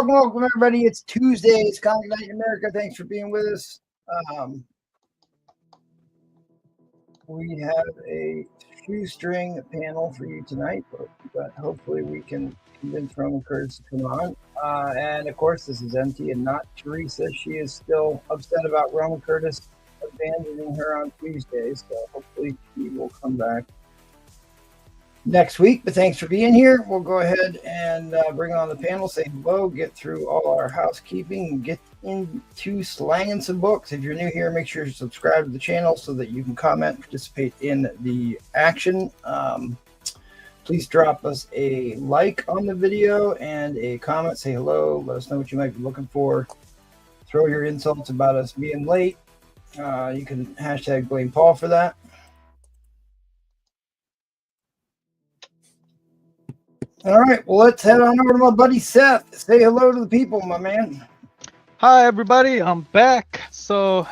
welcome, everybody. It's Tuesday. It's Comic Night in America. Thanks for being with us. We have a shoestring panel for you tonight, but hopefully we can convince Roman Curtis to come on. And of course, this is MT and not Teresa. She is still upset about Roman Curtis abandoning her on Tuesdays, so hopefully she will come back next week. But thanks for being here. We'll go ahead and bring on the panel, say hello, get through all our housekeeping, and get into slanging some books. If you're new here, make sure you subscribe to the channel so that you can comment, participate in the action. Please drop us a like on the video and a comment. Say hello. Let us know what you might be looking for. Throw your insults about us being late. You can hashtag blame Paul for that. All right, well, let's head on over to my buddy Seth. Say hello to the people, my man. Hi, everybody. I'm back. So,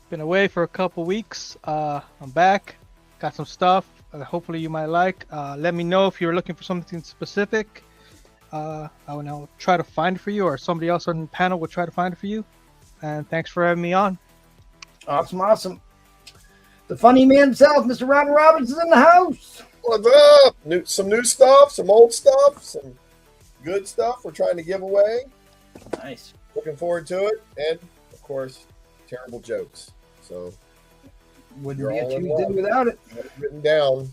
been away for a couple weeks. I'm back. Got some stuff. Hopefully, you might like. Let me know if you're looking for something specific. I will try to find it for you, or somebody else on the panel will try to find it for you. And thanks for having me on. Awesome. The funny man himself, Mr. Robin Robbins, is in the house. What's up? Some new stuff, some old stuff, some good stuff we're trying to give away. Nice. Looking forward to it. And, of course, terrible jokes. So, wouldn't be a Tuesday without it. Written down.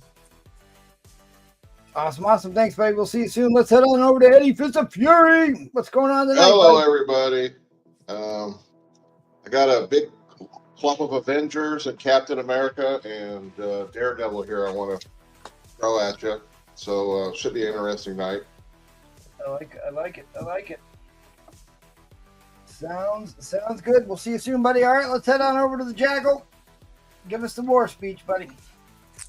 Awesome. Thanks, buddy. We'll see you soon. Let's head on over to Eddie Fist of Fury. What's going on tonight? Hello, buddy? everybody. I got a big clump of Avengers and Captain America and Daredevil here I want to throw at you. So should be an interesting night. I like it. Sounds good. We'll see you soon, buddy. All right, let's head on over to the Jackal. Give us the war speech, buddy.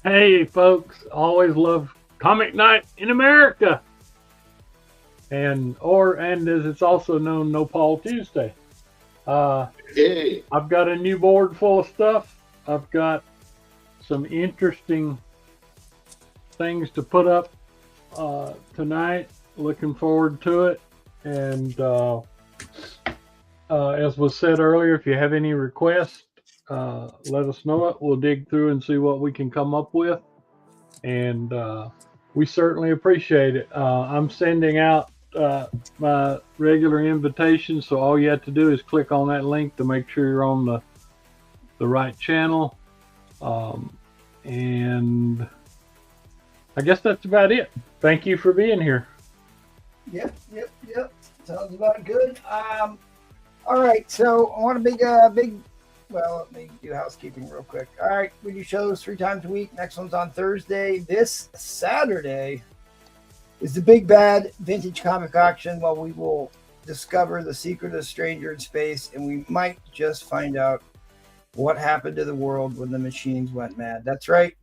Hey, folks. Always love Comic Night in America. And as it's also known, No Paul Tuesday. Hey. I've got a new board full of stuff. I've got some interesting things to put up tonight. Looking forward to it. And as was said earlier, if you have any requests, let us know it. We'll dig through and see what we can come up with. And we certainly appreciate it. I'm sending out my regular invitation, so all you have to do is click on that link to make sure you're on the right channel. And I guess that's about it. Thank you for being here. Yep. Sounds about good. All right, so I want a big. Well, let me do housekeeping real quick. All right, we do shows 3 times a week. Next one's on Thursday. This Saturday is the Big Bad Vintage Comic Auction. Well, we will discover the secret of the stranger in space, and we might just find out what happened to the world when the machines went mad. That's right.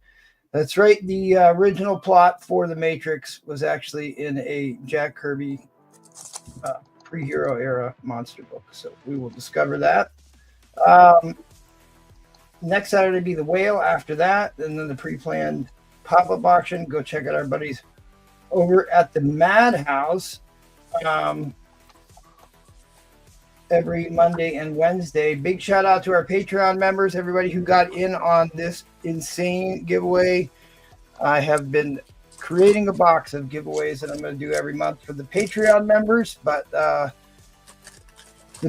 The original plot for The Matrix was actually in a Jack Kirby pre-hero era monster book. So we will discover that. Next Saturday be the Whale. After that, and then the pre-planned pop-up auction. Go check out our buddies over at the Madhouse every Monday and Wednesday. Big shout out to our Patreon members, everybody who got in on this insane giveaway. I have been creating a box of giveaways that I'm going to do every month for the Patreon members, but the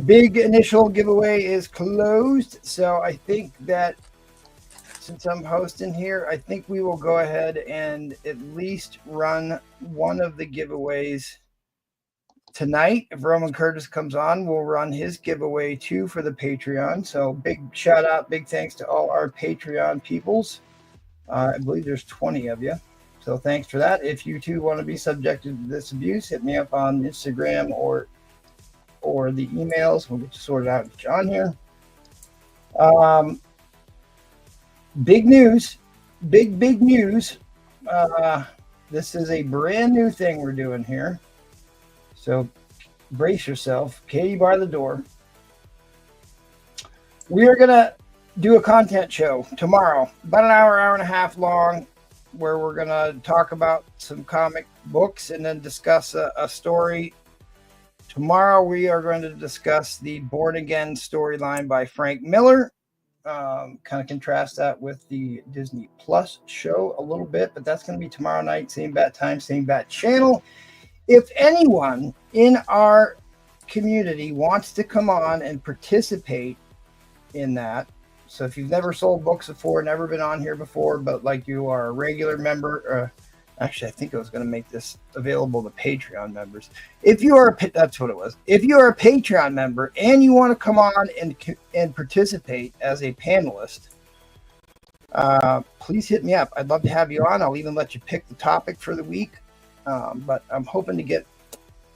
big initial giveaway is closed. So I think that since I'm hosting here, I think we will go ahead and at least run one of the giveaways tonight. If Roman Curtis comes on, we'll run his giveaway too for the Patreon. So big shout out, big thanks to all our Patreon peoples. I believe there's 20 of you. So thanks for that. If you too want to be subjected to this abuse, hit me up on Instagram or the emails. We'll get you sorted out with John here. Big news. This is a brand new thing we're doing here. So brace yourself. Katie, bar the door. We are going to do a content show tomorrow, about an hour and a half long, where we're going to talk about some comic books and then discuss a story Tomorrow we are going to discuss the Born Again storyline by Frank Miller. Kind of contrast that with the Disney Plus show a little bit, but that's going to be tomorrow night, same bat time, same bat channel. If anyone in our community wants to come on and participate in that, so if you've never sold books before, never been on here before, but like you are a regular member, actually, I think I was going to make this available to Patreon members. If you are, that's what it was. If you are a Patreon member and you want to come on and participate as a panelist, please hit me up. I'd love to have you on. I'll even let you pick the topic for the week. But I'm hoping to get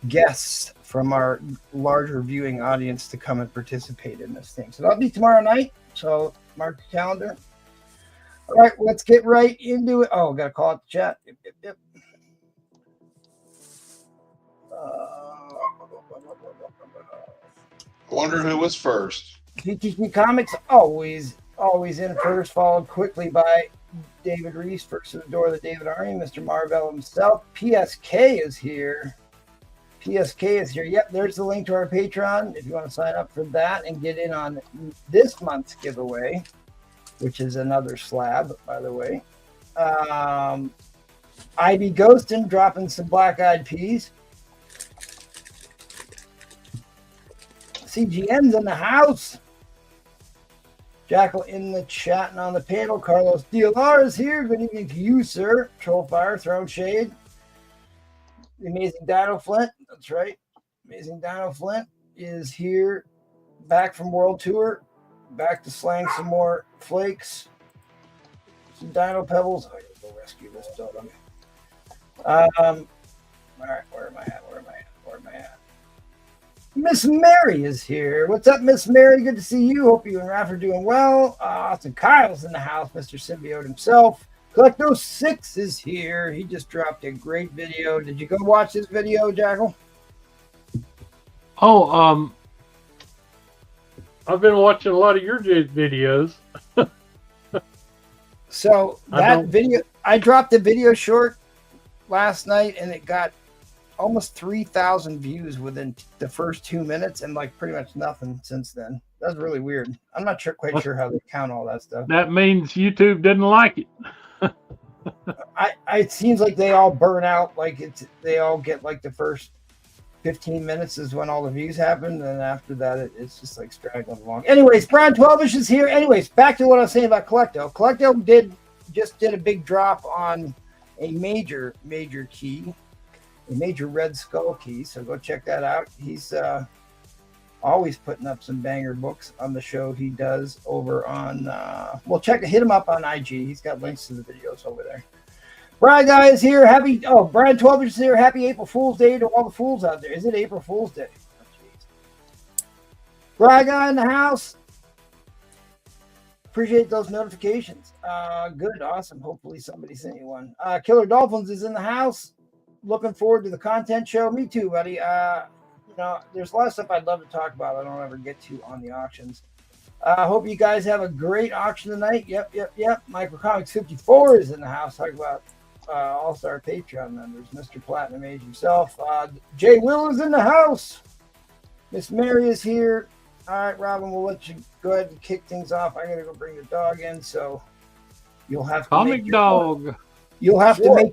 guests from our larger viewing audience to come and participate in this thing. So that'll be tomorrow night. So mark your calendar. All right, let's get right into it. Oh, got to call out the chat. Yep. I wonder who was first. TTP Comics always in first, followed quickly by David Reese, first to the door of the David Army, Mr. Marvell himself. PSK is here. Yep, there's the link to our Patreon if you want to sign up for that and get in on this month's giveaway, which is another slab, by the way. Ivy Ghostin dropping some black-eyed peas. CGN's in the house. Jackal in the chat and on the panel. Carlos DLR is here. Good evening to you, sir. Trollfire, Throne Shade. The Amazing Dino Flint. That's right. Amazing Dino Flint is here. Back from World Tour. Back to slang some more flakes. Some dino pebbles. I gotta go rescue this dog. All right, where am I at? Miss Mary is here. What's up, Miss Mary? Good to see you. Hope you and Raph are doing well. Austin Kyle's in the house. Mr. Symbiote himself. Collecto6 is here. He just dropped a great video. Did you go watch this video, Jackal? Oh, I've been watching a lot of your videos. So that video, I dropped the video short last night, and it got almost 3,000 views within the first 2 minutes, and like pretty much nothing since then. That's really weird. I'm not quite sure how they count all that stuff. That means YouTube didn't like it. It seems like they all burn out. Like they all get like the first 15 minutes is when all the views happen, and after that it's just like straggling along. Anyways, Brian 12ish is here. Anyways, back to what I was saying about Collecto. Collecto just did a big drop on a major key, a major Red Skull key. So go check that out. He's always putting up some banger books on the show he does over on hit him up on IG. He's got links to the videos over there. Brian Guy is here. Brian 12 is here. Happy April Fool's Day to all the fools out there. Is it April Fool's Day? Oh, Brian Guy in the house. Appreciate those notifications. Good, awesome. Hopefully somebody sent you one. Killer Dolphins is in the house. Looking forward to the content show. Me too, buddy. There's a lot of stuff I'd love to talk about. I don't ever get to on the auctions. Hope you guys have a great auction tonight. Yep. Microcomics 54 is in the house. Talk about all-star Patreon members. Mr. Platinum Age himself. Jay Will is in the house. Miss Mary is here. All right, Robin, we'll let you go ahead and kick things off. I gotta go bring the dog in, so you'll have to make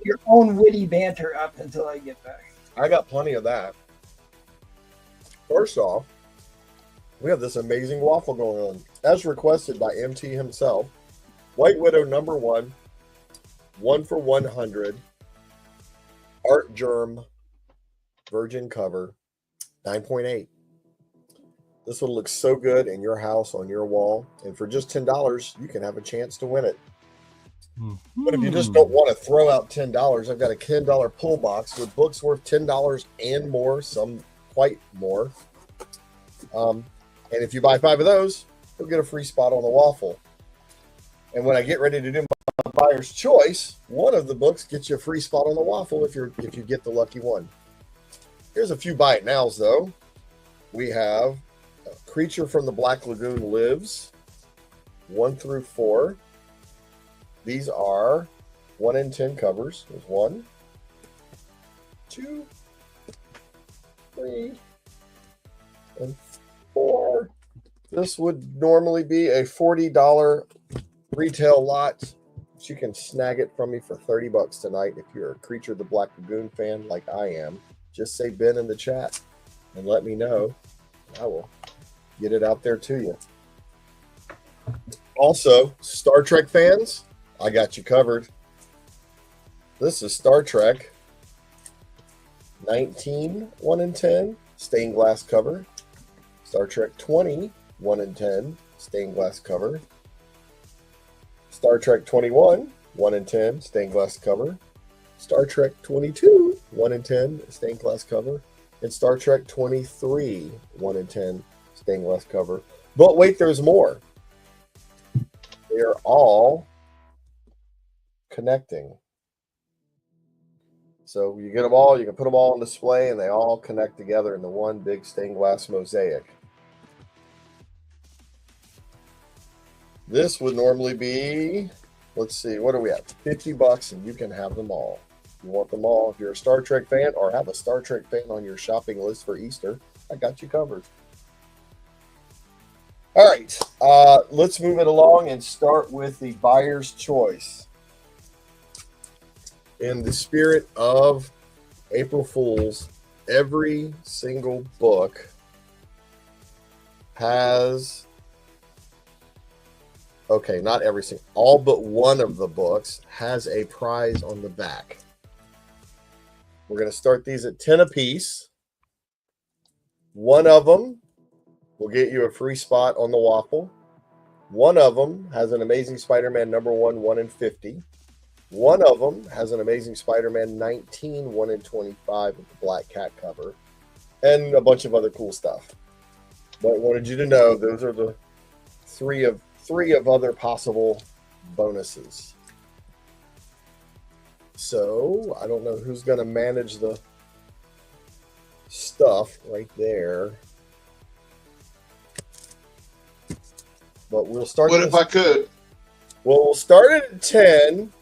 your own witty banter up until I get back. I got plenty of that. First off, we have this amazing waffle going on, as requested by MT himself. White Widow #1, 1 for 100, Art Germ, Virgin cover, 9.8. This will look so good in your house, on your wall, and for just $10, you can have a chance to win it. But if you just don't want to throw out $10, I've got a $10 pull box with books worth $10 and more, some quite more. And if you buy 5 of those, you'll get a free spot on the waffle. And when I get ready to do my buyer's choice, one of the books gets you a free spot on the waffle if you get the lucky one. Here's a few buy it nows though. We have Creature from the Black Lagoon Lives, 1 through 4. These are 1 in 10 covers. There's 1, 2, 3, and 4. This would normally be a $40 retail lot. But you can snag it from me for $30 tonight if you're a Creature of the Black Lagoon fan like I am. Just say Ben in the chat and let me know. I will get it out there to you. Also, Star Trek fans, I got you covered. This is Star Trek 19, 1 in 10, stained glass cover. Star Trek 20, 1 in 10, stained glass cover. Star Trek 21, 1 in 10, stained glass cover. Star Trek 22, 1 in 10, stained glass cover. And Star Trek 23, 1 in 10, stained glass cover. But wait, there's more. They are all connecting. So you get them all, you can put them all on display, and they all connect together into one big stained glass mosaic. This would normally be, let's see, what are we at? $50, and you can have them all. You want them all. If you're a Star Trek fan or have a Star Trek fan on your shopping list for Easter, I got you covered. All right, let's move it along and start with the buyer's choice. In the spirit of April Fools, every single book has, okay, not every single, all but one of the books has a prize on the back. We're going to start these at 10 apiece. One of them will get you a free spot on the waffle. One of them has an Amazing Spider-Man number 1, 1 in 50. One of them has an Amazing Spider-Man 19, 1 in 25 with the Black Cat cover. And a bunch of other cool stuff. But I wanted you to know those are the three of other possible bonuses. So I don't know who's going to manage the stuff right there. But we'll start. What if I could? Well, we'll start it at 10,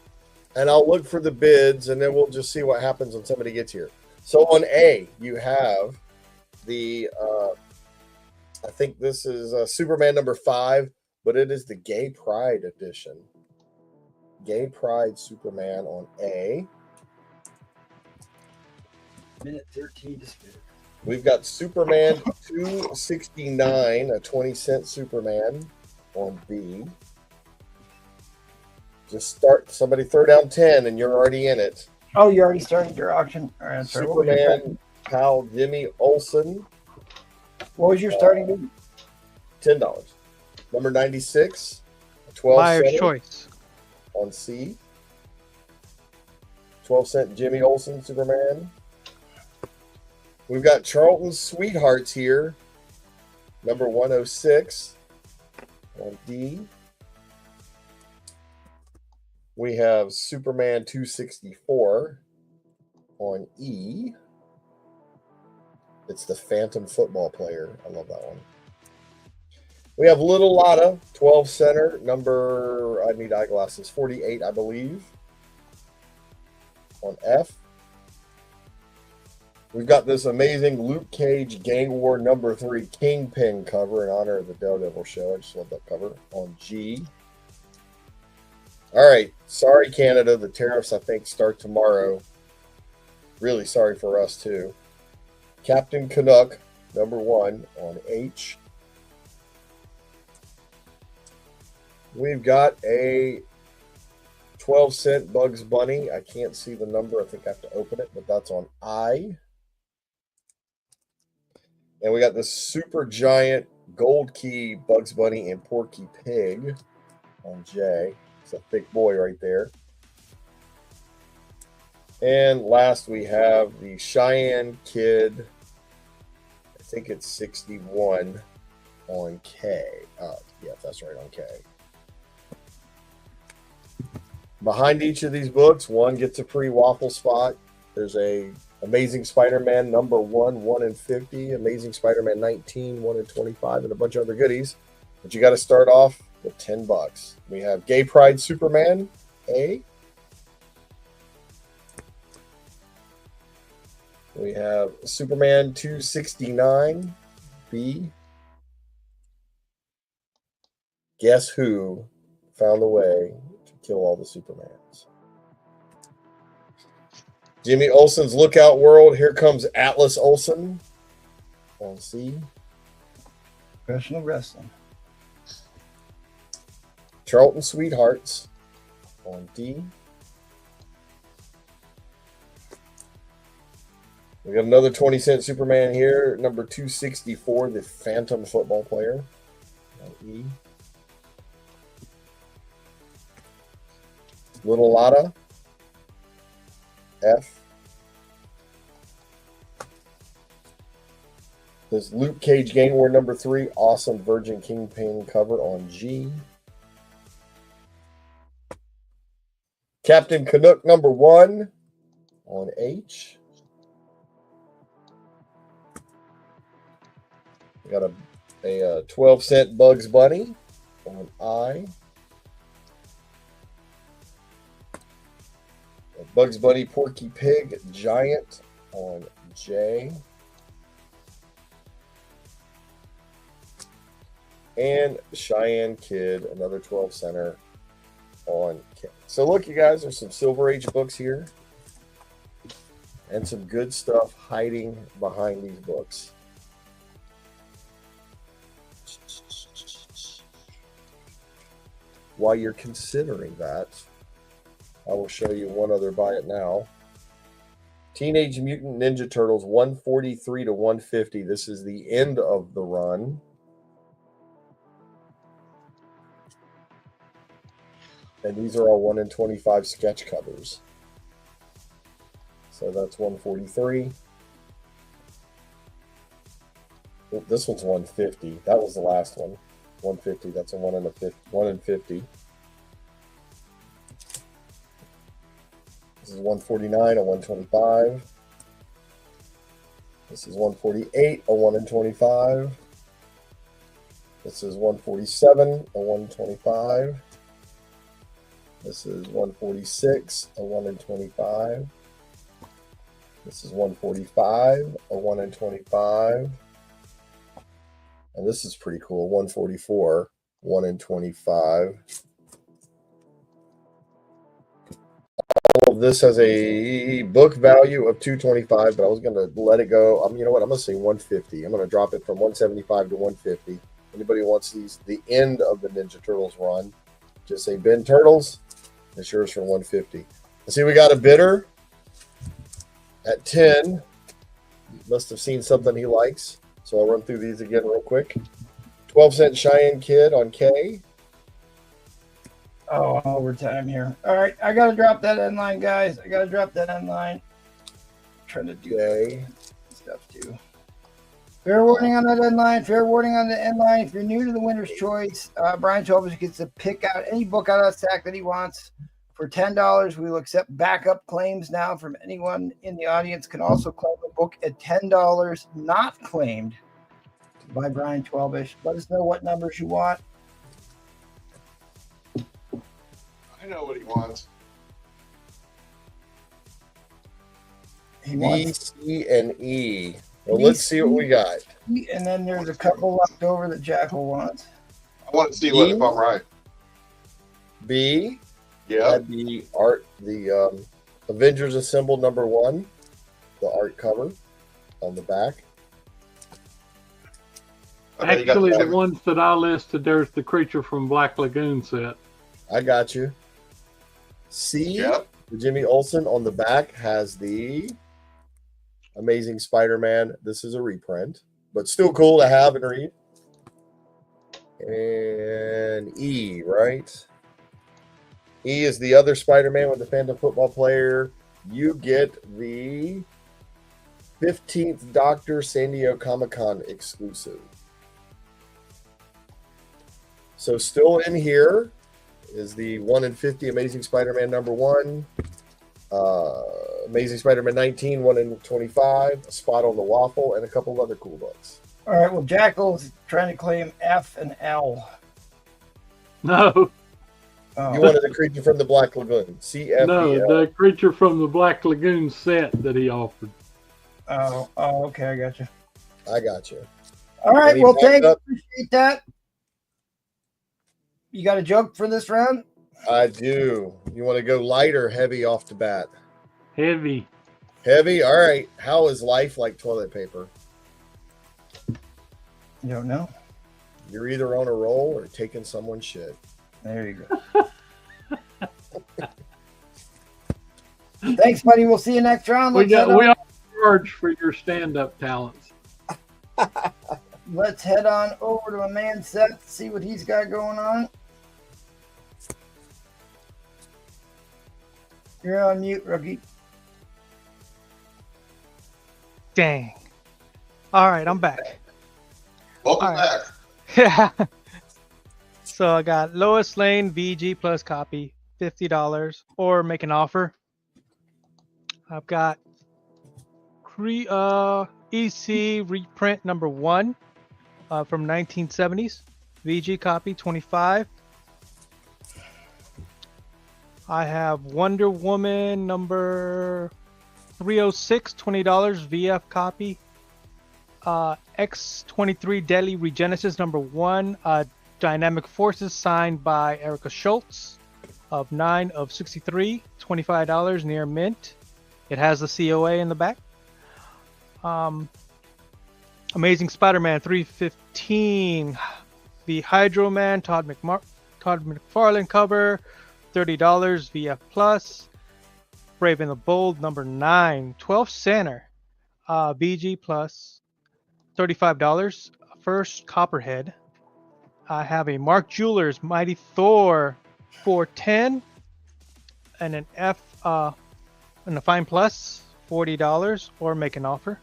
and I'll look for the bids, and then we'll just see what happens when somebody gets here. So on A, you have the, I think this is Superman number 5, but it is the Gay Pride edition. Gay Pride Superman on A. Minute 13 to spare. We've got Superman 269, a 20-cent Superman on B. Just start, somebody throw down 10 and you're already in it. Oh, you already started your auction. All right, sorry, Superman pal Jimmy Olsen. What was your starting bid? $10. Number 96, a 12 Buyer's cent choice. on C. 12-cent Jimmy Olsen Superman. We've got Charlton's Sweethearts here. Number 106 on D. We have Superman 264 on E. It's the Phantom football player. I love that one. We have Little Lotta, 12 center, number, I need eyeglasses, 48, I believe, on F. We've got this amazing Luke Cage Gang War number 3 Kingpin cover in honor of the Daredevil show. I just love that cover on G. All right. Sorry, Canada. The tariffs, I think, start tomorrow. Really sorry for us, too. Captain Canuck, number 1 on H. We've got a 12-cent Bugs Bunny. I can't see the number. I think I have to open it, but that's on I. And we got this super giant gold key Bugs Bunny and Porky Pig on J. It's a thick boy right there. And last we have the Cheyenne Kid. I think it's 61 on K. Yeah, that's right, on K. Behind each of these books, one gets a free waffle spot. There's a Amazing Spider-Man number 1, 1 in 50, Amazing Spider-Man 19, 1 in 25, and a bunch of other goodies. But you got to start off with $10. We have Gay Pride Superman, A. We have Superman 269, B. Guess who found the way to kill all the Supermans? Jimmy Olsen's Lookout World. Here comes Atlas Olsen on C. Professional wrestling. Charlton Sweethearts on D. We got another 20-cent Superman here, number 264, the Phantom football player on E. Little Lotta, F. This Luke Cage Gang War number 3, awesome Virgin Kingpin cover on G. Captain Canuck number 1 on H. We got a 12-cent Bugs Bunny on I. A Bugs Bunny Porky Pig Giant on J. And Cheyenne Kid, another 12-center on K. So look, you guys, there's some Silver Age books here. And some good stuff hiding behind these books. While you're considering that, I will show you one other buy it now. Teenage Mutant Ninja Turtles 143 to 150. This is the end of the run. And these are all 1 in 25 sketch covers. So that's 143. This one's 150. That was the last one. 150. That's a 1 in 50. This is 149, a 125. This is 148, a 1 in 25. This is 147, a 125. This is 146, a 1 in 25. This is 145, a 1 in 25. And this is pretty cool, 144, 1 in 25. All of this has a book value of $225, but I was going to let it go. You know what? I'm going to say 150. I'm going to drop it from 175 to 150. Anybody wants these, the end of the Ninja Turtles run, just say Ben Turtles. It's yours for 150. I see we got a bidder at 10. Must have seen something he likes. So I'll run through these again real quick. 12-cent Cheyenne Kid on K. Oh, overtime here. All right, I got to drop that end line, guys. I got to drop that end line. Trying to do K. stuff too. Fair warning on that end line. Fair warning on the end line. If you're new to the winner's choice, Brian Tolbert gets to pick out any book out of that stack that he wants. For $10, we will accept backup claims now from anyone in the audience. Can also claim a book at $10 not claimed by Brian Twelbish. Let us know what numbers you want. I know what he wants. He B, wants C, and E. Well, B, let's see what we got. and then there's a couple left over that Jackal wants. I want to see what if I'm right. B. Yeah. Had the art, the Avengers Assemble number 1, the art cover on the back. Okay, you got Actually, the the ones that I listed, there's the Creature from Black Lagoon set. I got you. C. Yep. Jimmy Olsen on the back has the Amazing Spider-Man. This is a reprint, but still cool to have and read. And E, right? E is the other Spider-Man with the Phantom football player. You get the 15th Doctor San Diego Comic-Con exclusive. So still in here is the 1 in 50 Amazing Spider-Man number 1. Amazing Spider-Man 19, 1 in 25. A spot on the waffle, and a couple of other cool books. All right, well, Jackal's trying to claim F and L. No, Oh. You wanted the Creature from the Black Lagoon. CFBL. no, the Creature from the Black Lagoon set that he offered. Oh, okay, I got you. I got you. All right. Any Well, thanks. backup? Appreciate that. You got a joke for this round? I do. You want to go light or heavy off the bat? Heavy. Heavy? All right. How is life like toilet paper? You don't know? You're either on a roll or taking someone's shit. There you go. Thanks, buddy. We'll see you next round. We are charged for your stand-up talents. Let's head on over to a man Seth, see what he's got going on. You're on mute, rookie. Dang. All right, I'm back. Welcome All right. back. Yeah. So I got Lois Lane VG plus copy, $50, or make an offer. I've got EC reprint number 1 from 1970s, VG copy 25. I have Wonder Woman number 306, $20, VF copy. X23 Deadly Regenesis number 1, Dynamic Forces signed by Erica Schultz of 9 of 63, $25 near mint. It has the COA in the back. Amazing Spider-Man 315, the Hydro Man Todd McFarlane cover, $30 VF plus. Brave and the Bold number 9, 12 center, VG plus, $35. First Copperhead. I have a Mark Jewelers Mighty Thor 410 and an F and a Fine Plus, $40, or make an offer.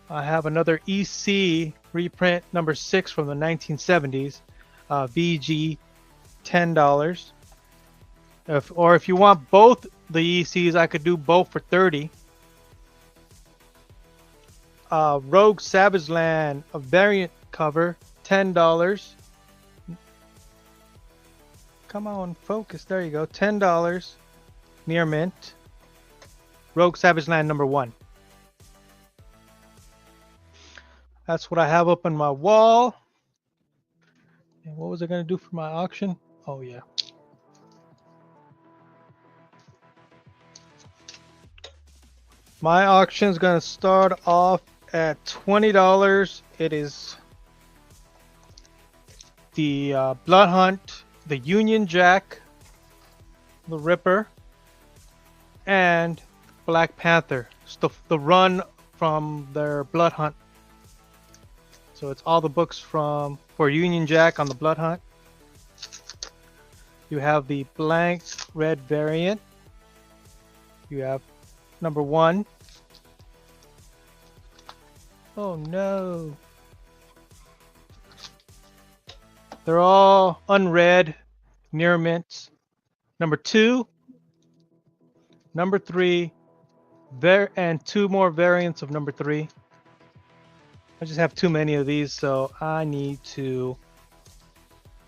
I have another EC reprint number 6 from the 1970s, VG, $10. If you want both the ECs, I could do both for $30. Rogue Savage Land, a variant cover, $10. Come on, focus. There you go. $10 near mint. Rogue Savage Land number 1. That's what I have up on my wall. And what was I going to do for my auction? Oh, yeah. My auction is going to start off at $20. It is the Blood Hunt, the Union Jack, the Ripper, and Black Panther. It's the run from their Blood Hunt. So it's all the books for Union Jack on the Blood Hunt. You have the blank red variant. You have number 1. Oh no. They're all unread, near mints. Number 2, number 3, and 2 more variants of number 3. I just have too many of these, so I need to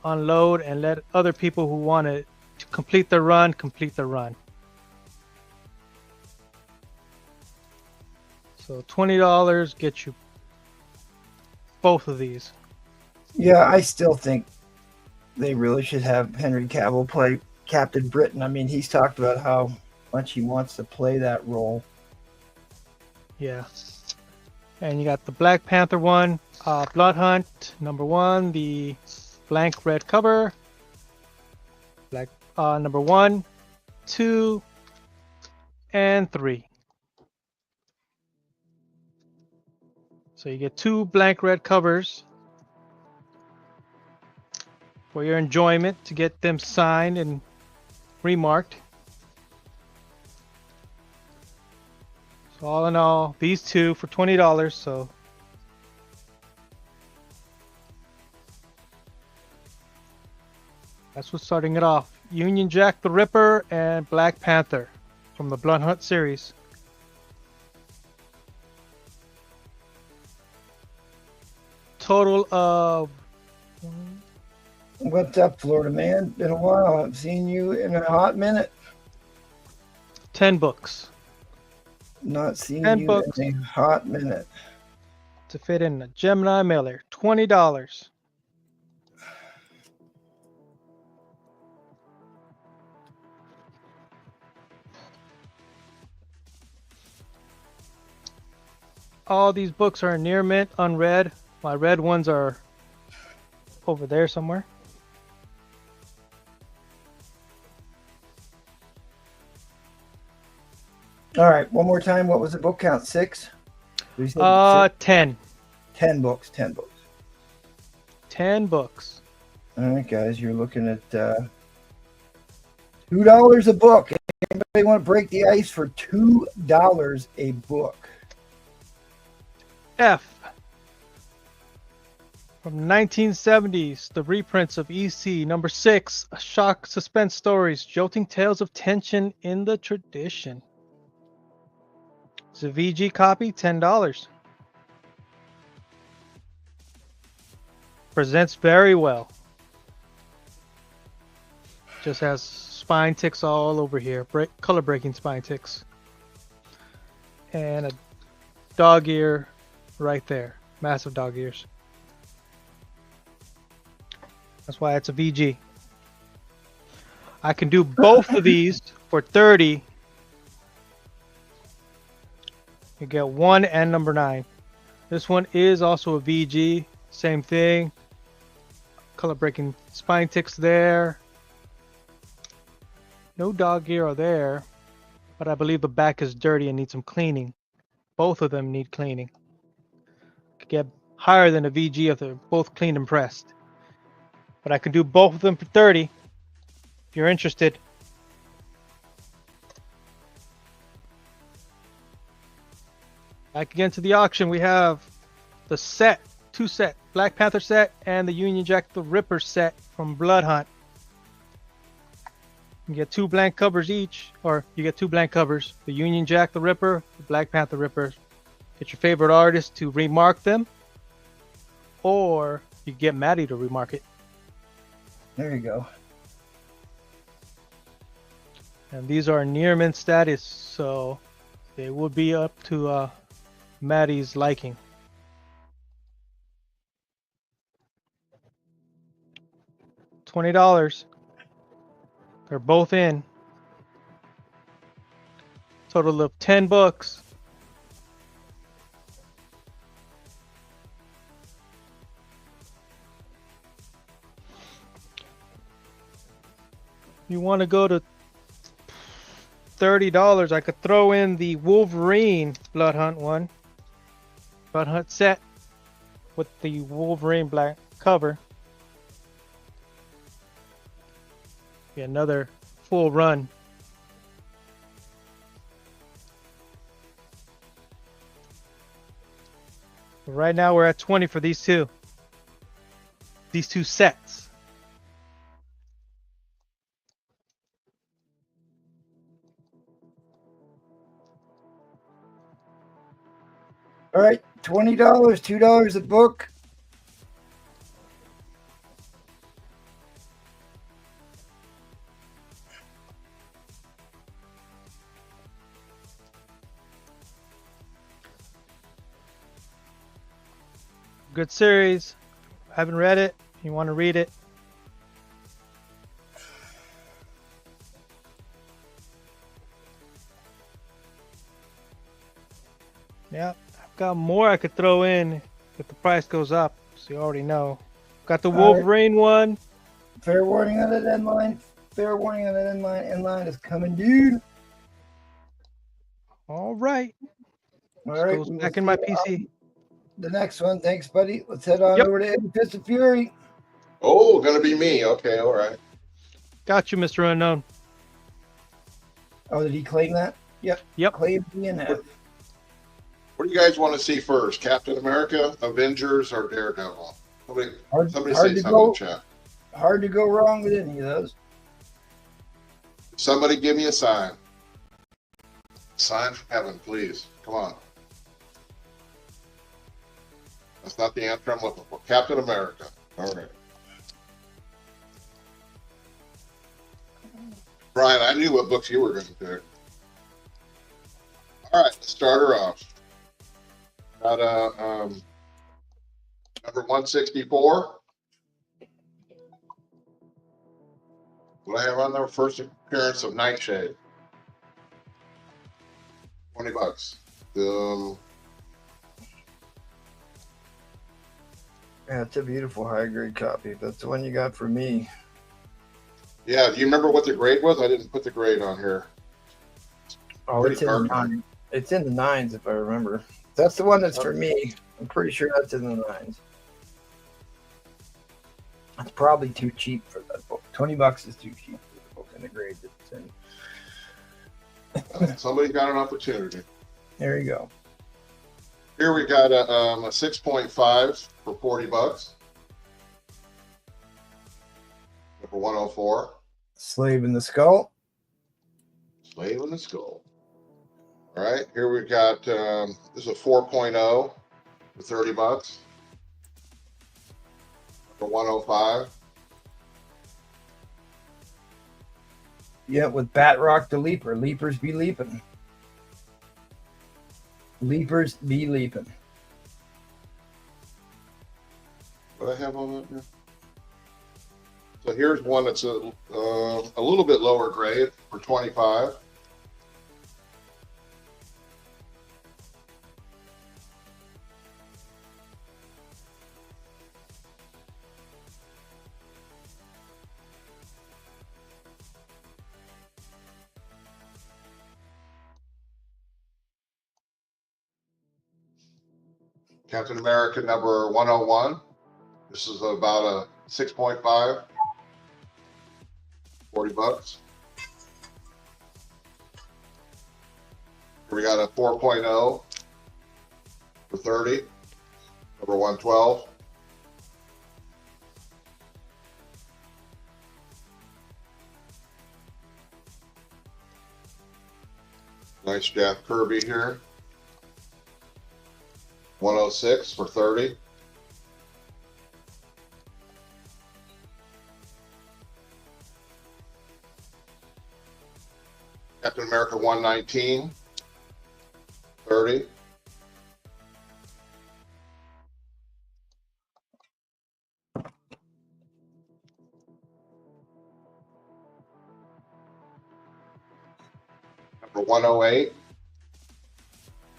unload and let other people who want to complete the run, complete the run. So $20 gets you both of these. Yeah, I still think they really should have Henry Cavill play Captain Britain. I mean, he's talked about how much he wants to play that role. Yeah. And you got the Black Panther one, Blood Hunt, number 1, the blank red cover. Black number 1, 2, and 3. So you get 2 blank red covers for your enjoyment to get them signed and remarked. So all in all, these 2 for $20. So that's what's starting it off. Union Jack the Ripper and Black Panther from the Blood Hunt series. Total of... What's up, Florida man? Been a while. I haven't seen you in a hot minute. 10 books. Not seen 10 you books. in a hot minute. to fit in a Gemini mailer. $20. All these books are near mint, unread. My red ones are over there somewhere. All right, one more time. What was the book count? 6? You said 6? 10. 10 books. 10 books. 10 books. All right, guys, you're looking at $2 a book. Anybody want to break the ice for $2 a book? F. From 1970s, the reprints of EC number 6, shock suspense stories, jolting tales of tension in the tradition. It's a VG copy, $10. Presents very well. Just has spine ticks all over here, color breaking spine ticks. And a dog ear right there, massive dog ears. That's why it's a VG. I can do both of these for 30. You get 1 and number 9. This one is also a VG. Same thing. Color breaking spine ticks there. No dog ear there. But I believe the back is dirty and needs some cleaning. Both of them need cleaning. Could get higher than a VG if they're both cleaned and pressed. But I can do both of them for 30 if you're interested. Back again to the auction, we have the set, 2 set, Black Panther set and the Union Jack the Ripper set from Blood Hunt. You get 2 blank covers each, or you get 2 blank covers. The Union Jack the Ripper, the Black Panther Ripper. Get your favorite artist to remark them, or you get Maddie to remark it. There you go. And these are near mint status, so they would be up to Maddie's liking. $20. They're both in. Total of 10 books. You want to go to $30, I could throw in the Wolverine Blood Hunt one. Blood Hunt set with the Wolverine black cover. Be another full run. Right now we're at 20 for these two. These 2 sets. All right, $20, $2 a book. Good series. Haven't read it. You want to read it? Yeah, I've got more I could throw in if the price goes up. So you already know. Got the Wolverine one. Fair warning on that end line. Fair warning on that end line. End line is coming, dude. All right. All right. Goes back in my PC. The next one. Thanks, buddy. Let's head on over to Eddie Fist of Fury. Oh, gonna be me. Okay, all right. Got you, Mr. Unknown. Oh, did he claim that? Yep. Claim DNF. What do you guys want to see first? Captain America, Avengers, or Daredevil? Somebody Hard say to something go. in chat. Hard to go wrong with any of those. Somebody give me a sign. Sign from heaven, please. Come on. That's not the answer I'm looking for. Captain America. All right. Brian, I knew what books you were going to pick. All right, let's start her off. Got Number 164. What I have on there, first appearance of Nightshade. $20. Yeah, it's a beautiful high grade copy. That's the one you got for me. Yeah, do you remember what the grade was? I didn't put the grade on here. Oh, Pretty it's in the dark. nine. It's in the nines if I remember. That's the one that's for me. I'm pretty sure that's in the nines. It's probably too cheap for that book. $20 is too cheap for the book and the grade that it's in. Somebody's got an opportunity. There you go. Here we got a 6.5 for $40. Number 104. Slave in the Skull. Slave in the Skull. All right, here we got this is a 4.0 for $30. Number 105. Yeah, with Batrock the Leaper. Leapers be leaping. Leapers be leaping. What do I have on that here? So here's one that's a little bit lower grade for $25. Captain America number 101. This is about a 6.5. $40. We got a 4.0 for $30. Number 112. Nice Jack Kirby here. 106 for $30. Captain America 119, $30. Number 108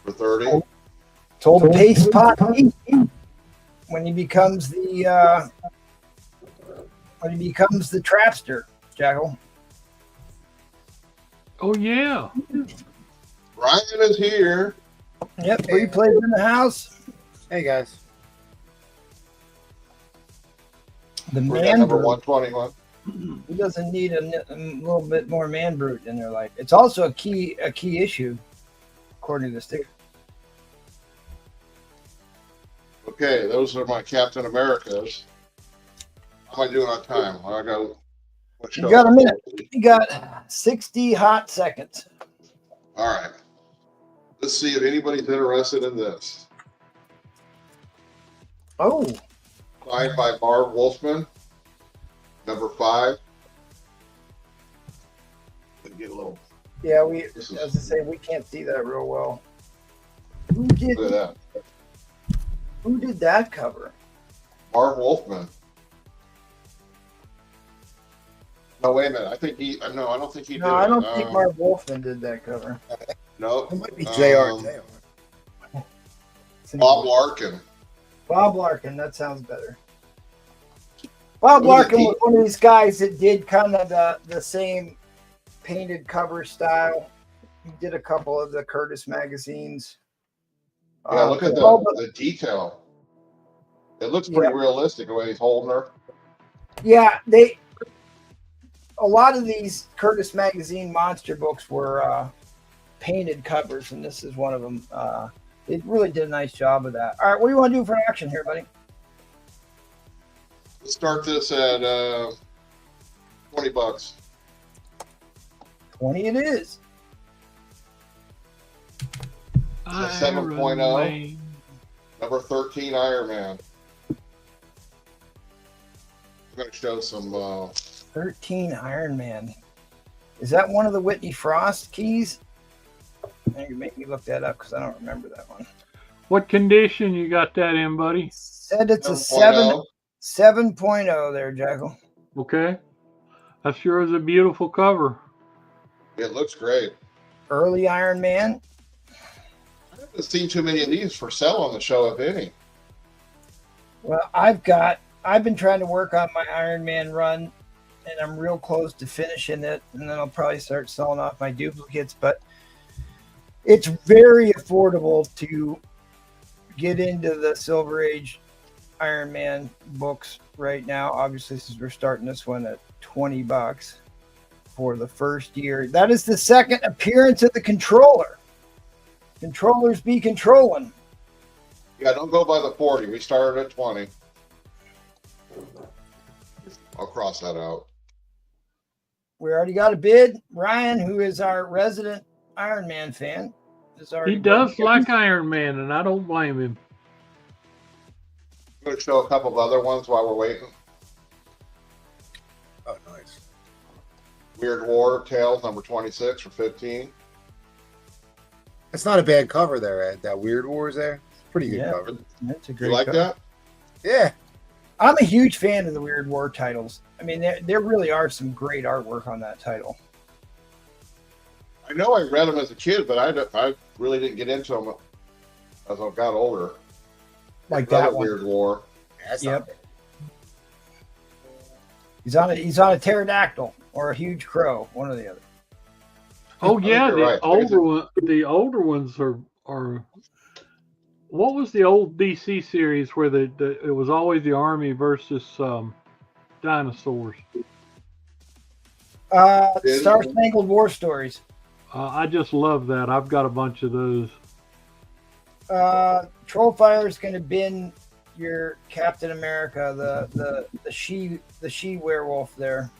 for $30. Told the paste pot when he becomes the trapster, Jackal. Oh yeah. Ryan is here. Yep, free plays in the house. Hey guys. The We got man number brute. 121. He doesn't need a little bit more man brute in their life. It's also a key issue, according to the sticker. Okay, those are my Captain Americas. How am I doing on time? I got. You got a minute. You got 60 hot seconds. All right. Let's see if anybody's interested in this. Oh, Signed by Barb Wolfman. Number 5. Let me get a little. yeah. This As I is, say, we can't see that real well. Who did look at that. cover? Barb Wolfman. No, wait a minute. I think he. No, I don't think he did. No, I don't think Mark Wolfman did that cover. No. It might be JR. Bob Larkin. Bob Larkin. That sounds better. Bob Who did Larkin he- was one of these guys that did kind of the same painted cover style. He did a couple of the Curtis magazines. Yeah, look at the detail. It looks pretty realistic the way he's holding her. Yeah, a lot of these Curtis magazine monster books were painted covers, and this is one of them. It really did a nice job of that. All right, what do you want to do for action here, buddy? Let's start this at $20. 20 it is. a 7.0. Number 13 Iron Man. I'm going to show some. 13 Iron Man. Is that one of the Whitney Frost keys? Now you make me look that up because I don't remember that one. What condition you got that in, buddy? Said it's a 7.0. 7.0 there, Jackal. Okay. That sure is a beautiful cover. It looks great. Early Iron Man. I haven't seen too many of these for sale on the show, if any. Well, I've been trying to work on my Iron Man run, and I'm real close to finishing it, and then I'll probably start selling off my duplicates, but it's very affordable to get into the Silver Age Iron Man books right now. Obviously, since we're starting this one at $20 for the first year. That is the second appearance of the controller. Controllers be controlling. Yeah, don't go by the 40. We started at 20. I'll cross that out. We already got a bid. Ryan, who is our resident Iron Man fan, is already. He does like Iron Man, and I don't blame him. I'm going to show a couple of other ones while we're waiting. Oh, nice. Weird War Tales number 26 for 15. That's not a bad cover there, Ed. That Weird Wars there. Pretty good Yeah. cover. That's a great. You like cover. that? Yeah. I'm a huge fan of the Weird War titles. I mean, there really are some great artwork on that title. I know I read them as a kid, but I really didn't get into them as I got older. Like Another that one. Weird War. That's Yep. not bad. He's on a pterodactyl or a huge crow, one or the other. Oh think yeah, you're the right. older ones are. What was the old DC series where it was always the army versus dinosaurs? Star Spangled War Stories. I just love that. I've got a bunch of those. Trollfire is going to bin your Captain America, the she werewolf there.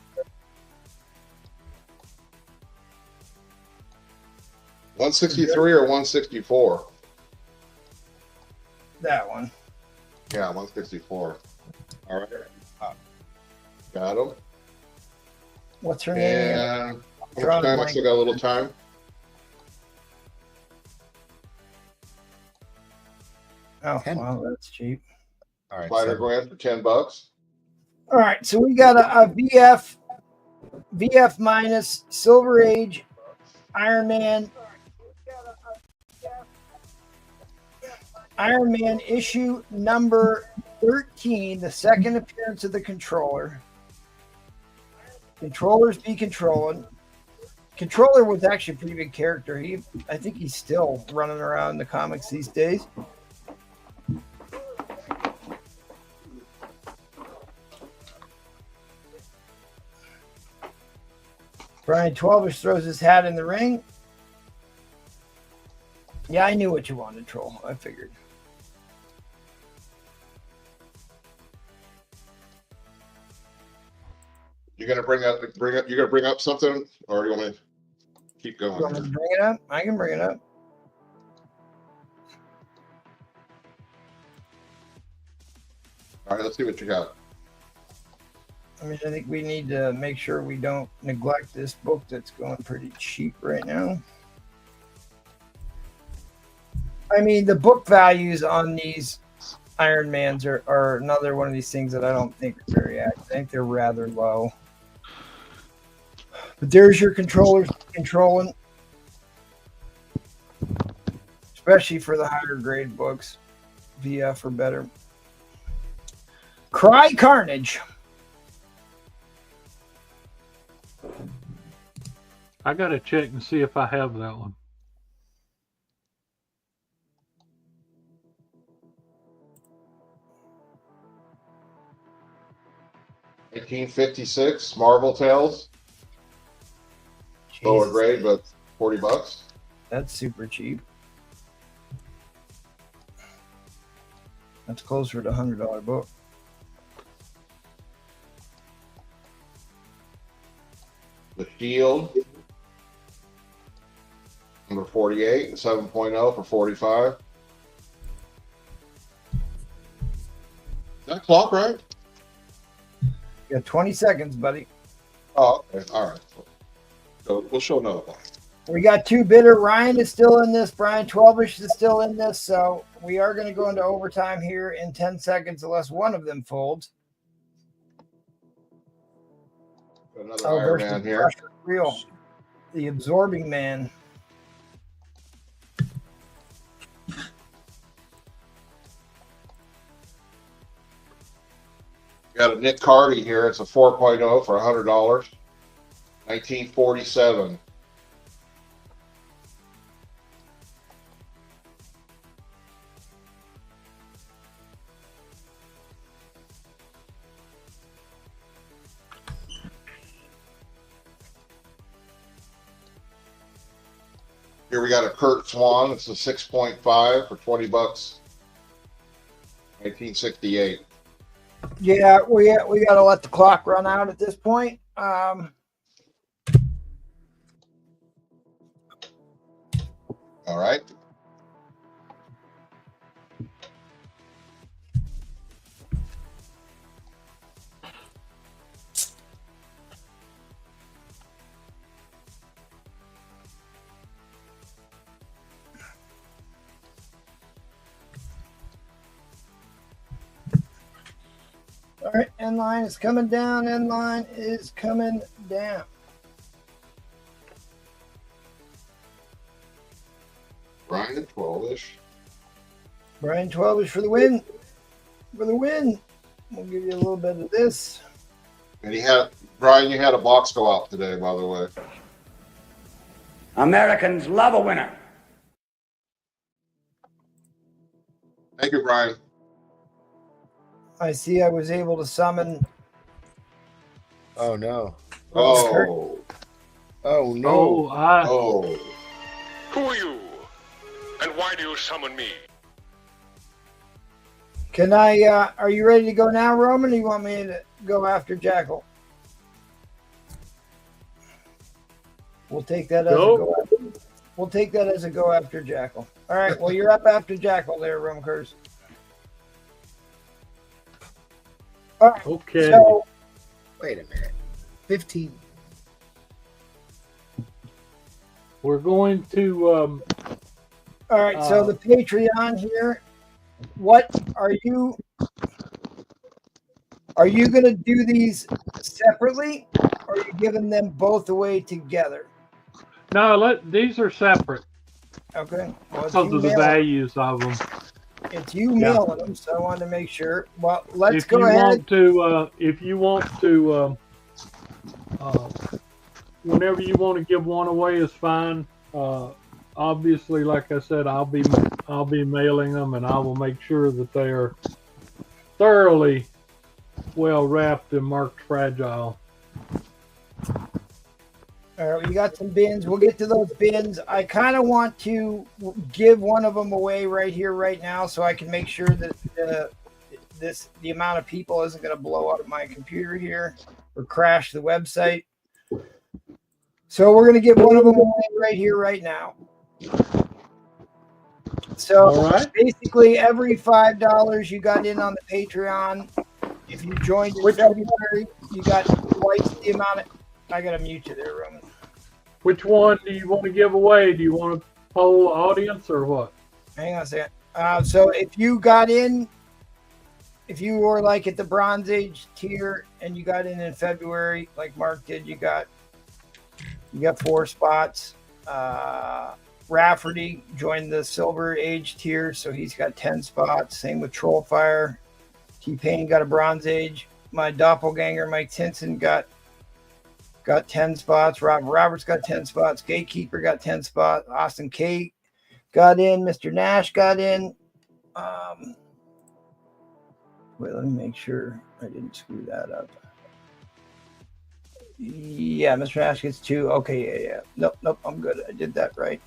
$163 or 164? That one. Yeah, 164. All right. Got them. What's her name? And how Drawing much a time? I blank. still got a little time. Oh, 10. wow, that's cheap. All right. Spider So, Gwen for $10. All right, so we got a VF minus Silver Age Iron Man issue number 13, the second appearance of the controller. Controllers be controlling. Controller was actually a pretty big character. I think he's still running around in the comics these days. Brian Twelvers throws his hat in the ring. Yeah, I knew what you wanted, Troll. I figured. You gonna bring up something, or do you want me to keep going? You want me to bring it up? I can bring it up. All right, let's see what you got. I mean, I think we need to make sure we don't neglect this book that's going pretty cheap right now. I mean, the book values on these Iron Mans are another one of these things that I don't think are very accurate. I think they're rather low. But there's your controllers controlling, especially for the higher grade books, VF or better. Cry Carnage. I gotta check and see if I have that one. $1856 Marvel Tales, lower Jesus. grade, but $40. That's super cheap. That's closer to $100 book. The Shield, number 48, and 7.0 for 45. Is that clock right? You got 20 seconds, buddy. Oh, okay. All right. So we'll show another one. We got two bidder. Ryan is still in this. Brian 12ish is still in this. So we are going to go into overtime here in 10 seconds unless one of them folds. Another Iron Man here. Real. The absorbing man. Got a Nick Cardy here. It's a 4.0 for $100. 1947. Here we got a Kurt Swan. It's a 6.5 for $20. 1968. Yeah, we got to let the clock run out at this point. All right. All right, end line is coming down. End line is coming down. Brian 12ish. Brian 12ish for the win. For the win. We'll give you a little bit of this. And Brian, you had a box go out today, by the way. Americans love a winner. Thank you, Brian. I see I was able to summon. Oh no. Oh. Oh no. Oh. Who are you? And why do you summon me? Can I, are you ready to go now, Roman, or you want me to go after Jackal? We'll take that as a go after. We'll take that as a go after Jackal. All right, well, you're up after Jackal there, Roman Curse. All right, Okay. so Wait a minute. 15. We're going to. all right, so the Patreon here. What are you going to do these separately, or are you giving them both away together? No, these are separate Okay. Well, because of the values of them. It's you mailing them, so I wanted to make sure. Well, let's If go you ahead. if you want to, whenever you want to give one away is fine. Obviously, like I said, I'll be mailing them, and I will make sure that they are thoroughly well wrapped and marked fragile. All right, we got some bins. We'll get to those bins. I kind of want to give one of them away right here, right now, so I can make sure that the amount of people isn't going to blow out of my computer here or crash the website. So we're going to give one of them away right here, right now. So basically, every $5 you got in on the Patreon, if you joined in February, you got twice the amount of. I got to mute you there, Roman. Which one do you want to give away? Do you want to poll the audience or what? Hang on a second. So if you got in, if you were like at the Bronze Age tier and you got in February, like Mark did, you got 4 spots. Rafferty joined the Silver Age tier, so he's got 10 spots. Same with Trollfire. T-Pain got a Bronze Age. My doppelganger, Mike Tinson, got 10 spots. Roberts got 10 spots. Gatekeeper got 10 spots. Austin K got in. Mr. Nash got in. Wait, let me make sure I didn't screw that up. Yeah, Mr. Nash gets 2. Okay, yeah. Nope, I'm good. I did that right.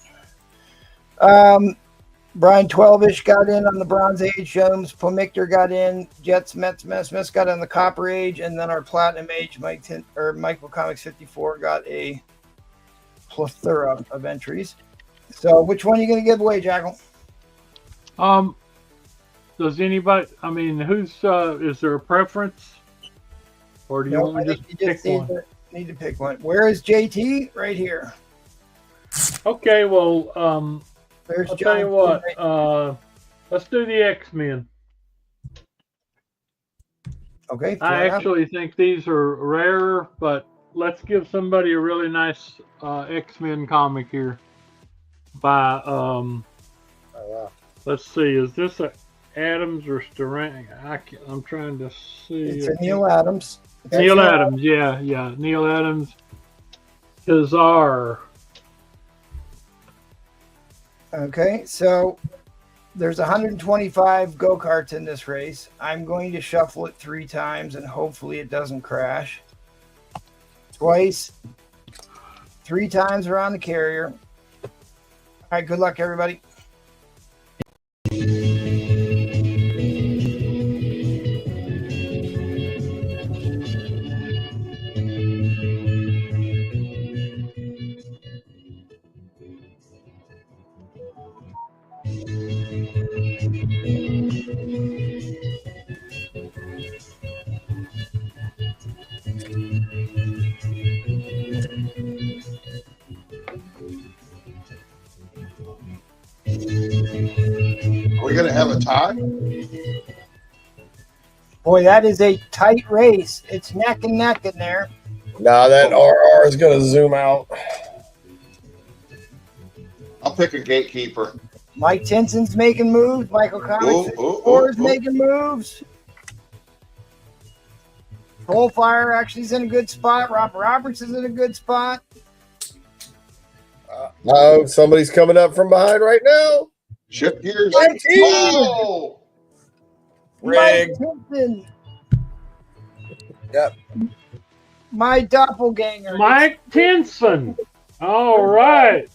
Brian 12ish got in on the Bronze Age. Jones Pomictor got in. Jets Smith got on the Copper Age, and then our Platinum Age, Michael Comics 54 got a plethora of entries. So, which one are you going to give away, Jackal? Does anybody? I mean, who's? Is there a preference, or do you want me to just pick one? Need to pick one. Where is JT? Right here. Okay, well, There's I'll John. tell you what. Let's do the X-Men. Okay. fair I enough. actually think these are rarer, but let's give somebody a really nice X-Men comic here. By Oh, wow. let's see, is this a Adams or Starang? I'm trying to see. It's a Neil Adams. It's Neil actually- Adams, yeah, Neil Adams. Kazar. Okay, so there's 125 go-karts in this race. I'm going to shuffle it 3 times and hopefully it doesn't crash. Twice. 3 times around the carrier. All right, good luck, everybody. Are we going to have a tie? Boy, that is a tight race. It's neck and neck in there. Nah, that RR is going to zoom out. I'll pick a gatekeeper. Mike Tinson's making moves. Michael Comics is making moves. Coalfire actually is in a good spot. Robert Roberts is in a good spot. Oh, somebody's coming up from behind right now. Shift gears. Mike Tinson. Oh! Rig. Mike Tinson. Yep. My doppelganger. Mike Tinson. All right.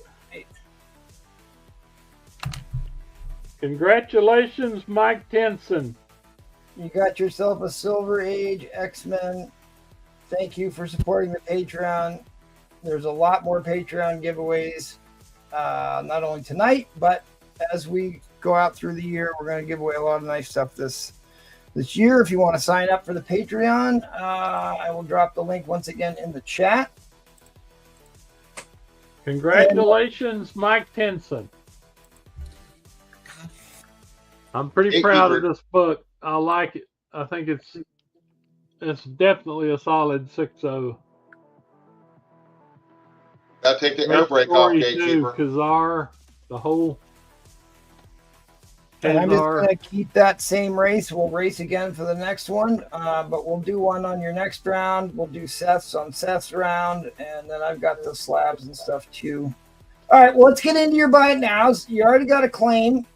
Congratulations, Mike Tinson. You got yourself a Silver Age X-Men. Thank you for supporting the Patreon. There's a lot more Patreon giveaways, not only tonight, but as we go out through the year, we're going to give away a lot of nice stuff this year. If you want to sign up for the Patreon, I will drop the link once again in the chat. Congratulations, Mike Tinson. I'm pretty proud of this book. I like it. I think it's definitely a solid 6.0. Gotta take the air brake off, gatekeeper. Kazar, the whole. And I'm just going to keep that same race. We'll race again for the next one, but we'll do one on your next round. We'll do Seth's on Seth's round, and then I've got the slabs and stuff too. All right, well, let's get into your buy it nows. You already got a claim.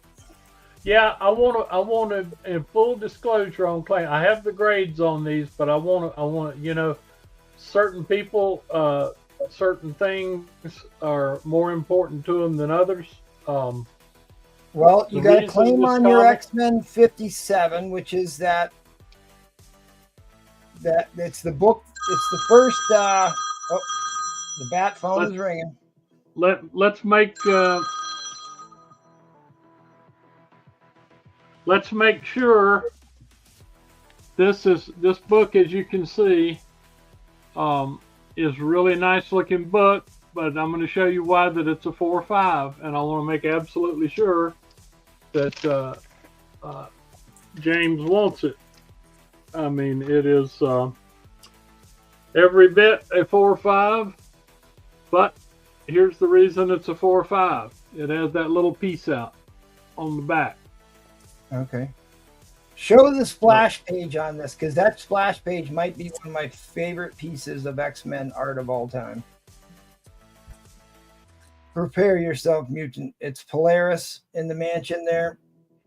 Yeah, I want to, in full disclosure on claim, I have the grades on these, but I want to, certain people, certain things are more important to them than others. Well, you got a claim on your X-Men 57, which is that it's the book. It's the first. The bat phone is ringing. Let's make sure this book, as you can see, is really nice looking book. But I'm going to show you why that it's a 4.5, and I want to make absolutely sure that James wants it. I mean, it is every bit a 4.5, but here's the reason it's a 4.5. It has that little piece out on the back. Okay. Show the splash page on this, because that splash page might be one of my favorite pieces of X-Men art of all time. Prepare yourself, mutant. It's Polaris in the mansion there.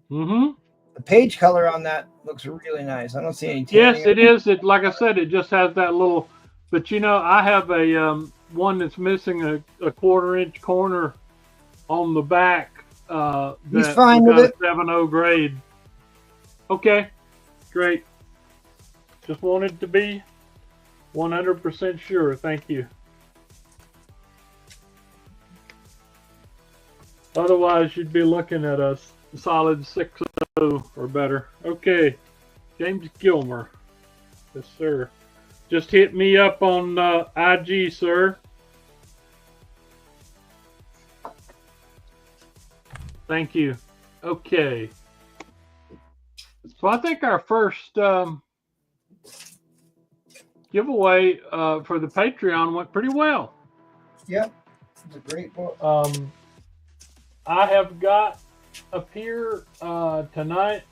Mm-hmm. The page color on that looks really nice. I don't see any. Yes, it is. It, like I said, it just has that little. But I have a one that's missing a 1/4-inch corner on the back. He's fine with it. 7.0 grade. Okay, great. Just wanted to be 100% sure. Thank you. Otherwise, you'd be looking at a solid 6.0 or better. Okay, James Gilmer. Yes, sir. Just hit me up on IG, sir. Thank you. Okay. So I think our first giveaway for the Patreon went pretty well. Yep. It's a great book. I have got up here tonight,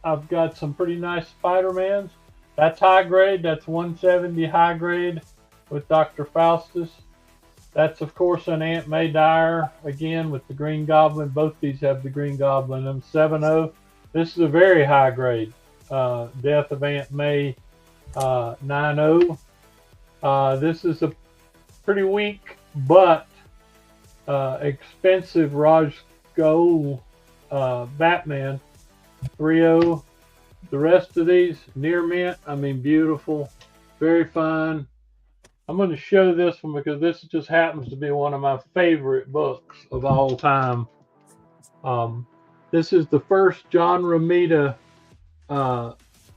I've got some pretty nice Spider-Mans. That's high grade. That's 170 high grade with Dr. Faustus. That's, of course, an Aunt May Dyer, again, with the Green Goblin. Both these have the Green Goblin. I'm 7.0. This is a very high grade. Death of Aunt May 9.0. This is a pretty weak but expensive Raj Ghul Batman 3.0. The rest of these, near mint. I mean, beautiful. Very fine. I'm going to show this one because this just happens to be one of my favorite books of all time. This is the first John Romita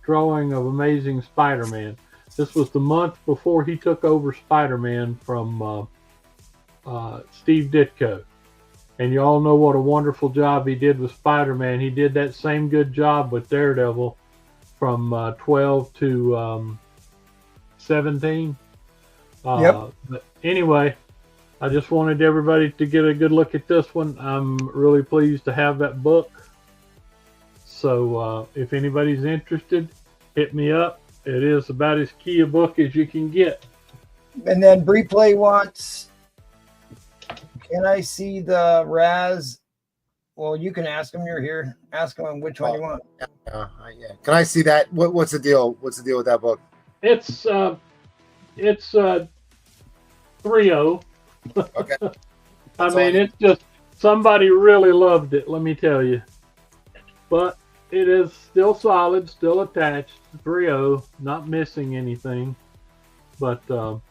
drawing of Amazing Spider-Man. This was the month before he took over Spider-Man from Steve Ditko. And you all know what a wonderful job he did with Spider-Man. He did that same good job with Daredevil from 12 to 17. Yep. But anyway, I just wanted everybody to get a good look at this one. I'm really pleased to have that book. So if anybody's interested, hit me up. It is about as key a book as you can get. And then Breplay wants, can I see the Raz? Well, you can ask him. You're here. Ask him which one you want. Yeah. Can I see that? What's the deal? What's the deal with that book? It's 3.0. Okay. I mean, it's just somebody really loved it. Let me tell you. But it is still solid, still attached. 3.0, not missing anything. But for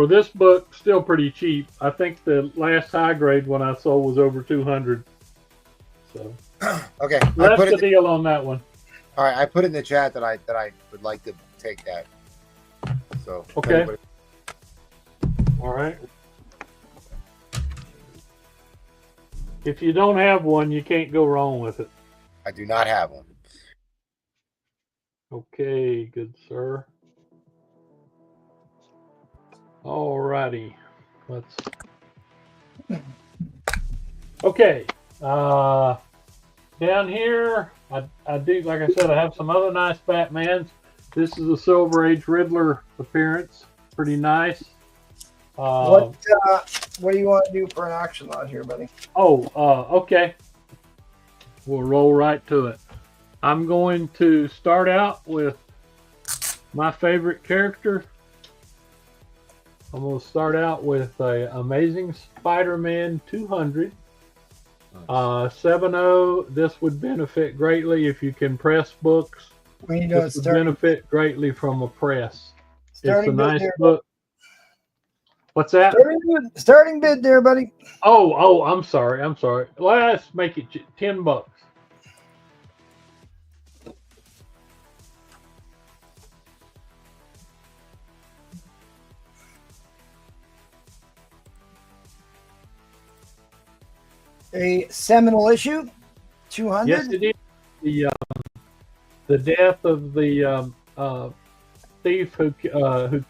this book, still pretty cheap. I think the last high grade one I sold was over 200. So Okay. that's the deal on that one. All right. I put in the chat that I would like to take that. So Okay. All right. If you don't have one, you can't go wrong with it. I do not have one. Okay, good sir. All righty. Let's. Okay. Down here, I do, like I said, I have some other nice Batmans. This is a Silver Age Riddler appearance. Pretty nice. What do you want to do for an auction lot here, buddy? Okay. We'll roll right to it. I'm going to start out with my favorite character. I'm going to start out with a Amazing Spider-Man 200. 7.0. This would benefit greatly if you can press books. We know This would benefit greatly from a press. It's a starting bid nice there. book. What's that? Starting bid there, buddy. Oh, I'm sorry. Let's make it $10. A seminal issue, 200. Yes, it is. The death of the thief who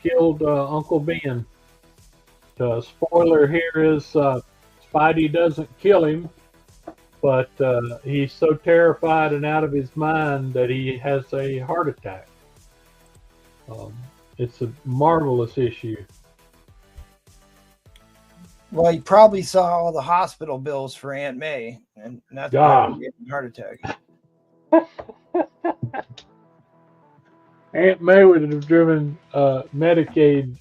killed Uncle Ben. The spoiler here is Spidey doesn't kill him, but he's so terrified and out of his mind that he has a heart attack. It's a marvelous issue. Well, he probably saw all the hospital bills for Aunt May, and that's why he had a heart attack. Aunt May would have driven Medicaid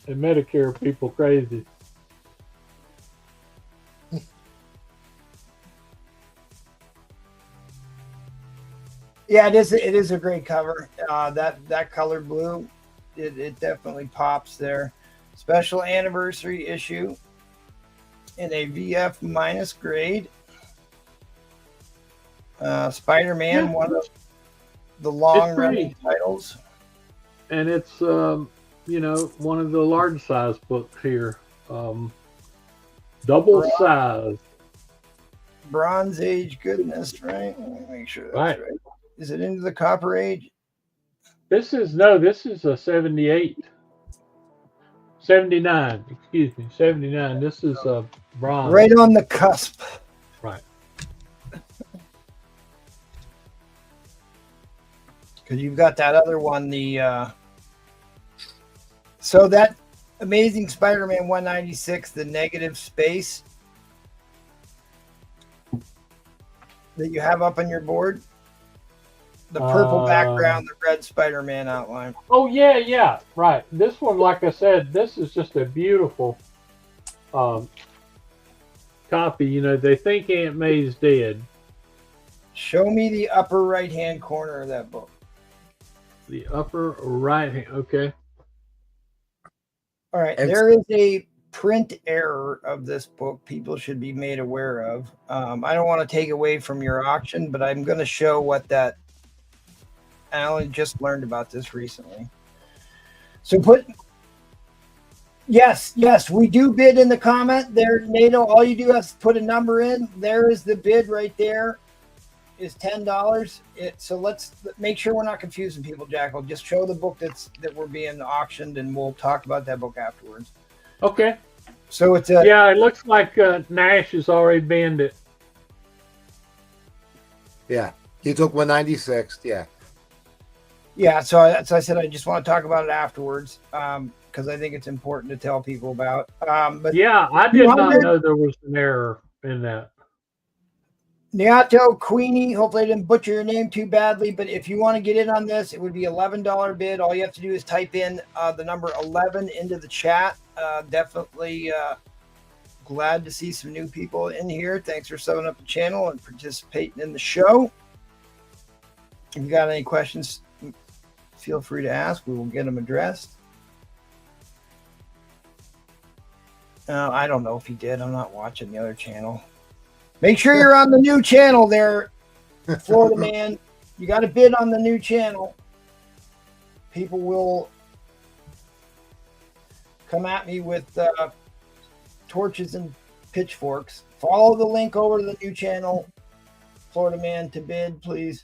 and Medicare people crazy. Yeah, it is a great cover. That color blue, it definitely pops there. Special anniversary issue in a VF minus grade. Spider-Man, one of the long-running titles. And it's, one of the large size books here. Double size. Bronze Age goodness, right? Let me make sure that's Right. right. Is it into the Copper Age? This is a 78. 79, excuse me, 79. This is a bronze. Right on the cusp. Right. Because you've got that other one, so that Amazing Spider-Man 196, the negative space that you have up on your board, the purple background, the red Spider-Man outline. Oh yeah, right. This one, like I said, this is just a beautiful copy. You know, they think Aunt May's dead. Show me the upper right-hand corner of that book. The upper right hand. Okay. All right, there is a print error of this book people should be made aware of. I don't want to take away from your auction, but I'm going to show what that. I only just learned about this recently. So yes, we do bid in the comment there, NATO. All you do is put a number in. There is the bid right there. Is $10. So let's make sure we're not confusing people, Jackal. Just show the book that we're being auctioned, and we'll talk about that book afterwards. Okay. So it's yeah, it looks like Nash has already banned it. Yeah, he took 196. Yeah. Yeah, so I said I just want to talk about it afterwards because I think it's important to tell people about. But yeah, I did not know there was an error in that. Niato Queenie, hopefully I didn't butcher your name too badly, but if you want to get in on this, it would be $11 bid. All you have to do is type in the number 11 into the chat. Definitely glad to see some new people in here. Thanks for subbing up the channel and participating in the show. If you got any questions, feel free to ask. We will get them addressed. I don't know if he did. I'm not watching the other channel. Make sure you're on the new channel there, Florida man. You got to bid on the new channel. People will come at me with torches and pitchforks. Follow the link over to the new channel, Florida man, to bid, please.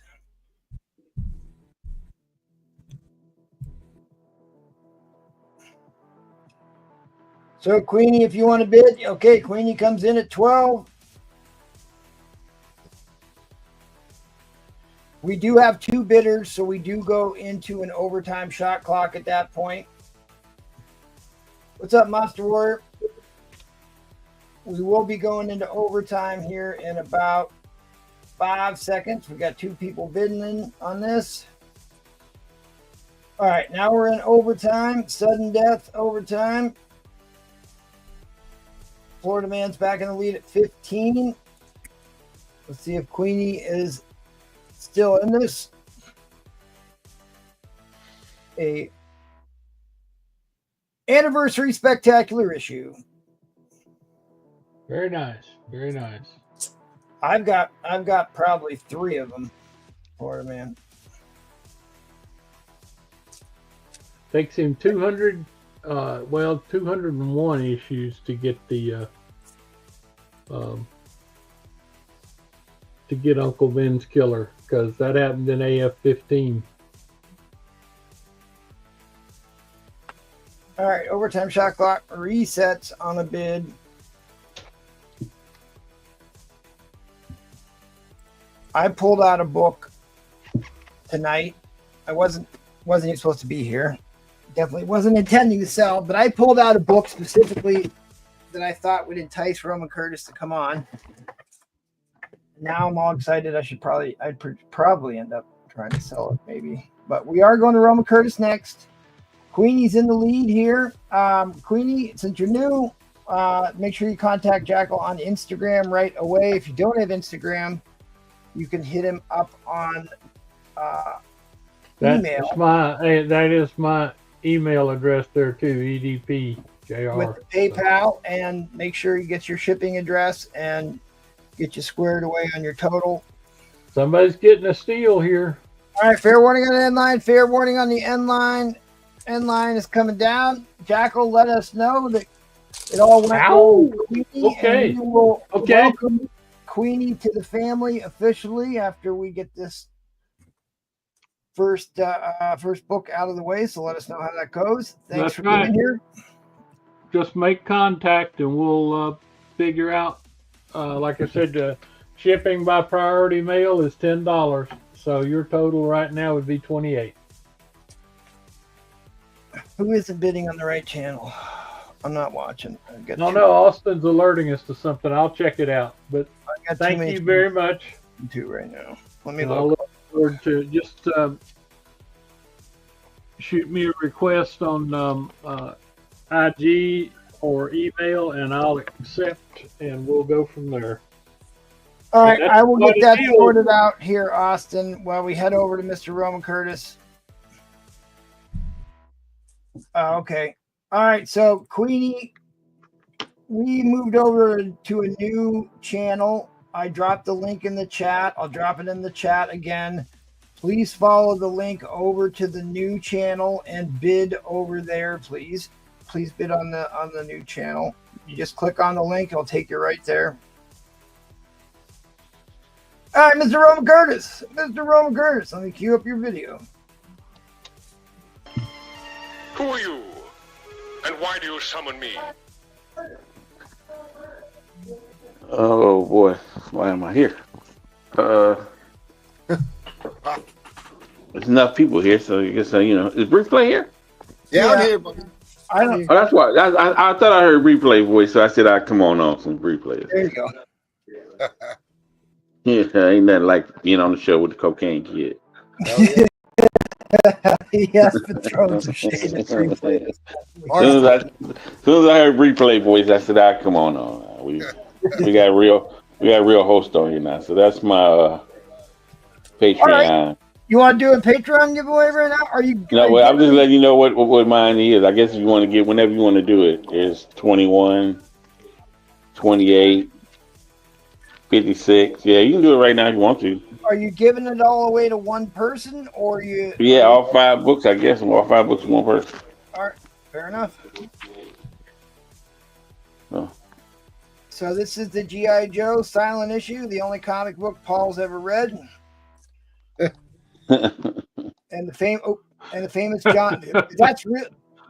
So Queenie, if you want to bid, okay, Queenie comes in at 12. We do have two bidders, so we do go into an overtime shot clock at that point. What's up, Monster Warrior? We will be going into overtime here in about 5 seconds. We got two people bidding in on this. All right, now we're in overtime, sudden death overtime. Florida man's back in the lead at 15. Let's see if Queenie is still in this. A anniversary spectacular issue. Very nice. Very nice. I've got probably 3 of them, Florida man. Takes him 201 issues to get the to get Uncle Ben's killer, because that happened in AF-15. All right, overtime shot clock resets on a bid. I pulled out a book tonight. I wasn't even supposed to be here. Definitely wasn't intending to sell, but I pulled out a book specifically that I thought would entice Roman Curtis to come on. Now I'm all excited. I'd probably end up trying to sell it, maybe. But we are going to Roman Curtis next. Queenie's in the lead here. Queenie, since you're new, make sure you contact Jackal on Instagram right away. If you don't have Instagram, you can hit him up on email. That is my email address there too, EDPJR. With PayPal, and make sure you get your shipping address and get you squared away on your total. Somebody's getting a steal here. All right, fair warning on the end line. Fair warning on the end line. End line is coming down. Jackal let us know that it all went well with Queenie, okay. and we will welcome Queenie to the family officially after we get this first book out of the way. So let us know how that goes. Thanks That's for right. being here. Just make contact and we'll figure out. Like I said, shipping by priority mail is $10. So your total right now would be $28. Who isn't bidding on the right channel? I'm not watching. No, Austin's alerting us to something. I'll check it out. But thank you very much. To right now. Let me I'll look forward to just shoot me a request on IG or email, and I'll accept, and we'll go from there. All right, I will get that sorted out here, Austin, while we head over to Mr. Roman Curtis. Okay. All right, so Queenie, we moved over to a new channel. I dropped the link in the chat. I'll drop it in the chat again. Please follow the link over to the new channel and bid over there, please. Please bid on the new channel. You just click on the link, it'll take you right there. All right, Mr. Roman Curtis. Mr. Roman Curtis, let me cue up your video. Who are you? And why do you summon me? Oh boy, why am I here? There's enough people here, so I guess is replay here? Yeah, I'm here, buddy. I don't. Oh, that's why. I thought I heard replay voice, so I said I'd come on some replays. There you go. Yeah, ain't nothing like being on the show with the cocaine kid. Yeah. Yes, Patron's of shade at replay. As soon as I heard replay voice, I said I'd come on. We got real host on here now, so that's my Patreon. Right. You want to do a Patreon giveaway right now? Are you? No, well, I'm just letting you know what mine is. I guess if you want to get whenever you want to do it, it's 21, 28, 56. Yeah, you can do it right now if you want to. Are you giving it all away to one person, or you? Yeah, all 5 books. I guess all 5 books to one person. All right, fair enough. Oh. So this is the G.I. Joe silent issue, the only comic book Paul's ever read. and the famous John.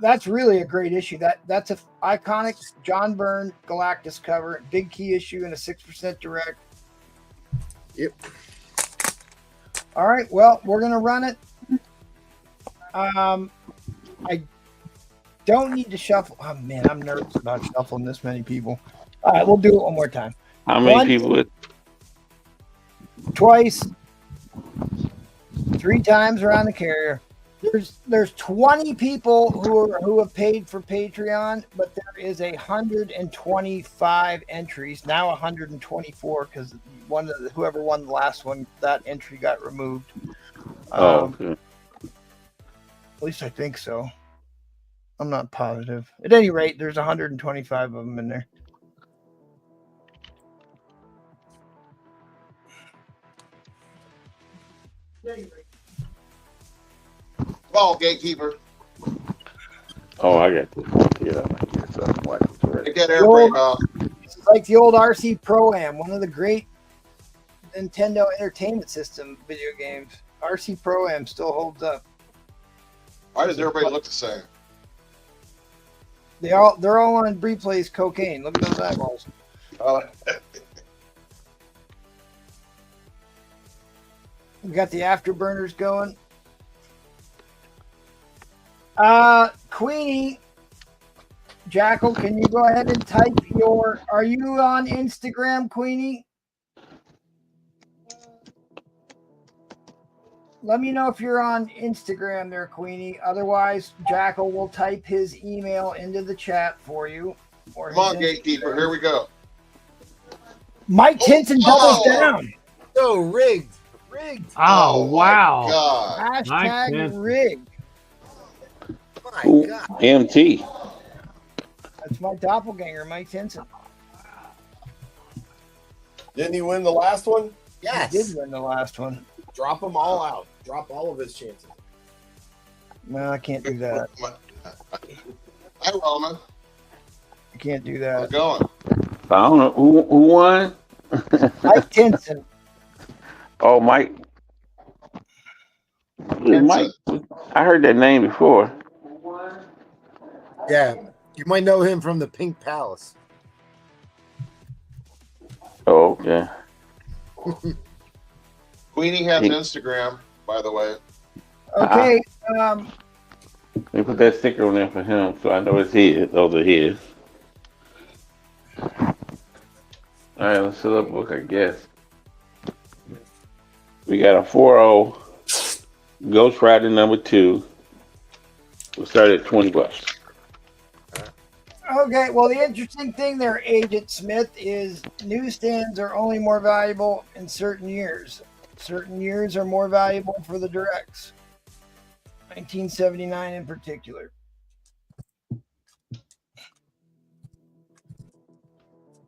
That's really a great issue. That's a iconic John Byrne Galactus cover, big key issue, and a 6% direct. Yep. All right. Well, we're gonna run it. I don't need to shuffle. Oh man, I'm nervous about shuffling this many people. All right, we'll do it one more time. How many people? Twice. 3 times around the carrier. There's 20 people who have paid for Patreon, but there is 125 entries, now 124 because whoever won the last one, that entry got removed. Okay. At least I think so. I'm not positive. At any rate, there's 125 of them in there. Ball gatekeeper. Oh, I got this. Yeah, Get airbrake. It's like the old RC Pro-Am, one of the great Nintendo Entertainment System video games. RC Pro-Am still holds up. Why does everybody look the same? They're all on Replays cocaine. Look at those eyeballs. We got the afterburners going. Queenie, Jackal, can you go ahead and type your? Are you on Instagram, Queenie? Let me know if you're on Instagram there, Queenie. Otherwise, Jackal will type his email into the chat for you. Come on, gatekeeper. Here we go. Mike Tinson doubles down. So rigged. Oh, wow. God. Hashtag rigged. My God. MT. That's my doppelganger, Mike Tinson. Didn't he win the last one? Yes. He did win the last one. Drop them all out. Drop all of his chances. No, I can't do that. Hi, Roman. I can't do How's that. it going? I don't know who won. Mike Tinson. Oh, Mike. Mike. I heard that name before. Yeah, you might know him from the Pink Palace. Oh, okay. Queenie has Instagram, by the way. Okay. Let me put that sticker on there for him so I know it's his. Those are his. All right, let's fill up book, I guess. We got a 4-0 Ghost Rider number 2. We'll start at $20. Okay, well, the interesting thing there, Agent Smith, is newsstands are only more valuable in certain years. Certain years are more valuable for the directs. 1979 in particular.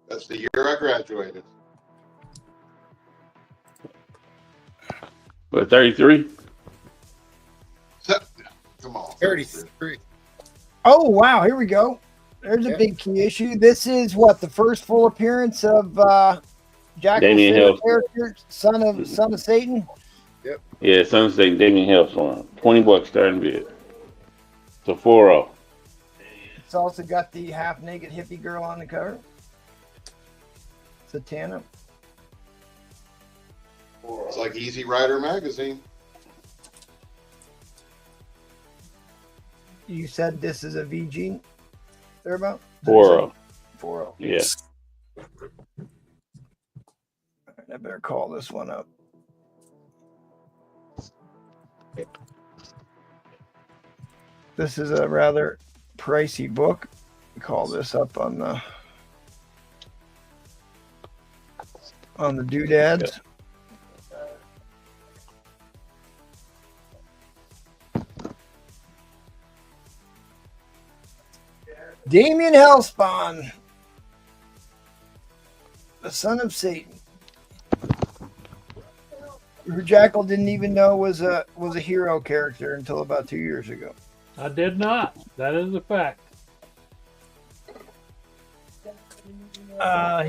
That's the year I graduated. What, 33? Come on. 33. Oh, wow, here we go. There's a big key issue. This is what, the first full appearance of Jackal's favorite character, son of Satan? Yep. Yeah, Son of Satan, Damien Helps on $20 starting bid. It's a 4-0. It's also got the half-naked hippie girl on the cover. Satana. It's like Easy Rider magazine. You said this is a VG? Thereabout? 4-0. 4-0. Yeah. I better call this one up. This is a rather pricey book. Call this up on the doodads. Damien Hellspawn, the son of Satan, who Jackal didn't even know was a hero character until about 2 years ago. I did not. That is a fact.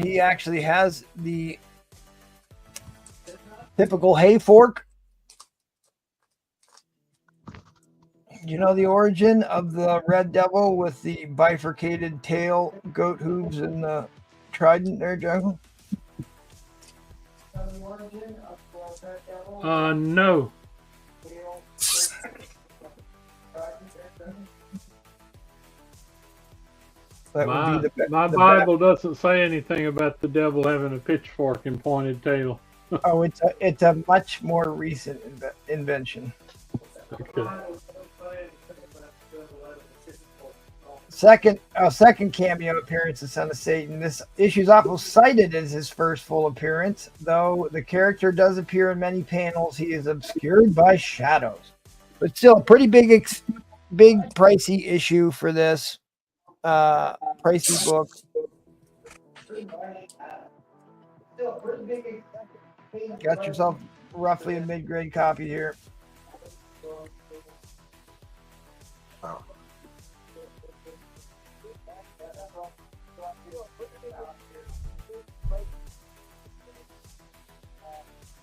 He actually has the typical hay fork. You know the origin of the Red Devil with the bifurcated tail, goat hooves, and the trident there, Jackal? No. My Bible doesn't say anything about the devil having a pitchfork and pointed tail. Oh, it's a much more recent invention. Okay. Second cameo appearance of Son of Satan. This issue is often cited as his first full appearance, though the character does appear in many panels. He is obscured by shadows, but still a pretty big pricey issue for this pricey book. Got yourself roughly a mid-grade copy here.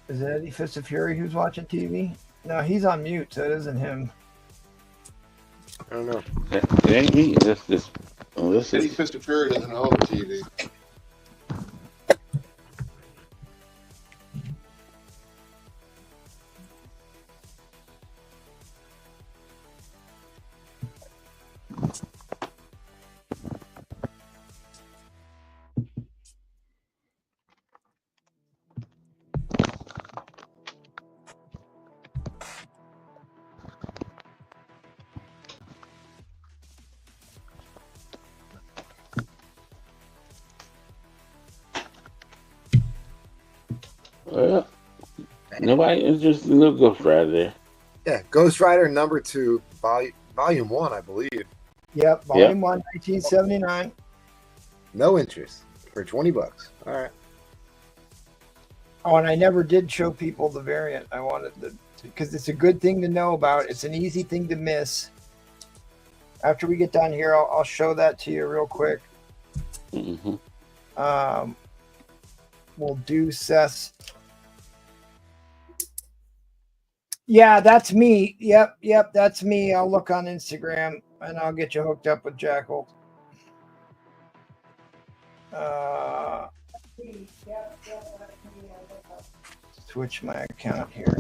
Is it Eddie Fist of Fury who's watching TV? No, he's on mute, so it isn't him. I don't know. It ain't me. Eddie Fist of Fury doesn't own the TV. Well, nobody interested in little Ghost Rider there. Yeah, Ghost Rider number 2, volume 1, I believe. Yep, volume 1, 1979. No interest for $20. All right. Oh, and I never did show people the variant. I wanted because it's a good thing to know about. It's an easy thing to miss. After we get done here, I'll show that to you real quick. Mm-hmm. We'll do Seth's. Yeah, that's me. Yep, that's me. I'll look on Instagram and I'll get you hooked up with Jackal. Switch my account here.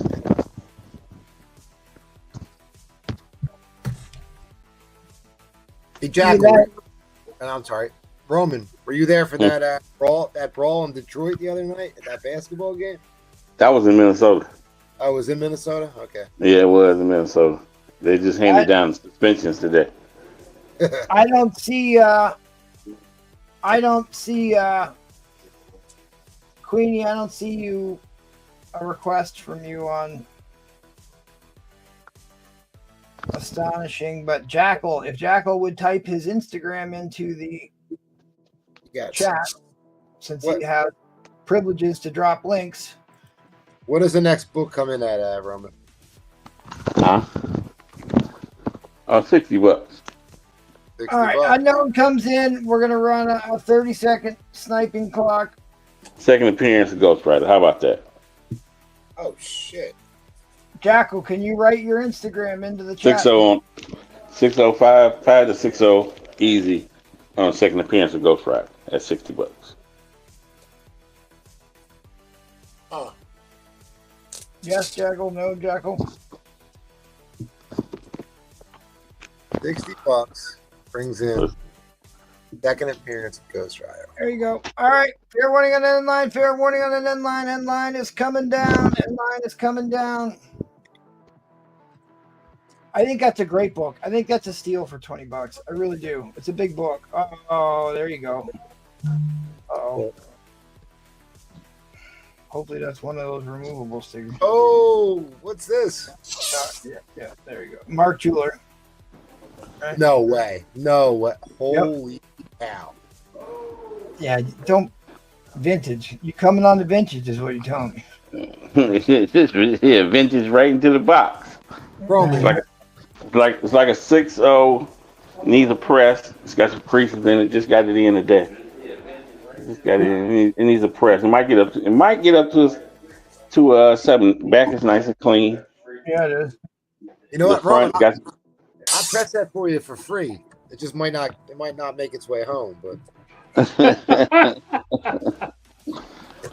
Hey, Jackal. I'm sorry, Roman. Were you there for that brawl in Detroit the other night at that basketball game? That was in Minnesota. I was in Minnesota. Okay. Yeah, it was in Minnesota. They just handed down suspensions today. I don't see Queenie, I don't see you a request from you on Astonishing, but Jackal, if Jackal would type his Instagram into the chat, since he has privileges to drop links. What does the next book come in at, Roman? Huh? Oh, $60. All right, Unknown comes in. We're going to run a 30-second sniping clock. Second appearance of Ghost Rider. How about that? Oh, shit. Jackal, can you write your Instagram into the chat? 605 to 60 easy on second appearance of Ghost Rider at $60. Yes, Jackal. No, Jackal. $60 brings in second appearance of Ghost Rider. There you go. All right. Fair warning on the end line. Fair warning on the end line. End line is coming down. End line is coming down. I think that's a great book. I think that's a steal for $20. I really do. It's a big book. Oh, there you go. Oh. Hopefully that's one of those removable stickers. Oh, what's this? Yeah, there you go. Mark Jeweler. Okay. No way. Holy cow. Yeah, don't vintage. You coming on the vintage is what you're telling me. Yeah, vintage right into the box. Roman. It's like a 6.0, needs a press. It's got some creases in it. Just got it in today. Just got it in. It needs a press. It might get up to 7. Back is nice and clean. Yeah, it is. You know what, Roman? I'll press that for you for free. It just might not. It might not make its way home, but.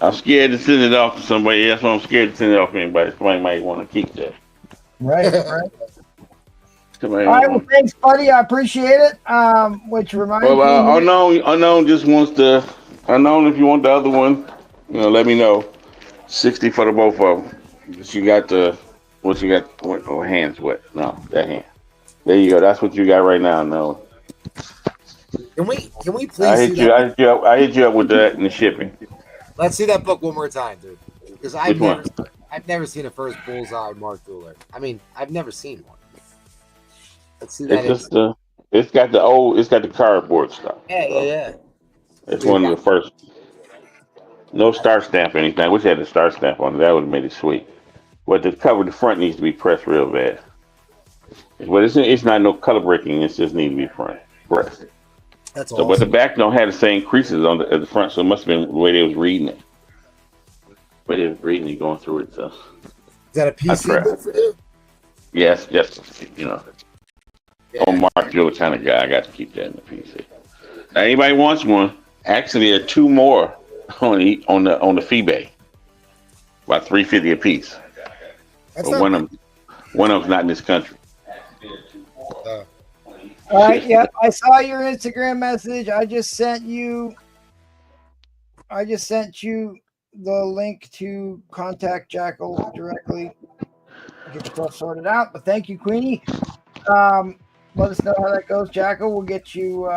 I'm scared to send it off to somebody. That's why I'm scared to send it off to anybody. Somebody might want to keep that. Right. All right, well, thanks, buddy. I appreciate it. Which reminds me. Unknown just wants the Unknown. If you want the other one, let me know. 60 for the both of them. You got what you got? Oh, hands wet? No, that hand. There you go. That's what you got right now. No. Can we please? I hit you up with that and the shipping. Let's see that book one more time, dude. Because I've never seen a first bullseye Mark Jeweler. I mean, I've never seen one. Let's see that. It's got the cardboard stuff. Yeah. It's one of the first. No star stamp or anything. I wish I had a star stamp on it. That would have made it sweet. But the front needs to be pressed real bad. But it's not no color breaking. It just needs to be pressed. That's awesome. But the back don't have the same creases at the front, so it must have been the way they was reading it. But they was reading it, going through it. So. Is that a PC book for you? Yes. Yeah. I'm Mark Jeweler kind of guy. I got to keep that in the PC. Now, anybody wants one? Actually, there are 2 more on the FeeBay. About $3.50 a piece. But one of them's not in this country. All right. Yeah, I saw your Instagram message. I just sent you the link to contact Jackal directly. Get the stuff sorted out. But thank you, Queenie. Let us know how that goes, Jackal. We'll get you.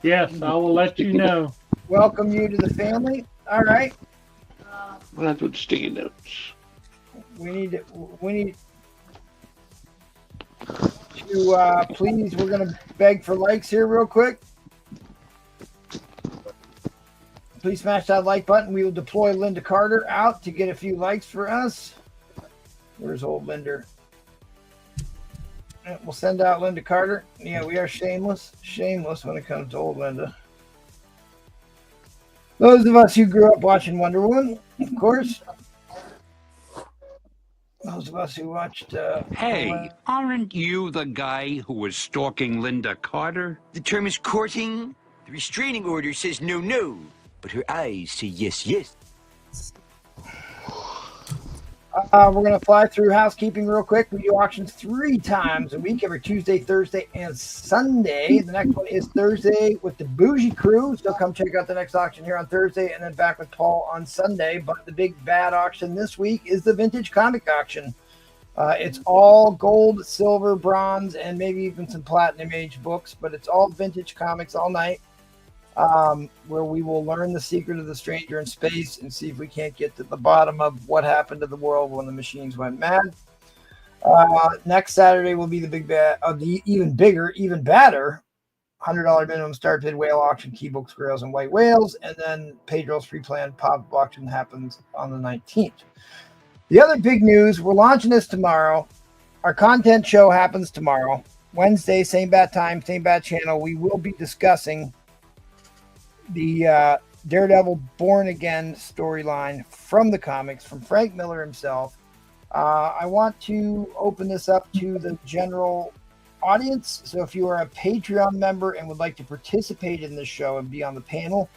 Yes, I will let you know. Welcome you to the family. All right. What I do with the sticky notes? We need to please. We're gonna beg for likes here real quick. Please smash that like button. We will deploy Linda Carter out to get a few likes for us. Where's old Linda? We'll send out Linda Carter. Yeah, we are shameless when it comes to old Linda. Those of us who grew up watching Wonder Woman, of course. Those of us who watched. Hey, aren't you the guy who was stalking Linda Carter? The term is courting. The restraining order says no, no, but her eyes say yes, yes. We're going to fly through housekeeping real quick. We do auctions 3 times a week, every Tuesday, Thursday, and Sunday. The next one is Thursday with the Bougie Crew. So come check out the next auction here on Thursday and then back with Paul on Sunday. But the big bad auction this week is the vintage comic auction. It's all gold, silver, bronze, and maybe even some platinum age books, but it's all vintage comics all night. Where we will learn the secret of the stranger in space and see if we can't get to the bottom of what happened to the world when the machines went mad. Next Saturday will be the big bad, the even bigger, even badder $100 minimum start bid whale auction, key books, grails, and white whales. And then Pedro's free plan pop auction happens on the 19th. The other big news, we're launching this tomorrow. Our content show happens tomorrow. Wednesday, same bat time, same bat channel. We will be discussing the Daredevil Born Again storyline from the comics, from Frank Miller himself. I want to open this up to the general audience. So if you are a Patreon member and would like to participate in this show and be on the panel,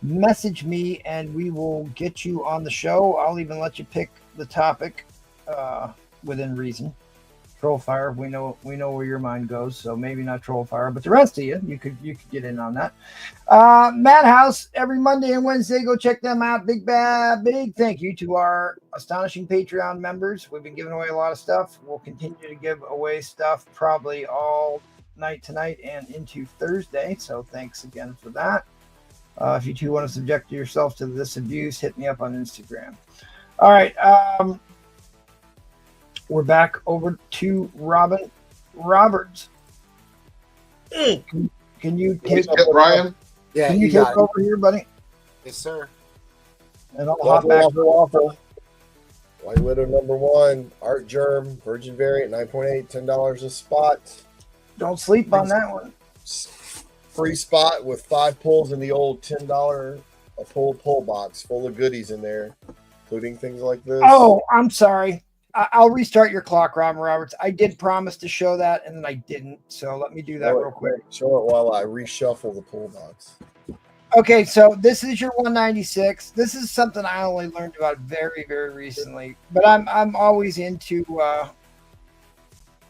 message me and we will get you on the show. I'll even let you pick the topic within reason. Troll fire, we know where your mind goes, so maybe not troll fire, but the rest of you could get in on that. Madhouse every Monday and Wednesday, go check them out. Big thank you to our astonishing Patreon members. We've been giving away a lot of stuff. We'll continue to give away stuff probably all night tonight and into Thursday, so thanks again for that. If you too want to subject yourself to this abuse, hit me up on Instagram. All right. We're back over to Robin Roberts. Can you take over, Brian? Yeah, Can you take over here, buddy? Yes, sir. And I'll hop back. Waffle. White Widow #1, Art Germ, Virgin Variant, 9.8, $10 a spot. Don't sleep on that one. Free spot with 5 pulls in the old $10 a pull box full of goodies in there, including things like this. Oh, I'm sorry. I'll restart your clock, Robin Roberts. I did promise to show that, and then I didn't. So let me do that real quick. Show it while I reshuffle the pull box. Okay, so this is your 196. This is something I only learned about very, very recently. But I'm always into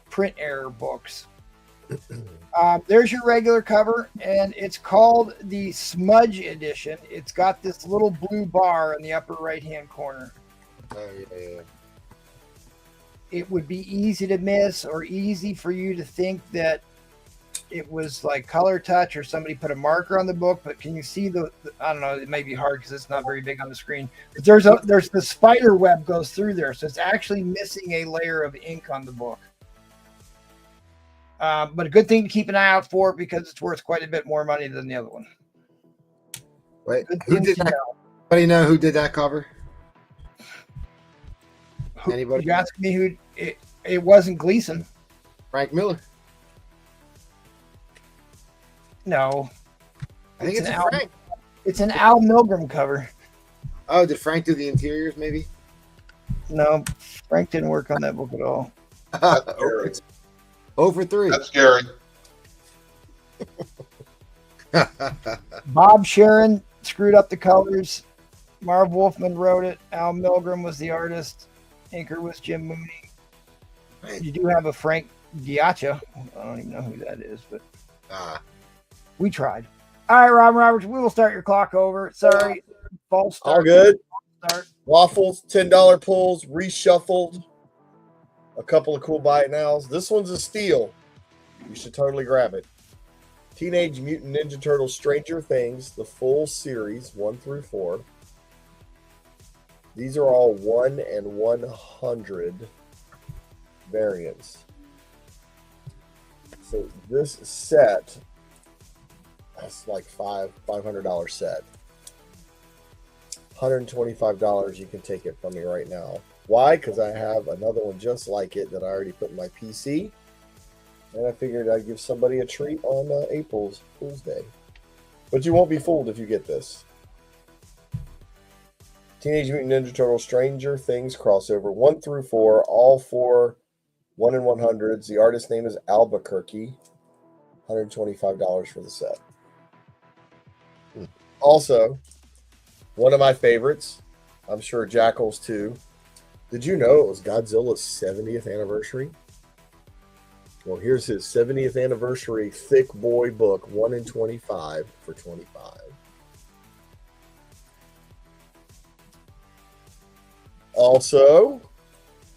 print error books. There's your regular cover, and it's called the Smudge Edition. It's got this little blue bar in the upper right-hand corner. Oh, yeah. It would be easy to miss or easy for you to think that it was like color touch or somebody put a marker on the book, but can you see the I don't know, it may be hard because it's not very big on the screen. But there's the spider web goes through there, so it's actually missing a layer of ink on the book. But a good thing to keep an eye out for because it's worth quite a bit more money than the other one. Wait, who did that? Anybody know who did that cover? Anybody? You asking me who? It wasn't Gleason. Frank Miller. No. I think it's Frank. It's an Al Milgrom cover. Oh, did Frank do the interiors maybe? No, Frank didn't work on that book at all. Over 3. That's scary. Bob Sharon screwed up the colors. Marv Wolfman wrote it. Al Milgrom was the artist. Inker was Jim Mooney. You do have a Frank Diacha. I don't even know who that is, but we tried. All right, Robin Roberts, we will start your clock over. Sorry. False start. All good. Start. Waffles, $10 pulls, reshuffled. A couple of cool buy it nows. This one's a steal. You should totally grab it. Teenage Mutant Ninja Turtles Stranger Things, the full series, 1 through 4. These are all 1 and 100 variants. So this set, that's like $500 set. $125, you can take it from me right now. Why? Because I have another one just like it that I already put in my PC. And I figured I'd give somebody a treat on April's Fool's Day. But you won't be fooled if you get this. Teenage Mutant Ninja Turtles Stranger Things crossover 1 through 4, all 4 1 in 100s. The artist name is Albuquerque. $125 for the set. Also, one of my favorites, I'm sure Jackal's too. Did you know it was Godzilla's 70th anniversary? Well, here's his 70th anniversary thick boy book, 1 in 25 for $25. Also,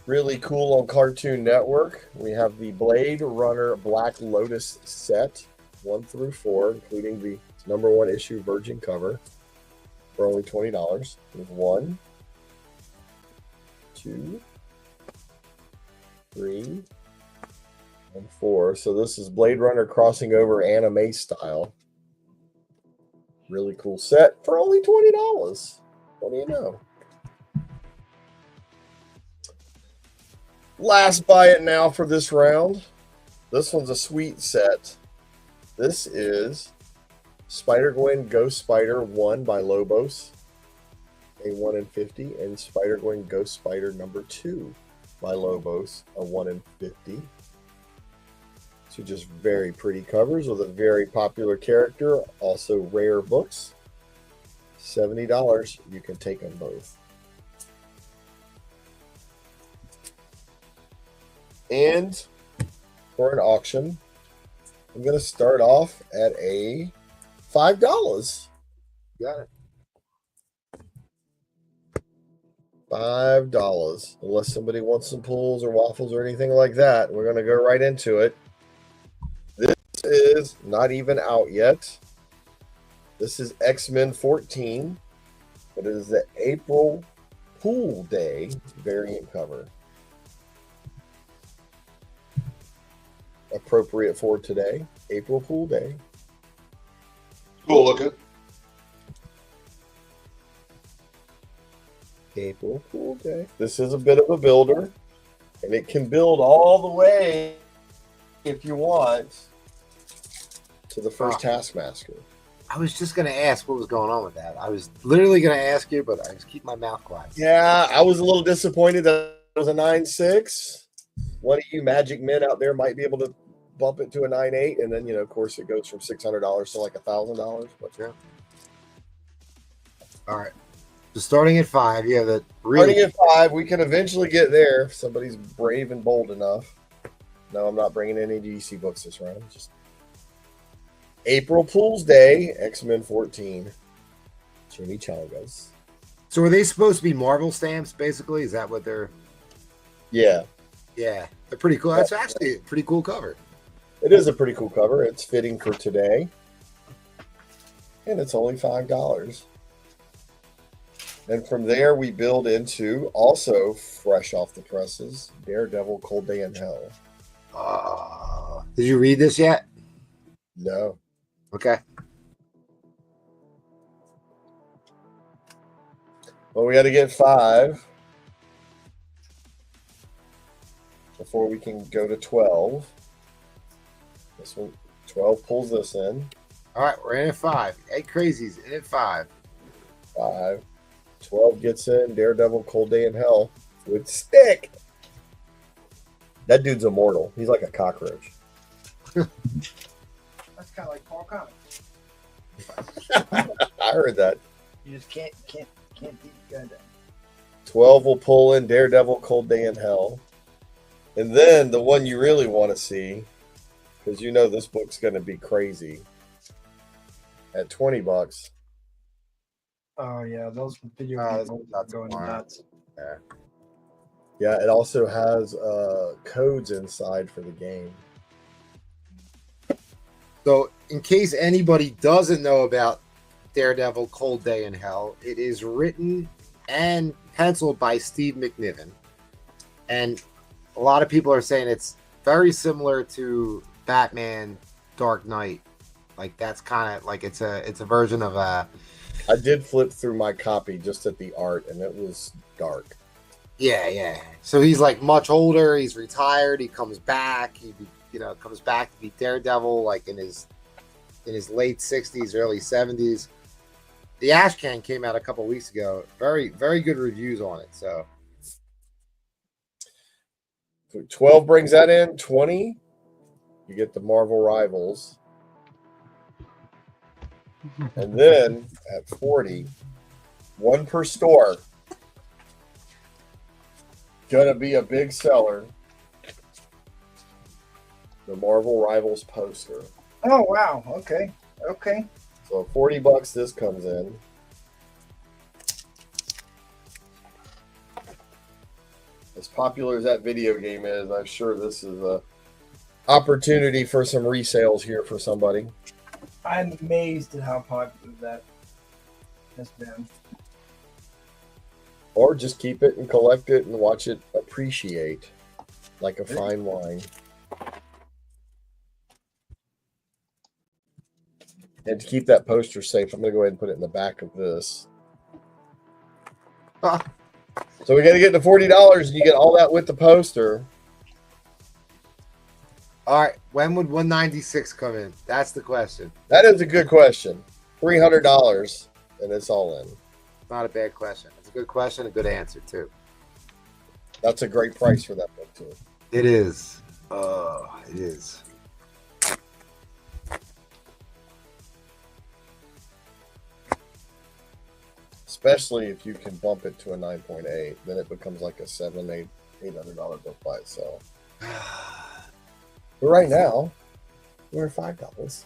really cool on Cartoon Network, we have the Blade Runner Black Lotus set, 1 through 4, including the #1 issue Virgin cover for only $20. There's 1, 2, 3, and 4. So this is Blade Runner crossing over anime style. Really cool set for only $20. What do you know? Last buy it now for this round. This one's a sweet set. This is Spider-Gwen Ghost Spider 1 by Lobos, a 1 in 50, and Spider-Gwen Ghost Spider number 2 by Lobos, a 1 in 50. So just very pretty covers with a very popular character. Also rare books. $70. You can take them both. And for an auction, I'm going to start off at a $5. Got it. $5. Unless somebody wants some pulls or waffles or anything like that, we're going to go right into it. This is not even out yet. This is X-Men 14, but it is the April Pool Day variant cover. Appropriate for today, April Pool Day. Cool looking. April Pool Day. This is a bit of a builder, and it can build all the way, if you want, to the first Taskmaster. I was just going to ask what was going on with that. I was literally going to ask you, but I just keep my mouth quiet. Yeah, I was a little disappointed that it was a 9.6. One of you magic men out there might be able to bump it to a 9.8, and then, you know, of course, it goes from $600 to like $1,000. But yeah. All right. So starting at 5, you have that. Really starting at 5, we can eventually get there if somebody's brave and bold enough. No, I'm not bringing any DC books this round. Just April Fool's Day, X-Men 14, Chimichangas. So are they supposed to be Marvel stamps, basically? Is that what they're... Yeah. Yeah, they're pretty cool. That's actually a pretty cool cover. It is a pretty cool cover. It's fitting for today. And it's only $5. And from there, we build into, also fresh off the presses, Daredevil Cold Day in Hell. Did you read this yet? No. Okay. Well, we got to get 5 before we can go to 12. This one, 12 pulls this in. All right, we're in at 5. 8 crazies in at 5. 5. 12 gets in. Daredevil Cold Day in Hell with stick. That dude's immortal. He's like a cockroach. That's kind of like Paul Comics. I heard that. You just can't beat the guy down. 12 will pull in Daredevil Cold Day in Hell. And then the one you really want to see, because you know this book's going to be crazy, at $20. Oh yeah, those video games are going nuts. Yeah, it also has codes inside for the game. So, in case anybody doesn't know about Daredevil Cold Day in Hell, it is written and penciled by Steve McNiven. And a lot of people are saying it's very similar to Batman Dark Knight. Like, that's kind of like it's a version of a... I did flip through my copy just at the art, and it was dark. Yeah. So he's like much older. He's retired. He comes back. He comes back to be Daredevil, like in his late 60s, early 70s. The ash can came out a couple weeks ago. Very, very good reviews on it. So 12 brings that in. 20, you get the Marvel Rivals. And then at 40, one per store. Gonna be a big seller. The Marvel Rivals poster. Oh wow. Okay. Okay. So $40 this comes in. As popular as that video game is, I'm sure this is a opportunity for some resales here for somebody. I'm amazed at how popular that has been. Or just keep it and collect it and watch it appreciate like a fine wine. And to keep that poster safe, I'm going to go ahead and put it in the back of this. Ah. So we got to get to $40 and you get all that with the poster. all right, when would 196 come in? That's the question. That is a good question. $300 and it's all in. Not a bad question. It's a good question, a good answer too. That's a great price for that book too. It is. It is. Especially if you can bump it to a 9.8, then it becomes like a $800 book by itself. But right now, we're at $5.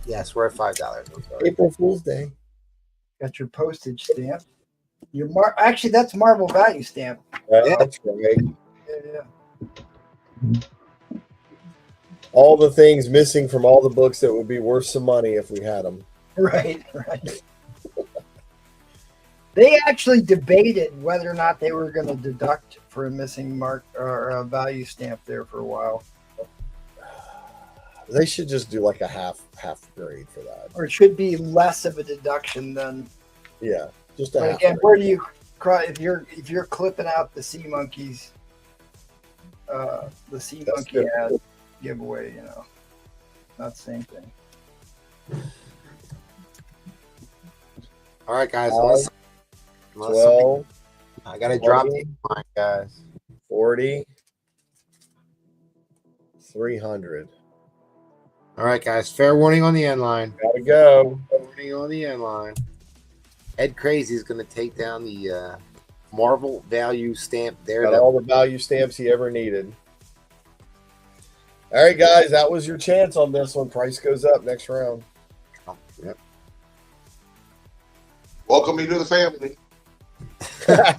Yes, we're at $5. April Fool's Day. Got your postage stamp. Your actually, that's Marvel value stamp. That's right. Yeah. All the things missing from all the books that would be worth some money if we had them. Right. Right. They actually debated whether or not they were going to deduct for a missing mark or a value stamp there for a while. They should just do like a half grade for that. Or it should be less of a deduction than. Yeah, just a But half again, grade. where do you cry if you're clipping out the sea monkeys? The sea That's monkey different. ad giveaway, not the same thing. All right, guys. 12, I gotta drop 20, the line, guys. 40, 300. All right, guys. Fair warning on the end line. Gotta go. Warning on the end line. Ed Crazy is going to take down the Marvel value stamp there. Got all the value stamps he ever needed. All right, guys, that was your chance on this one. Price goes up next round. Yep. Welcome me to the family. Ed,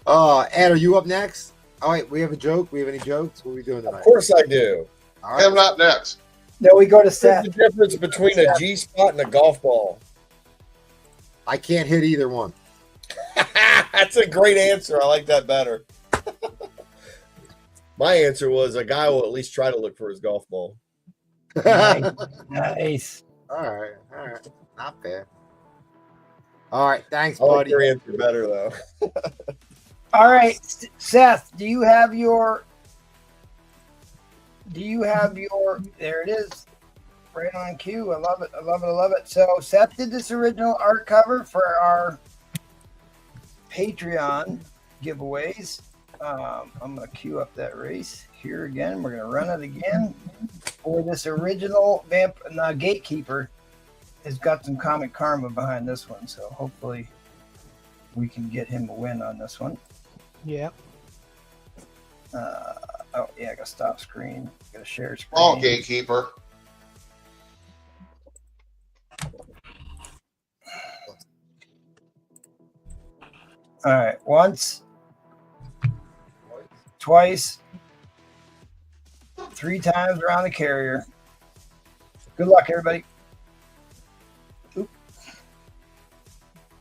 are you up next? All right, we have a joke. We have any jokes? What are we doing tonight? Of course I do. All I am right. not next. No, we go to What's Seth. the difference between a G spot and a golf ball? I can't hit either one. That's a great answer. I like that better. My answer was a guy will at least try to look for his golf ball. Nice. All right. Not bad. All right, thanks, I like buddy. your answer better, though. All right, Seth, do you have your? There it is, right on cue. I love it. I love it. I love it. So Seth did this original art cover for our Patreon giveaways. I'm going to cue up that race here again. We're going to run it again for this original Gatekeeper. Has got some comic karma behind this one, so hopefully we can get him a win on this one. Yeah. Oh yeah, I got to stop screen. Got to share screen. Oh, gatekeeper. All right, once, twice, 3 times around the carrier. Good luck, everybody. Oop.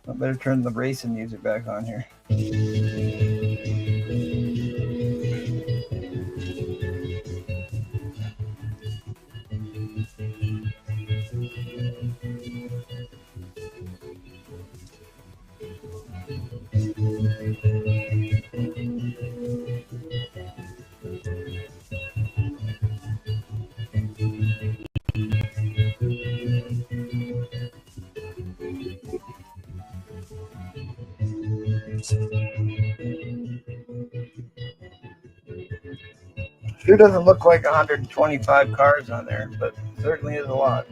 I better turn the racing music back on here. Sure doesn't look like 125 cars on there, but certainly is a lot.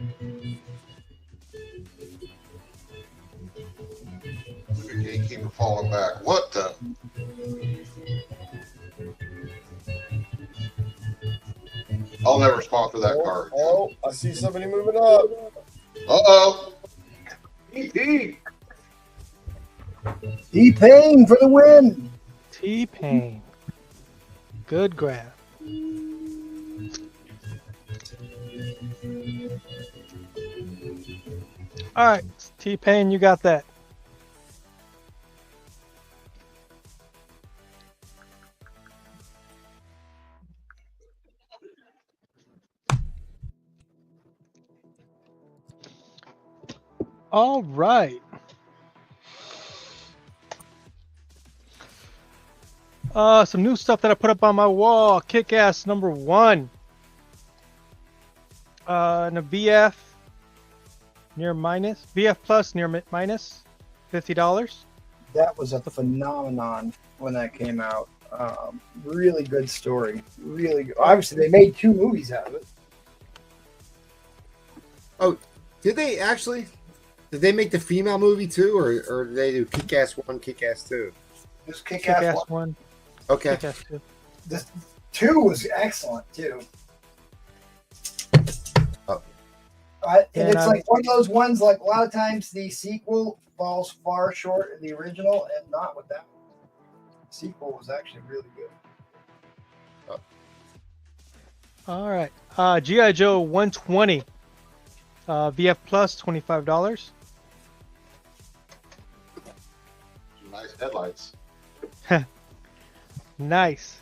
The gatekeeper falling back. What the? I'll never sponsor that card. Oh, I see somebody moving up. Uh-oh. T-Pain for the win. T-Pain. Good grab. All right, T-Pain, you got that. All right. Some new stuff that I put up on my wall. Kick-Ass #1. And a VF near minus. VF plus near minus. $50. That was a phenomenon when that came out. Really good story. Really good. Obviously, they made 2 movies out of it. Oh, did they actually? Did they make the female movie too, or did they do Kick-Ass 1, Kick-Ass 2? This Kick-Ass Kick-Ass 1. 1. Okay. Kick-Ass 2. This 2 was excellent too. Oh. And And it's like one of those ones. Like a lot of times, the sequel falls far short of the original, and not with that one. The sequel was actually really good. All right. G.I. Joe 120. VF plus $25. Nice headlights. Nice.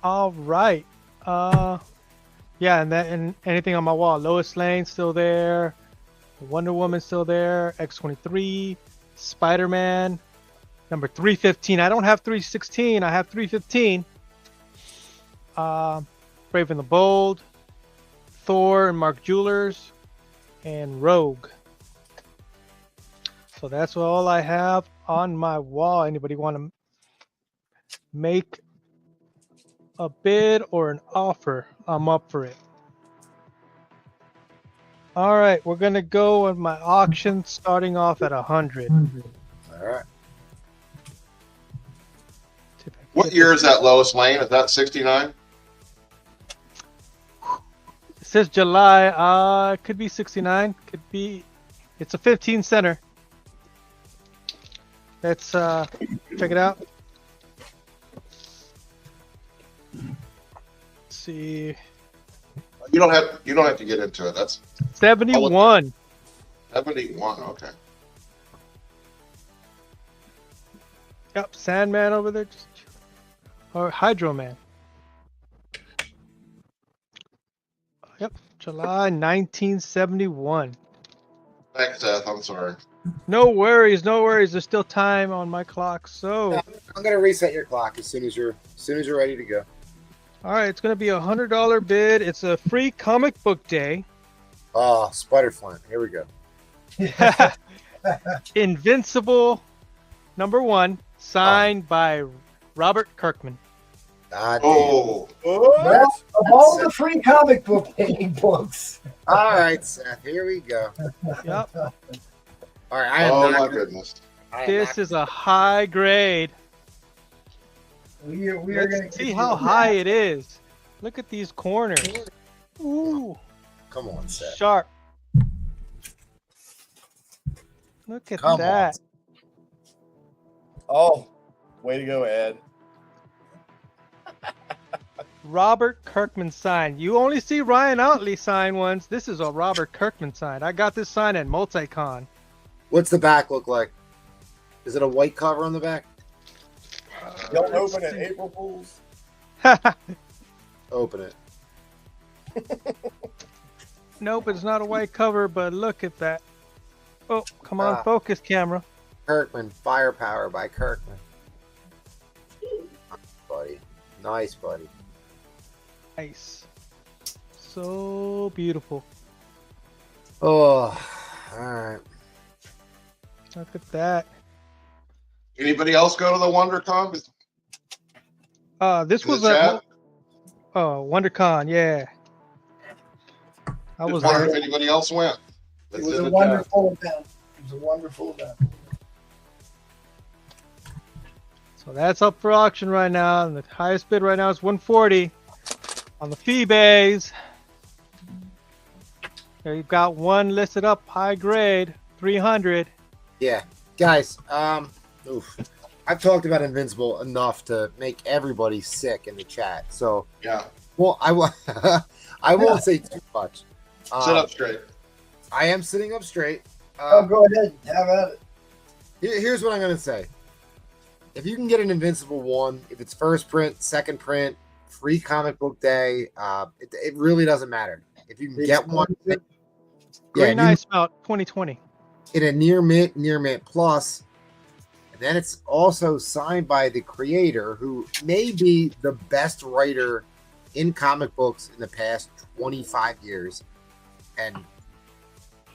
All right. Yeah, and anything on my wall. Lois Lane still there. Wonder Woman still there. X-23. Spider-Man. Number 315. I don't have 316. I have 315. Brave and the Bold. Thor and Mark Jewelers. And Rogue. So that's all I have on my wall. Anybody want to make a bid or an offer? I'm up for it. All right, we're gonna go with my auction, starting off at 100. All right. What year is that, Lois Lane? Is that 69? It says July. Could be 69. Could be. It's a 15 center. Let's check it out. Let's see. You don't have to get into it. That's 71. 71. Okay. Yep, Sandman over there. Or Hydro Man. Yep, July 1971. Thanks, Seth. I'm sorry. No worries, no worries. There's still time on my clock. So, I'm gonna reset your clock as soon as you're ready to go. all right, it's gonna be $100 bid. It's a free comic book day. Oh, Spider Flint. Here we go. Invincible #1, signed by Robert Kirkman. Oh. Well, of all the free comic book books. All right, Seth. Here we go. Yep. All right. I am Oh not my gonna- goodness. I am This not- is a high grade. We are going to Let's see how high it is. Look at these corners. Ooh, Come on, Seth. sharp. Look at Come that. Oh, way to go, Ed. Robert Kirkman sign. You only see Ryan Outley sign ones. This is a Robert Kirkman sign. I got this sign at Multicon. What's the back look like? Is it a white cover on the back? Don't open it, April Fools. Open it. Nope, it's not a white cover, but look at that. Oh, come on, Ah. focus camera. Kirkman, Firepower by Kirkman. Buddy. Nice, buddy. Nice. So beautiful. Oh, all right. Look at that. Anybody else go to the WonderCon? This In the was chat? WonderCon, yeah. I Just was wondering there. if anybody else went. It That's was in a the wonderful event. It was a wonderful event. So that's up for auction right now, and the highest bid right now is 140 on the fee bays. There you've got one listed up, high grade, 300. Yeah, guys. Oof. I've talked about Invincible enough to make everybody sick in the chat. So Yeah. well, I will. I won't say too much. Sit up straight. I am sitting up straight. Go ahead, have at it. Here's what I'm gonna say. If you can get an Invincible one, if it's first print, second print, free comic book day, it really doesn't matter. If you can get one, Green Ice Mount 2020. In a near mint plus, and then it's also signed by the creator, who may be the best writer in comic books in the past 25 years. And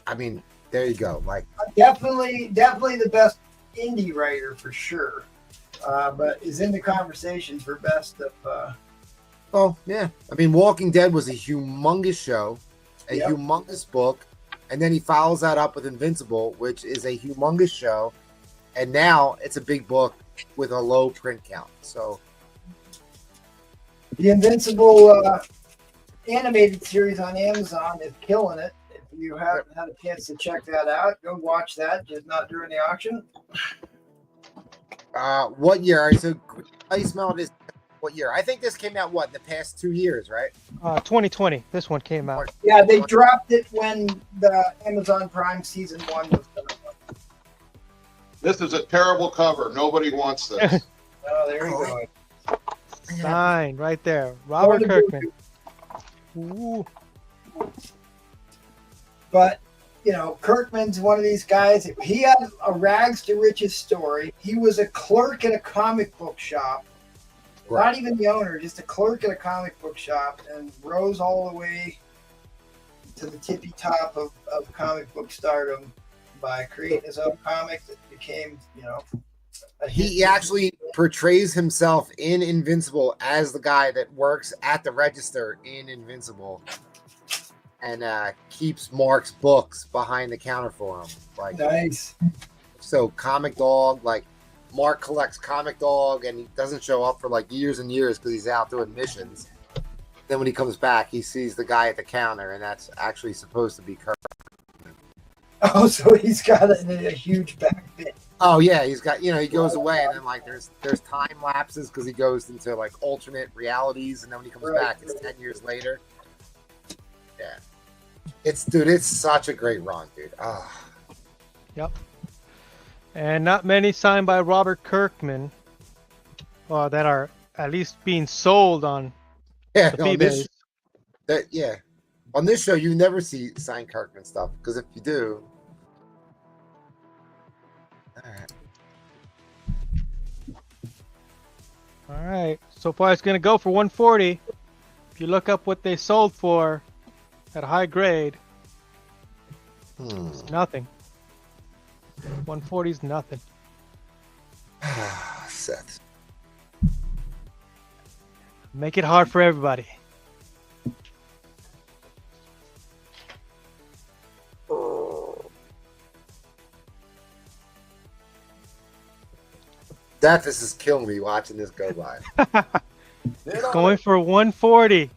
I mean, there you go. Like definitely the best indie writer for sure. But is in the conversation for best of. Oh yeah, I mean, Walking Dead was a humongous show, a humongous book, and then he follows that up with Invincible, which is a humongous show, and now it's a big book with a low print count. So the Invincible animated series on Amazon is killing it. If you haven't had a chance to check that out, go watch that. Just not during the auction. What year? All right, so Ice Melt is what year? I think this came out in the past 2 years, right? 2020. This one came out. Yeah, they dropped it when the Amazon Prime season 1 was done. This is a terrible cover. Nobody wants this. Oh, there you go. Signed right there. Robert Kirkman. Ooh. But you know, Kirkman's one of these guys. He had a rags to riches story. He was a clerk at a comic book shop, not even the owner, just a clerk at a comic book shop, and rose all the way to the tippy top of comic book stardom by creating his own comic that became, you know, he actually portrays himself in Invincible as the guy that works at the register in Invincible. And keeps Mark's books behind the counter for him. Like nice. So Comic Dog, like Mark collects Comic Dog, and he doesn't show up for like years and years because he's out doing missions. Then when he comes back, he sees the guy at the counter, and that's actually supposed to be Kirk. Oh, so he's got a huge back bit. Oh yeah, he's got, you know, he goes away, and then like there's time lapses because he goes into like alternate realities, and then when he comes back, it's 10 years later. Yeah. It's such a great run, dude. Yep. And not many signed by Robert Kirkman that are at least being sold on the eBay. On this show, you never see signed Kirkman stuff, because if you do, all right. So far, it's going to go for 140. If you look up what they sold for at a high grade, it's nothing. 140 is nothing. Seth. Make it hard for everybody. This is killing me watching this go by. It's going for 140.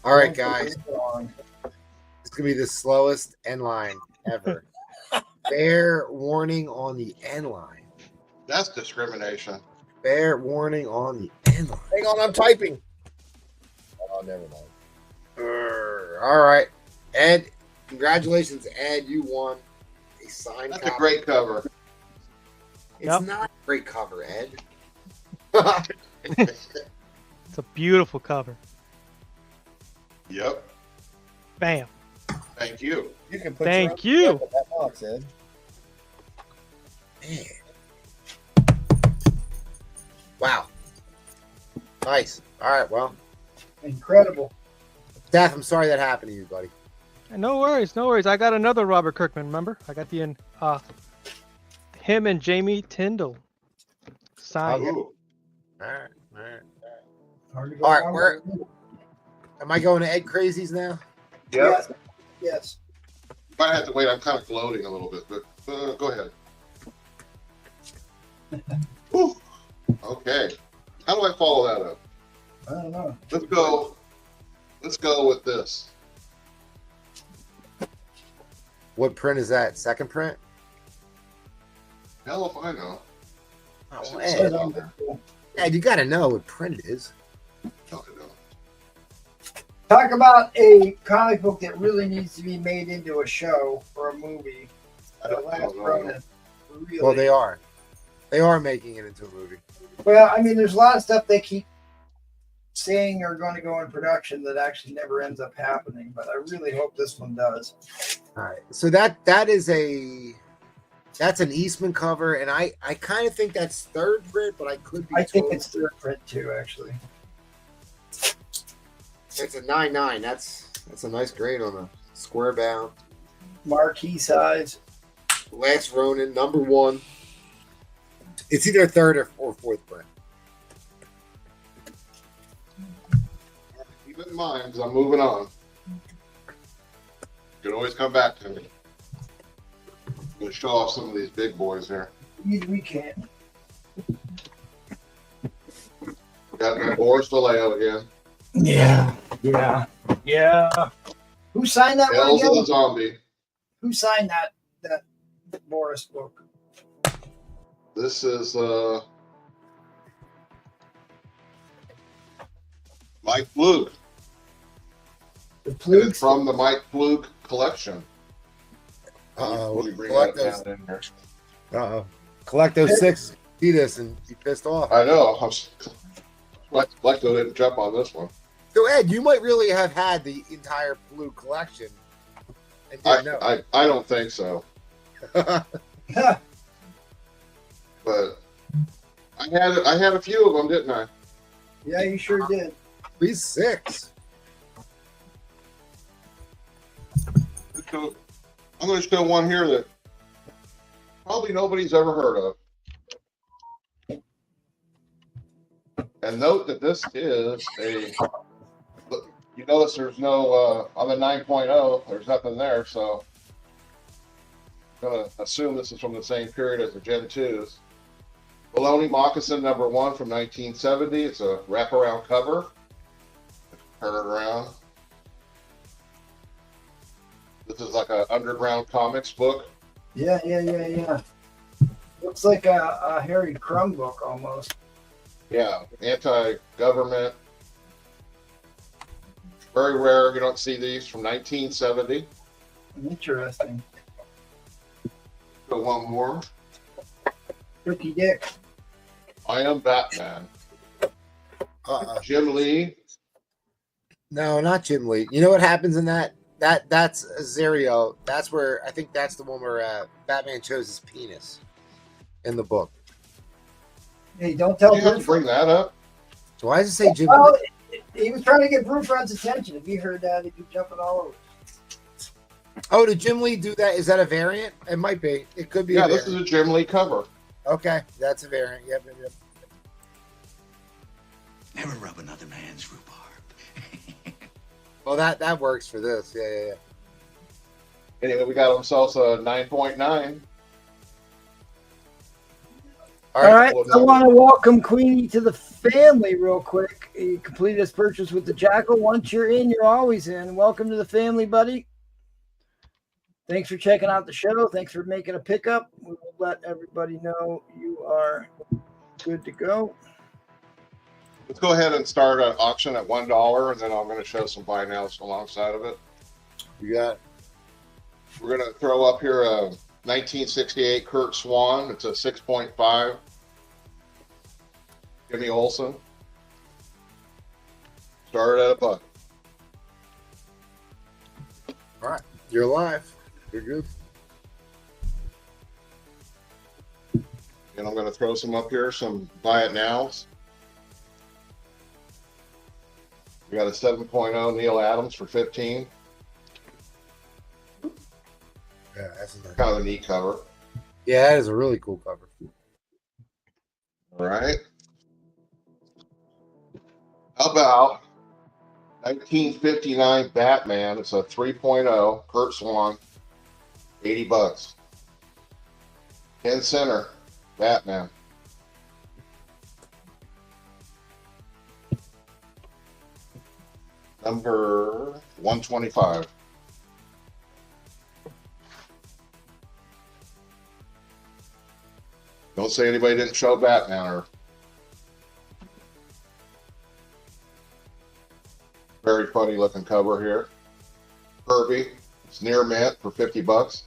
All right, guys. It's going to be the slowest end line ever. Fair warning on the end line. That's discrimination. Fair warning on the end line. Hang on, I'm typing. Oh, never mind. All right. Ed, congratulations, Ed. You won a signed That's copy. a great cover. It's not a great cover, Ed. It's a beautiful cover. Yep. Bam. Thank you. You can put Thank your you. own stuff in that box, Ed. Man. Wow. Nice. All right, well. Incredible. Daph, I'm sorry that happened to you, buddy. No worries, no worries. I got another Robert Kirkman, remember? I got the him and Jamie Tyndall signed. Ooh. All right. Hard to go All right, wrong where with it. am I going to Ed Crazies now? Yes. Yes. Might have to wait. I'm kind of gloating a little bit, but go ahead. Whew. Okay. How do I follow that up? I don't know. Let's go. Let's go with this. What print is that? Second print? Hell if I know. Oh, It says Ed, on there. Ed, you got to know what print it is. No, I don't. Talk about a comic book that really needs to be made into a show or a movie. I don't Last know. Ronin. Really. Well, they are. They are making it into a movie. Well, I mean, there's a lot of stuff they keep saying are going to go in production that actually never ends up happening, but I really hope this one does. All right. So that's an Eastman cover, and I kind of think that's third print, but I could be. I think it's third print too, actually. It's a 9.9. That's a nice grade on the square bound. Marquee size. Last Ronin, number 1. It's either third or fourth print. Keep it in mind, because I'm moving on. You can always come back to me. I'm going to show off some of these big boys here. We can. Got my Boris Vallejo again. Yeah. Who signed that one Tales of the again? Zombie. Who signed that Boris book? This is Mike Flug. The And Plugs? it's from the Mike Flug collection. Uh-oh. Let me bring Collect that those. down in here. Uh-oh. Collect those 6. See this and be pissed off. I know. Like to didn't jump on this one. So, Ed, you might really have had the entire blue collection. And didn't know. I don't think so. But I had a few of them, didn't I? Yeah, you sure did. At least 6. So I'm going to show one here that probably nobody's ever heard of. And note that this is you notice there's no, on the 9.0, there's nothing there, so I'm going to assume this is from the same period as the Gen 2s. Baloney Moccasin number 1 from 1970. It's a wraparound cover. Turn it around. This is like an underground comics book. Yeah. Looks like a Harry Crumb book almost. Yeah, anti-government. Very rare. You don't see these from 1970. Interesting. Go one more. Ricky Dick. I Am Batman. Jim Lee. No, not Jim Lee. You know what happens in that? That's Azario. That's where I think that's the one where Batman shows his penis in the book. Hey, don't tell You have to bring that up. So why does it say Jim Well, Lee? he was trying to get Brufron's attention. If you heard that, he'd be jumping all over. Oh, did Jim Lee do that? Is that a variant? It might be. It could be. Yeah, a this variant. is a Jim Lee cover. Okay, that's a variant. Yep. Never rub another man's rhubarb. Well, that works for this. Yeah. Anyway, we got ourselves a 9.9. All right. I want to welcome Queenie to the family real quick. He completed his purchase with the Jackal. Once you're in, you're always in. Welcome to the family, buddy. Thanks for checking out the show. Thanks for making a pickup. We will let everybody know you are good to go. Let's go ahead and start an auction at $1, and then I'm going to show some buy nows alongside of it. You got it. We're going to throw up here a 1968 Kurt Swan. It's a 6.5. Jimmy Olsen. Started at $1. All right, you're live. You're good. And I'm going to throw some up here, some buy it nows. We got a 7.0 Neil Adams for 15. Yeah, that's nice. Kind of a neat cover. Yeah, that is a really cool cover. All right. How about 1959 Batman? It's a 3.0. Kurt Swan, $80. 10 center, Batman. Number 125. Don't say anybody didn't show Batman or. Very funny looking cover here. Kirby, it's near mint for $50.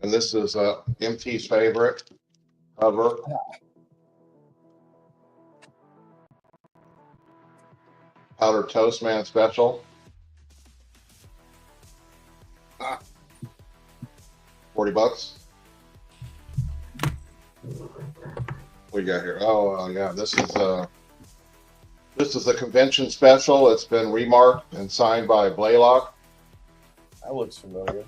And this is MT's favorite cover. Powdered Toast Man special. $40. What you got here? Oh, yeah. This is the convention special. It's been remarked and signed by Blaylock. That looks familiar.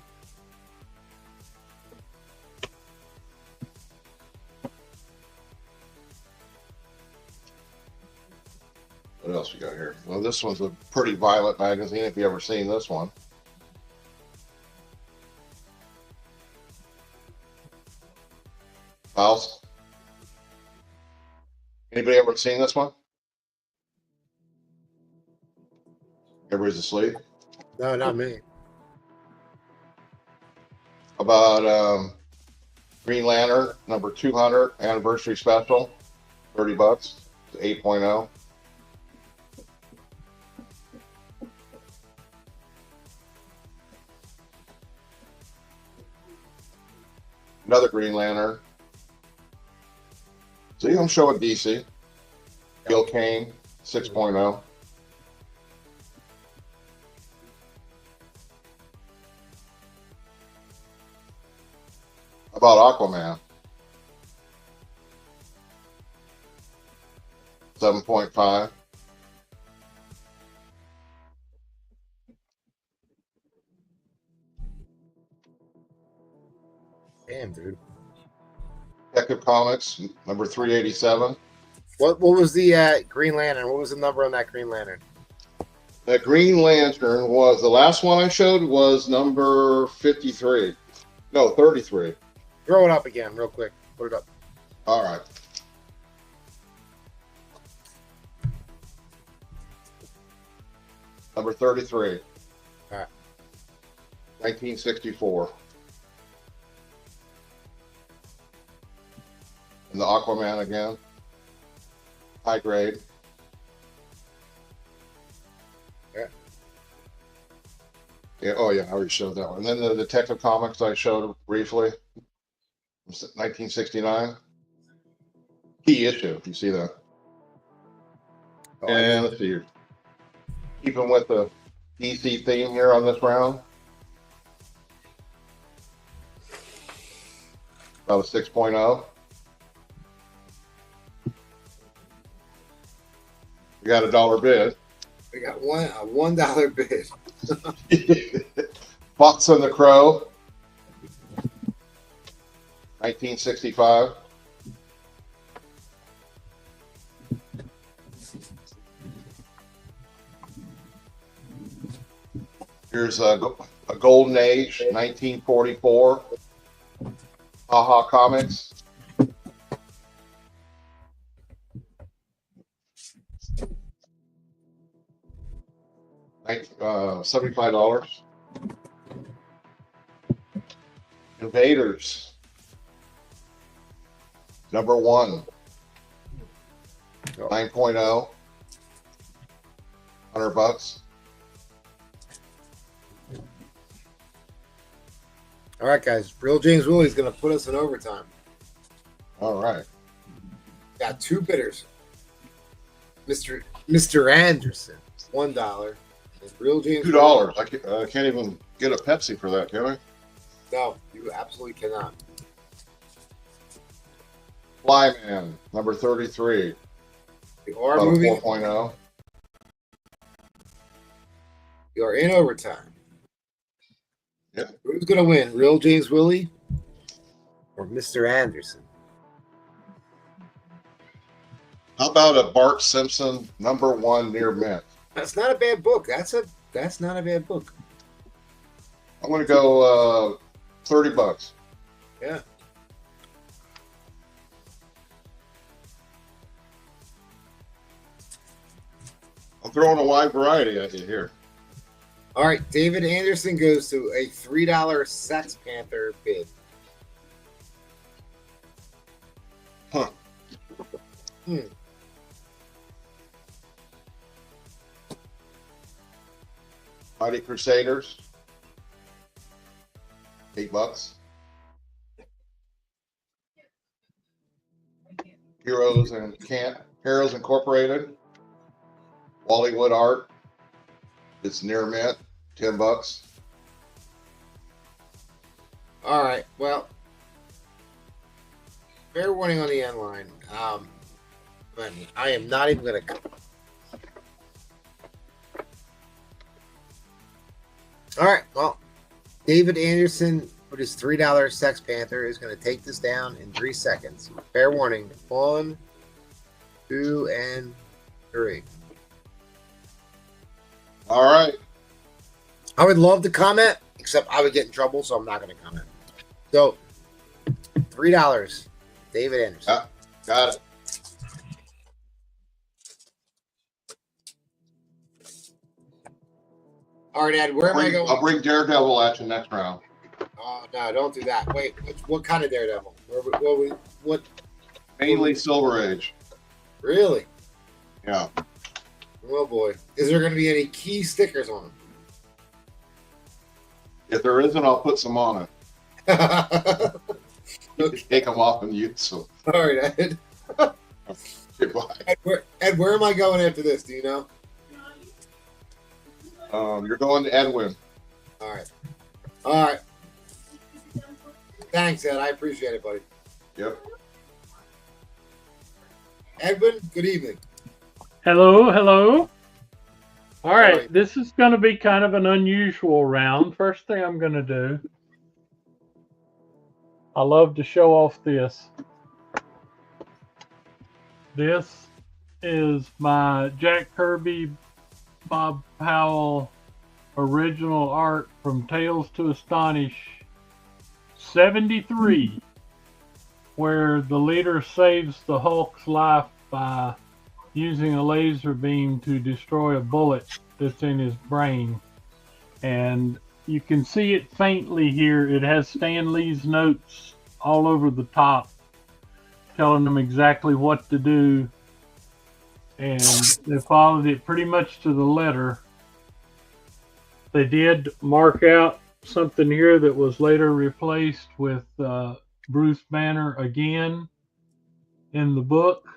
What else we got here? Well, this one's a pretty violent magazine. If you ever seen this one. Mouse. Anybody ever seen this one? Everybody's asleep. No, not me. About Green Lantern number 200 anniversary special, $30. It's 8.0. Another Green Lantern. See, I'm showing DC. Gil Kane, 6.0. About Aquaman. 7.5. Damn, dude. Detective Comics, number 387. What was the Green Lantern? What was the number on that Green Lantern? That Green Lantern was, the last one I showed was number 53. No, 33. Throw it up again real quick. Put it up. All right. Number 33. All right. 1964. And the Aquaman again. High grade. Yeah, oh yeah, I already showed that one. And then the Detective Comics I showed briefly. 1969. Key issue, you see that. Oh, And let's see here. Keeping with the DC theme here on this round. About a 6.0. We got a dollar bid. We got a $1 bid. Fox and the Crow. 1965. Here's a Golden Age, 1944. Haha Comics. $75. Invaders. Number 1. 9.0. $100. All right, guys. Real James Willie's going to put us in overtime. All right. Got 2 bidders. Mr. Anderson, $1. And Real James $2. I can't even get a Pepsi for that, can I? No, you absolutely cannot. Flyman, number 33. The R About a movie. 4.0. You're in overtime. Yeah. Who's going to win? Real James Willie or Mr. Anderson? How about a Bart Simpson #1 near mint? That's not a bad book. That's not a bad book. I'm going to go $30. Yeah. I'm throwing a wide variety at you here. All right, David Anderson goes to a $3 Sex Panther bid. Huh. Mighty Crusaders. $8. Heroes Incorporated. Wallywood Art. It's near mint. $10. All right, well, fair warning on the end line. I am not even going to. All right, well, David Anderson with his $3 Sex Panther is going to take this down in 3 seconds. Fair warning. 1, 2, and 3. All right. I would love to comment, except I would get in trouble, so I'm not going to comment. So, $3, David Anderson. Got it. All right, Ed, where am I going? I'll bring Daredevil at you next round. Oh, no, don't do that. Wait, what kind of Daredevil? What? Mainly Silver Age. Really? Yeah. Oh, boy. Is there going to be any key stickers on them? If there isn't, I'll put some on it. Okay. Take them off and use them. All right, Ed. Goodbye. Ed, where am I going after this? Do you know? You're going to Edwin. All right. All right. Thanks, Ed. I appreciate it, buddy. Yep. Edwin, good evening. Hello, hello. All right, Sorry. this is going to be kind of an unusual round. First thing I'm going to do, I love to show off this. This is my Jack Kirby, Bob Powell original art from Tales to Astonish 73, where the leader saves the Hulk's life by using a laser beam to destroy a bullet that's in his brain. And you can see it faintly here. It has Stan Lee's notes all over the top telling them exactly what to do. And they followed it pretty much to the letter. They did mark out something here that was later replaced with Bruce Banner again in the book.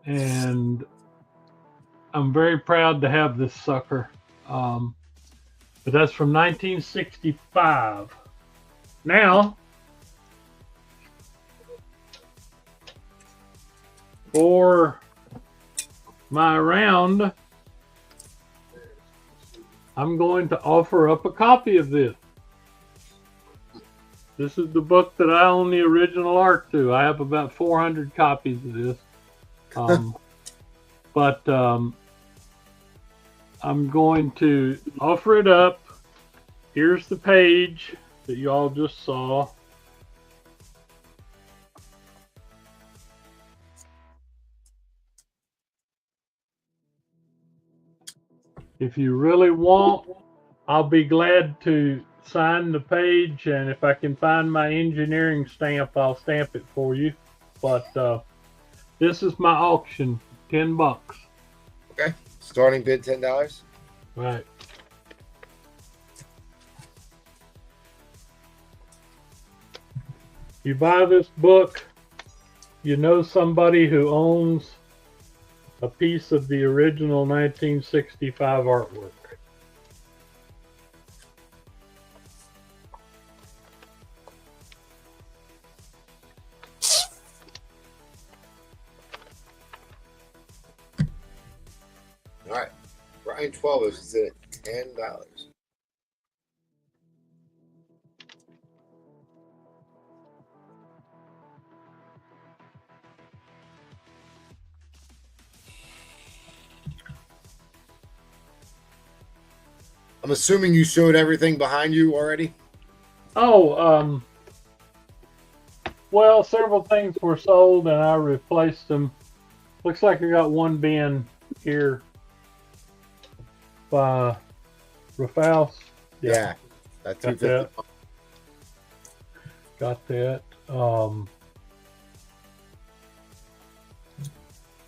And I'm very proud to have this sucker. But that's from 1965. Now, for my round, I'm going to offer up a copy of this. This is the book that I own the original art to. I have about 400 copies of this. But I'm going to offer it up. Here's the page that you all just saw. If you really want, I'll be glad to sign the page, and if I can find my engineering stamp, I'll stamp it for you. But this is my auction, $10. Okay. Starting bid $10. Right. You buy this book, you know somebody who owns a piece of the original 1965 artwork. All right. Brian 12 is at $10. I'm assuming you showed everything behind you already? Oh, well, several things were sold and I replaced them. Looks like I got one bin here by Rafal's. Yeah. That Got 250. that. Got that.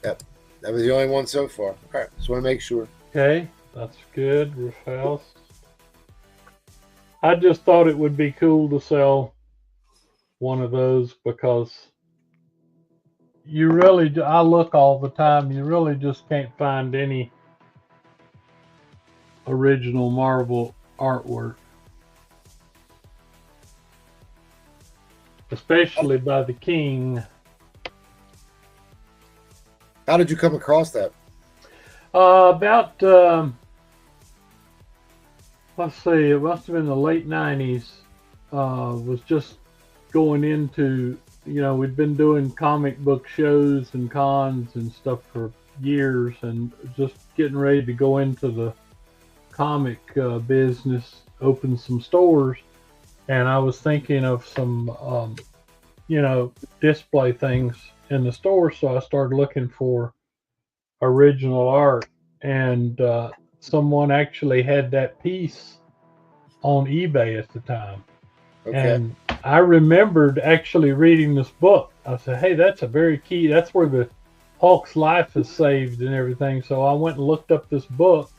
Yep. That was the only one so far. All right. Just want to make sure. Okay, that's good. Rafal's. I just thought it would be cool to sell one of those because you really, I look all the time, you really just can't find any original Marvel artwork, especially by the King. How did you come across that? About let's see, it must have been the late 90s. Was just going into, we'd been doing comic book shows and cons and stuff for years, and just getting ready to go into the comic business, open some stores, and I was thinking of some display things in the store, so I started looking for original art, and someone actually had that piece on eBay at the time. Okay. And I remembered actually reading this book. I said, hey, that's a very key, that's where the Hulk's life is saved and everything. So I went and looked up this book,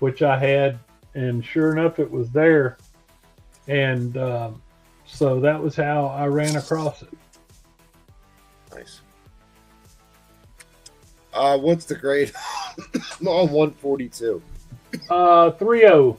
which I had, and sure enough, it was there. And so that was how I ran across it. Nice. What's the grade on 142? 3.0.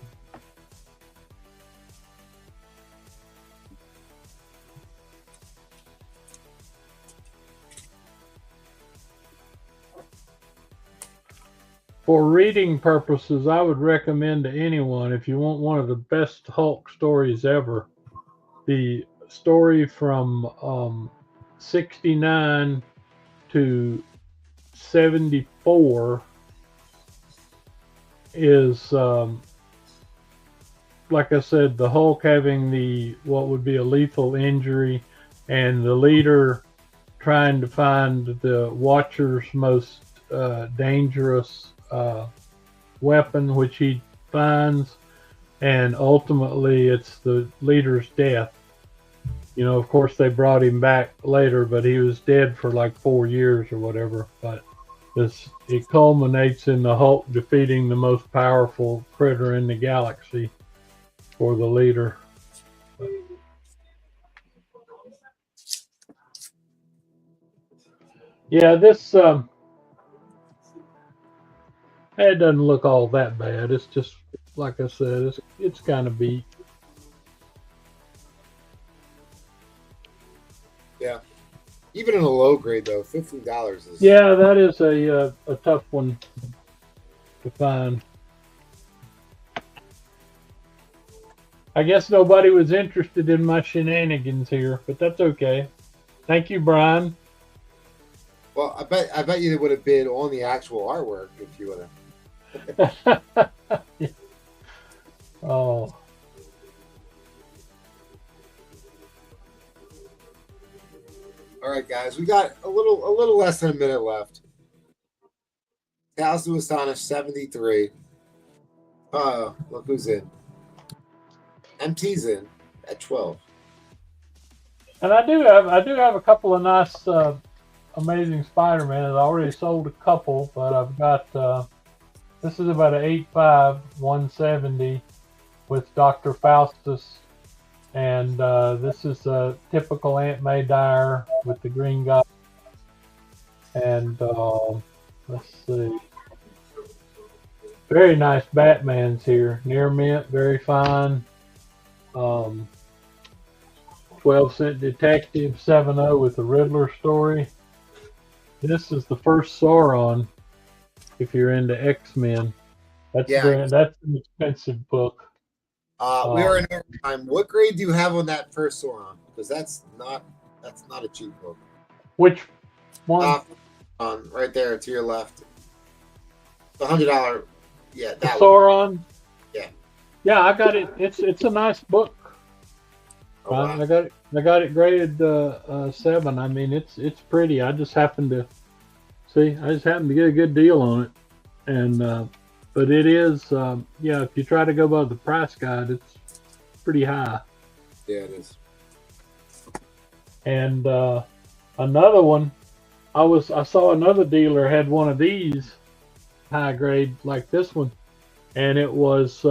For reading purposes, I would recommend to anyone, if you want one of the best Hulk stories ever, the story from 69 to 74 is, like I said, the Hulk having what would be a lethal injury, and the leader trying to find the Watcher's most dangerous weapon, which he finds, and ultimately it's the leader's death. Of course they brought him back later, but he was dead for like 4 years or whatever. But it culminates in the Hulk defeating the most powerful critter in the galaxy for the leader. Yeah, this it doesn't look all that bad. It's just, like I said, it's kind of beat. Yeah. Even in a low grade, though, $50 is... Yeah, that is a tough one to find. I guess nobody was interested in my shenanigans here, but that's okay. Thank you, Brian. Well, I bet you would have bid on the actual artwork if you would have. Oh. All right, guys, we got a little less than a minute left. Tales to Astonish 73. Look who's in. MT's in at 12. And I do have a couple of nice Amazing Spider-Man. I already sold a couple, but I've got this is about an 8.5 170 with Dr. Faustus, and this is a typical Aunt May Dyer with the green guy. And let's see, very nice Batmans here. Near mint, very fine. 12-cent Detective 7.0 with the Riddler story. This is the first Sauron. If you're into X-Men, that's an expensive book. We are in overtime. What grade do you have on that first Sauron? Because that's not a cheap book. Which one? Right there to your left. The $100. Yeah, that Sauron. Yeah. Yeah, I got it. It's a nice book. Oh, wow. I got it graded 7. I mean, it's pretty. I just happened to get a good deal on it, and but it is yeah. If you try to go by the price guide, it's pretty high. Yeah, it is. And another one, I saw another dealer had one of these high grade like this one, and it was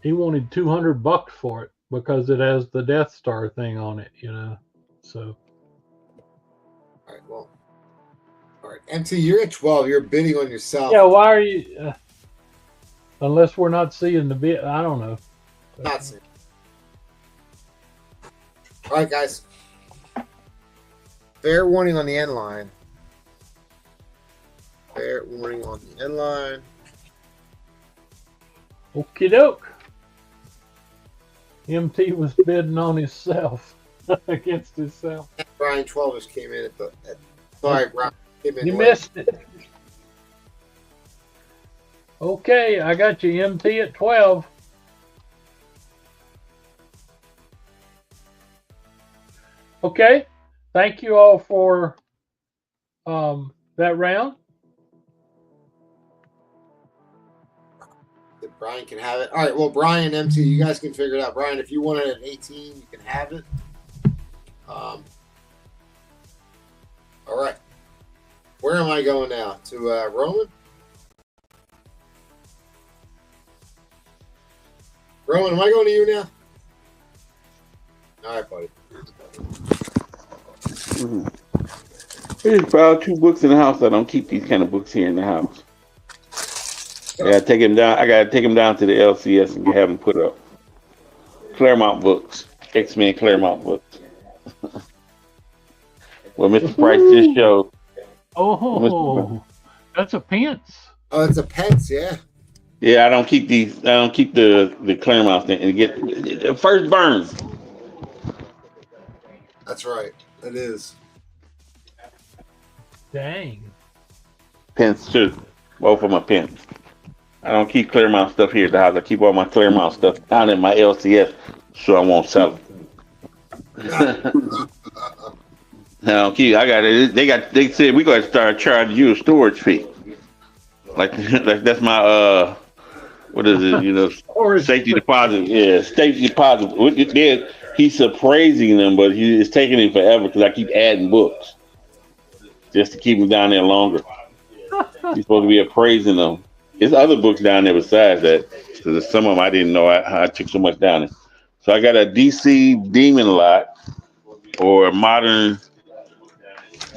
he wanted $200 for it because it has the Death Star thing on it, you know. So All right, well, all right. MT, you're at 12. You're bidding on yourself. yeah, why are you? Unless we're not seeing the bid, I don't know. Not seeing. All right, guys. Fair warning on the end line. Fair warning on the end line. Okie doke. MT was bidding on himself against himself. Brian 12 just came in sorry, Brian came in. You late. missed it. Okay, I got you MT at 12. Okay, thank you all for that round. Brian can have it. All right, well, Brian, MT, you guys can figure it out. Brian, if you want it at 18, you can have it. All right. Where am I going now? To Roman? Roman, am I going to you now? All right, buddy. There's about 2 books in the house. I don't keep these kind of books here in the house. I gotta take him down. To the LCS and have him put up Claremont books, X-Men Claremont books. Well, Mr. Price just showed. Oh, that's a pence. Oh, it's a pence, yeah. Yeah, I don't keep these. I don't keep the Claremont thing and get the first burn. That's right. It is. Dang. Pence too. Both of my pens. I don't keep Claremont stuff here at the house. I keep all my Claremont stuff down in my LCS so I won't sell it. No, I got it. They said we got to start charging you a storage fee. Like that's my what is it? You know, safety deposit. Yeah, safety deposit. What it did, he's appraising them, but it's taking him forever because I keep adding books just to keep him down there longer. He's supposed to be appraising them. There's other books down there besides that. So there's some of them I didn't know how I took so much down there. So I got a DC Demon lot or modern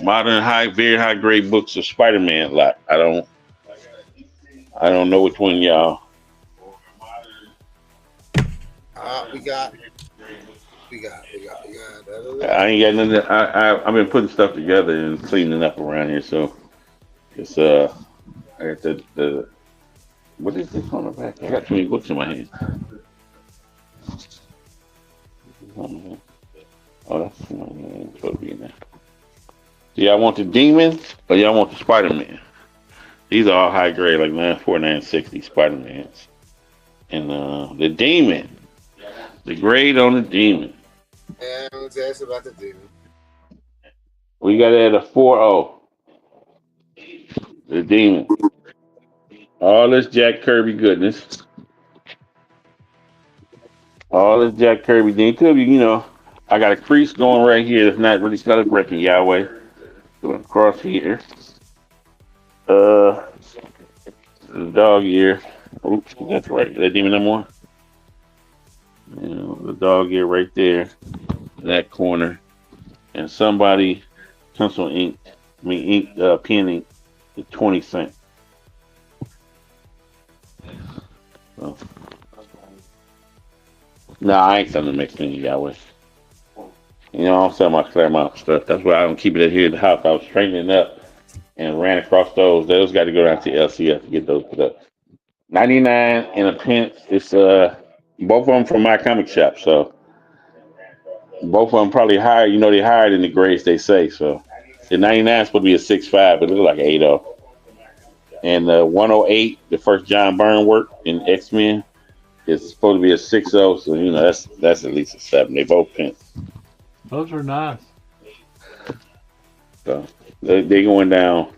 very high grade books of Spider-Man lot. I don't know which one y'all. We got. I ain't got nothing. I've been putting stuff together and cleaning up around here. So it's I got the what is this on the back? I got too many books in my hand. Oh, that's supposed to be in there. Do y'all want the Demon or y'all want the Spider-Man? These are all high grade, like 9.4, 9.60 Spider-Mans. And the Demon, the grade on the Demon. Yeah, let's ask about the Demon. We got it at a 4.0. The Demon. All this Jack Kirby goodness. All this Jack Kirby thing. Could be, you know, I got a crease going right here that's not really celebrating Yahweh. Going across here. The dog ear. Oops, that's right. That Demon number 1. You know, the dog ear right there. That corner. And somebody pencil ink. Pen ink. The 20 cents. So. No, I ain't selling the mixed thing, Yahweh. You know, I'm selling my Claremont stuff. That's why I don't keep it here at the house. I was straightening up and ran across those. Those got to go down to LCF to get those put up. 99 and a pence. It's both of them from my comic shop. So both of them probably higher. You know, they higher than the grades they say. So the 99 is supposed to be a 6.5, but it looks like 8.0. and 108, the first John Byrne work in X-Men, is supposed to be a 6.0. So that's at least a 7. They both pence. Those are nice. So they going down.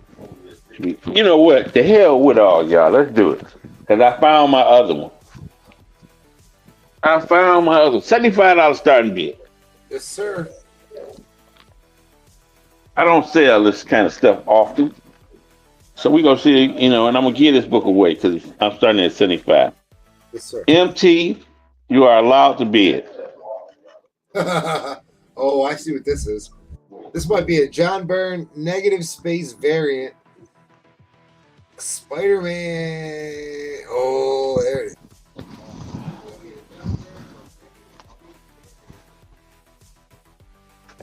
You know what? The hell with all y'all. Let's do it. Cause I found my other one. $75 starting bid. Yes, sir. I don't sell this kind of stuff often. So we gonna see, and I'm gonna give this book away because I'm starting at 75. Yes, sir. MT, you are allowed to bid. Oh, I see what this is. This might be a John Byrne negative space variant. Spider-Man. Oh, there it is.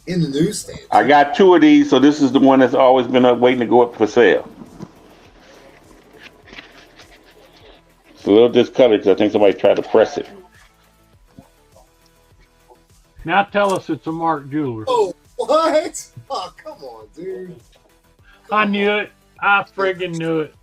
In the newsstand. I got 2 of these, so this is the one that's always been up waiting to go up for sale. It's a little discolored because I think somebody tried to press it. Now tell us it's a Mark Jeweler. Oh, what? Oh, come on, dude. I knew it. I friggin' knew it.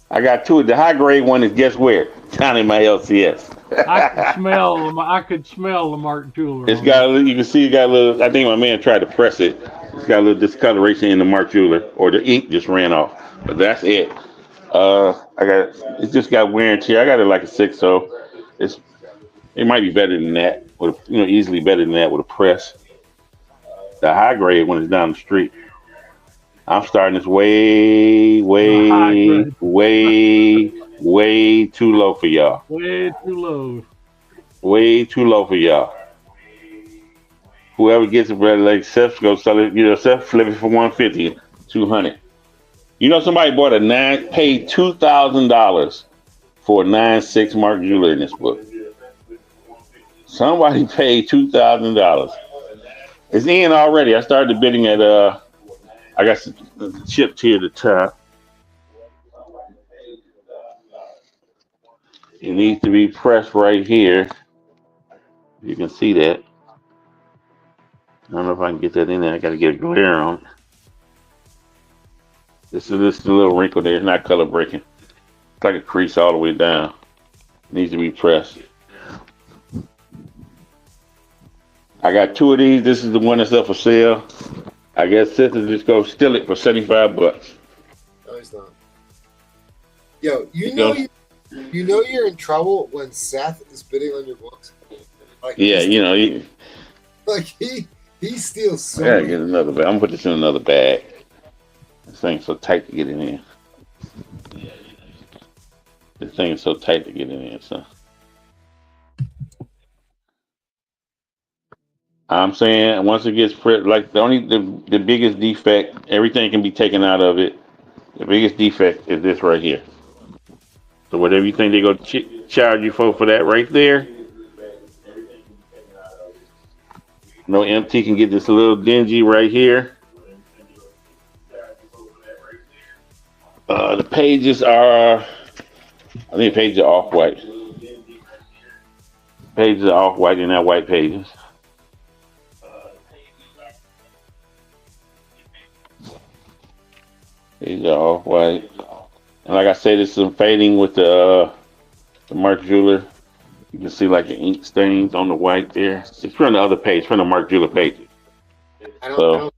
I got 2. The high grade one is guess where? Down in my LCS. I could smell the Mark Jeweler. It's got you can see it got a little. I think my man tried to press it. It's got a little discoloration in the Mark Jeweler, or the ink just ran off. But that's it. It just got wear and tear. I got it like a 6, so it might be better than that. Easily better than that with a press. The high grade one is down the street. I'm starting this way too low for y'all. Way too low. Way too low for y'all. Whoever gets it, brother, like Seth's gonna sell it. Seth flip it for 150, 200. Somebody paid $2,000 for a 9.6 Mark Jeweler in this book. Somebody paid $2,000. It's in already. I started bidding at I got chipped here at the top. It needs to be pressed right here. You can see that. I don't know if I can get that in there. I got to get a glare on it. This is a little wrinkle there. It's not color breaking. It's like a crease all the way down. It needs to be pressed. I got 2 of these. This is the one that's up for sale. I guess Seth is just go steal it for $75. No, he's not. Yo, you're in trouble when Seth is bidding on your books. Yeah, he steals so I gotta much. get another bag. I'm gonna put this in another bag. This thing's so tight to get in here. This thing is so tight to get in here, so. I'm saying once it gets like the biggest defect, everything can be taken out of it. The biggest defect is this right here. So whatever you think they're gonna charge you for that right there. No MT can get this a little dingy right here. The pages are, I think the pages are off-white. Pages are off-white, they're not white pages. These are off-white. And like I said, it's some fading with the Mark Jeweler. You can see like the ink stains on the white there. It's from the other page, from the Mark Jeweler page. I don't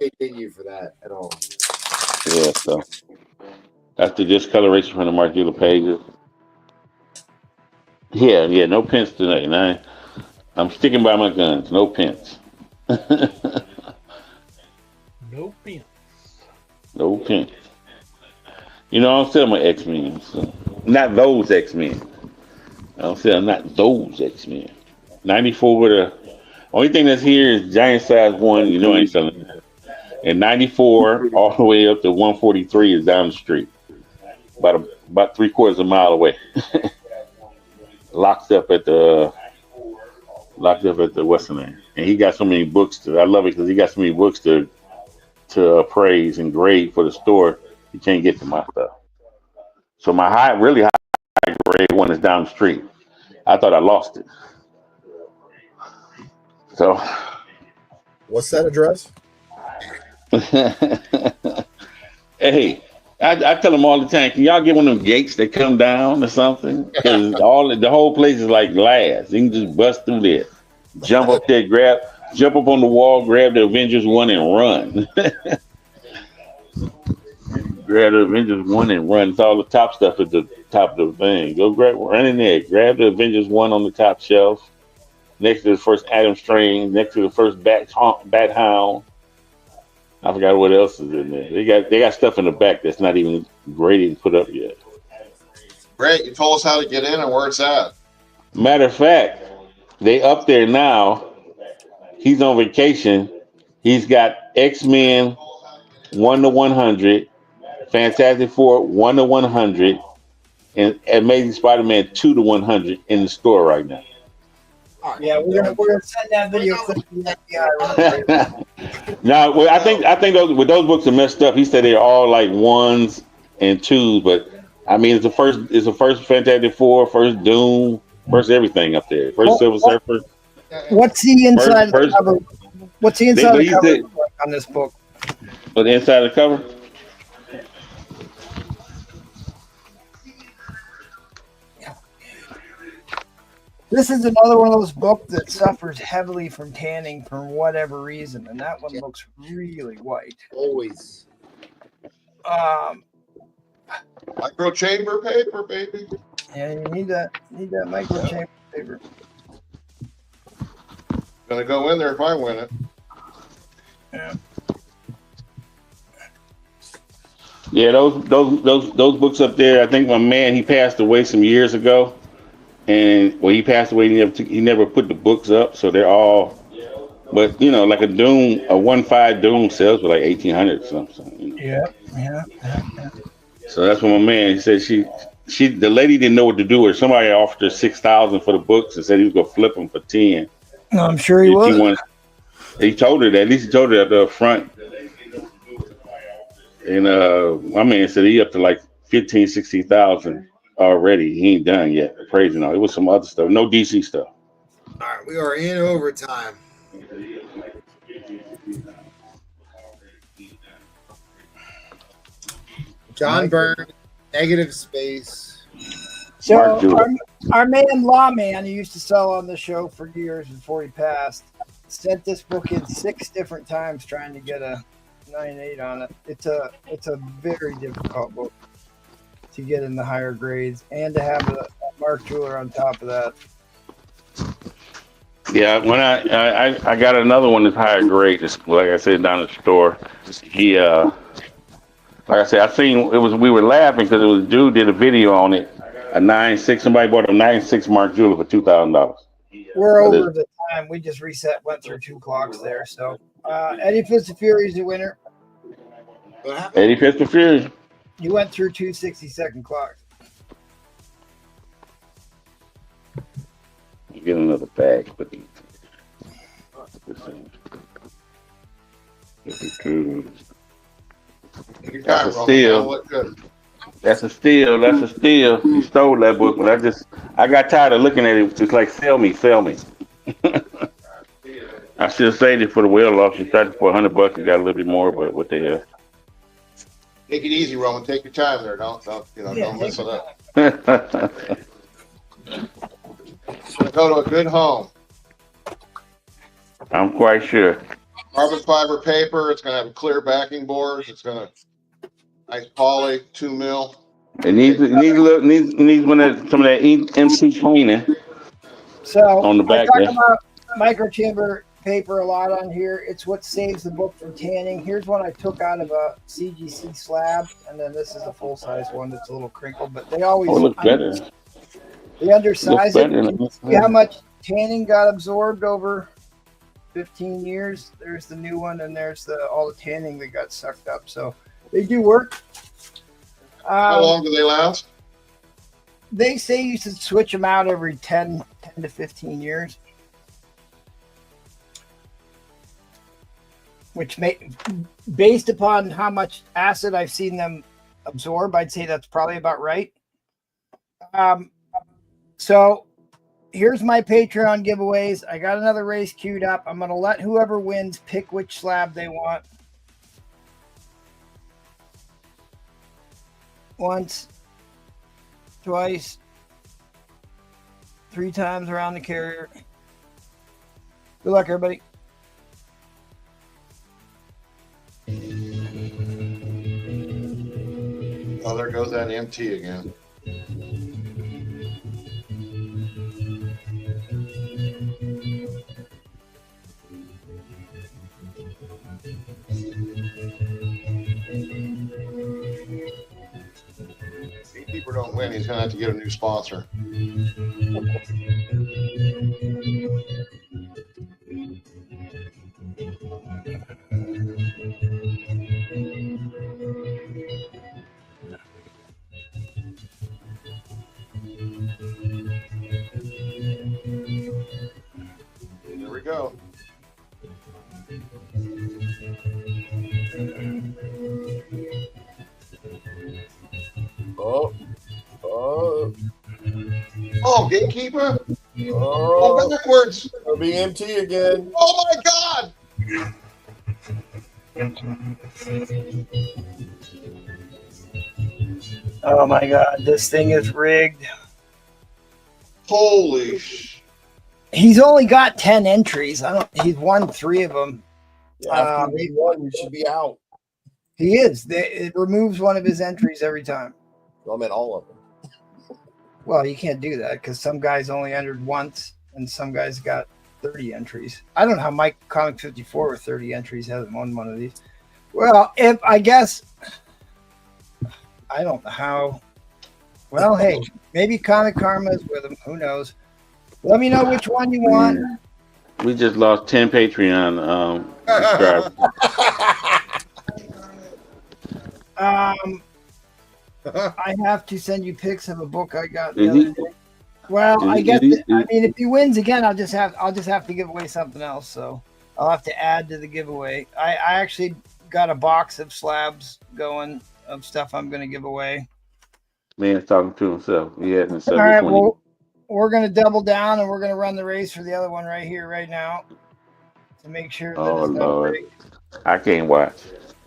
take you for that at all. Yeah, so that's the discoloration from the Mark Jeweler pages. Yeah, no pence tonight. Nah, I'm sticking by my guns. No pence. No pence. No pence. I don't sell my X-Men. So. Not those X-Men. I don't sell not those X-Men. 94 with a... Only thing that's here is giant size 1. I ain't selling that. And 94 all the way up to 143 is down the street. About 3/4 of a mile away. Locked up at the Western End. And he got so many books I love it because he got so many books to appraise and grade for the store. You can't get to my stuff. So my really high grade one is down the street. I thought I lost it. So What's that address? hey, I tell them all the time, can y'all get one of them gates that come down or something? Because the whole place is like glass. You can just bust through there, jump up there, jump up on the wall, grab the Avengers 1 and run. Grab the Avengers 1 and run. It's all the top stuff at the top of the thing. Run in there, grab the Avengers 1 on the top shelf, next to the first Atom Strange, next to the first Bat Hound. I forgot what else is in there. They got stuff in the back that's not even graded and put up yet. Great, you told us how to get in and where it's at. Matter of fact, they up there now. He's on vacation. He's got X-Men 1 to 100, Fantastic Four 1 to 100, and Amazing Spider-Man 2 to 100 in the store right now. Yeah, we're gonna send that video clip to the FBI. Now, well, I think those books are messed up. He said they're all like 1s and 2s, but I mean it's the first Fantastic Four, first Doom, first everything up there, first Silver Surfer. What's the inside of the cover? What's the inside of the cover on this book? But the inside of the cover. This is another one of those books that suffers heavily from tanning for whatever reason, and that one looks really white. Always. Micro chamber paper, baby. Yeah, you need that micro chamber paper. Gonna go in there if I win it. Yeah. Yeah, those books up there. I think my man, he passed away some years ago. And when he passed away, he never put the books up, so they're all. But you know, like a 1.5 Doom sells for like 1,800 or something. You know? Yeah. So that's what my man. He said the lady didn't know what to do, or somebody offered her 6,000 for the books and said he was gonna flip them for 10. No, I'm sure he was. He told her that. At least he told her at the front. And my man said he up to like 15,000, 16,000. Already, he ain't done yet. Praising all. It was some other stuff. No DC stuff. All right, we are in overtime. John Byrne, negative space. So our man Lawman, who used to sell on the show for years before he passed, sent this book in 6 different times trying to get a 9.8 on it. It's a very difficult book to get in the higher grades and to have a Mark Jeweler on top of that. Yeah, when I got another one that's higher grade, just like I said down at the store. He like I said, we were laughing because it was a dude did a video on it. A 9.6, somebody bought a 9.6 Mark Jeweler for $2,000. We're over the time. We just went through 2 clocks there. So Eddie Fist of Fury is the winner. Eddie Fist of Fury. You went through 2 60-second clocks. You get another bag, but that's a steal. That's a steal. That's a steal. You stole that book, but I got tired of looking at it. It's like sell me. I should have saved it for the whale auction. Started for $100. You got a little bit more, but what the hell? Take it easy, Roman. Take your time there. Don't mess it up. Go to a good home. I'm quite sure. Carbon fiber paper. It's gonna have clear backing boards. It's gonna nice poly 2 mil. It needs some of that MC cleaning. So on the back I talk there. about microchamber paper a lot on here. It's what saves the book from tanning. Here's one I took out of a CGC slab, and then this is a full-size one that's a little crinkled, but they always look better. They undersize it. Better. You see how much tanning got absorbed over 15 years? There's the new one, and there's all the tanning that got sucked up. So they do work. How long do they last? They say you should switch them out every 10 to 15 years. Which based upon how much acid I've seen them absorb, I'd say that's probably about right. So here's my Patreon giveaways. I got another race queued up. I'm going to let whoever wins pick which slab they want. once, twice, 3 times around the carrier. Good luck, everybody. Oh, there goes that MT again. If Gatekeeper don't win, he's gonna have to get a new sponsor. Here we go. Oh, Gatekeeper! Oh, backwards! It'll be MT again. Oh my God! Oh my God, this thing is rigged. Holy sh! He's only got 10 entries. He's won 3 of them. Yeah, after we won, we should be out. He is. It removes one of his entries every time. Well, I meant all of them. Well, you can't do that because some guys only entered once and some guys got 30 entries. I don't know how Mike Comic 54 with 30 entries hasn't won one of these. Well, I guess I don't know how. Well, hey, maybe Comic Karma is with him. Who knows? Let me know which one you want. We just lost 10 Patreon subscribers. I have to send you pics of a book I got the other day. Well, I guess if he wins again, I'll just have to give away something else. So I'll have to add to the giveaway. I actually got a box of slabs going of stuff I'm going to give away. Man's talking to himself. He hasn't said All right, which one. well, we're going to double down and we're going to run the race for the other one right here, right now, to make sure that Oh it's not Lord, rigged. I can't watch.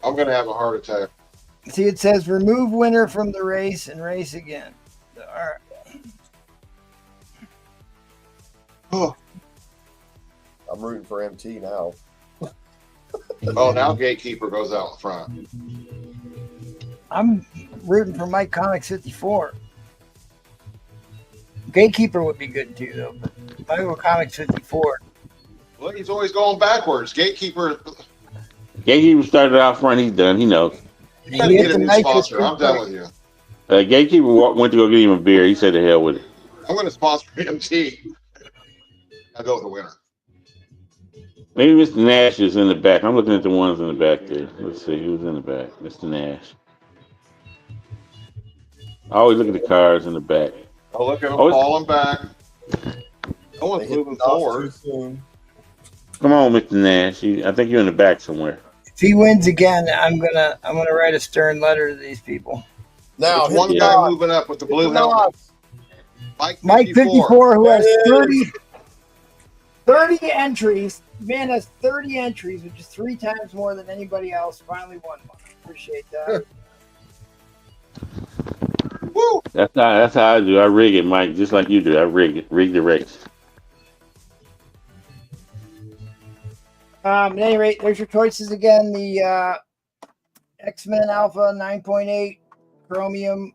I'm gonna have a heart attack. See, it says remove winner from the race and race again. All right. Oh, I'm rooting for MT now. now Gatekeeper goes out in front. I'm rooting for Mike Comics 54. Gatekeeper would be good too, though. But Michael Comics 54. Well, he's always going backwards. Gatekeeper. Gatekeeper started out front. He's done. He knows. You gotta get a new sponsor. I'm done with you. Gatekeeper went to go get him a beer. He said, "The hell with it." I'm gonna sponsor MT. I go with the winner. Maybe Mr. Nash is in the back. I'm looking at the ones in the back there. Let's see who's in the back. Mr. Nash. I always look at the cars in the back. Oh, look at him falling back. No one's moving forward. Come on, Mr. Nash. I think you're in the back somewhere. If he wins again, I'm gonna write a stern letter to these people. Now, there's one guy moving up with the blue helmet. Mike 54, who has 30 entries. Man has 30 entries, which is 3 times more than anybody else. Finally won one. Appreciate that. Woo! That's how I do. I rig it, Mike, just like you do. I rig the race. At any rate, there's your choices again. The X-Men Alpha 9.8 Chromium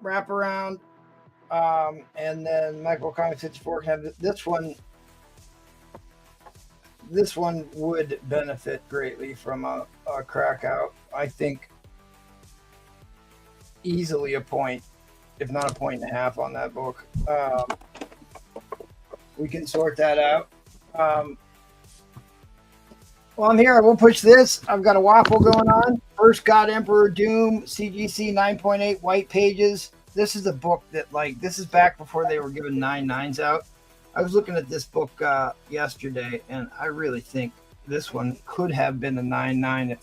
wraparound, and then Michael Comics 54 can have this one. This one would benefit greatly from a crack out. I think easily a point, if not a point and a half on that book. We can sort that out. Well, I'm here. I will push this. I've got a waffle going on. First God Emperor Doom, CGC 9.8 white pages. This is a book that, this is back before they were giving 9.9s out. I was looking at this book yesterday, and I really think this one could have been a 9.9 if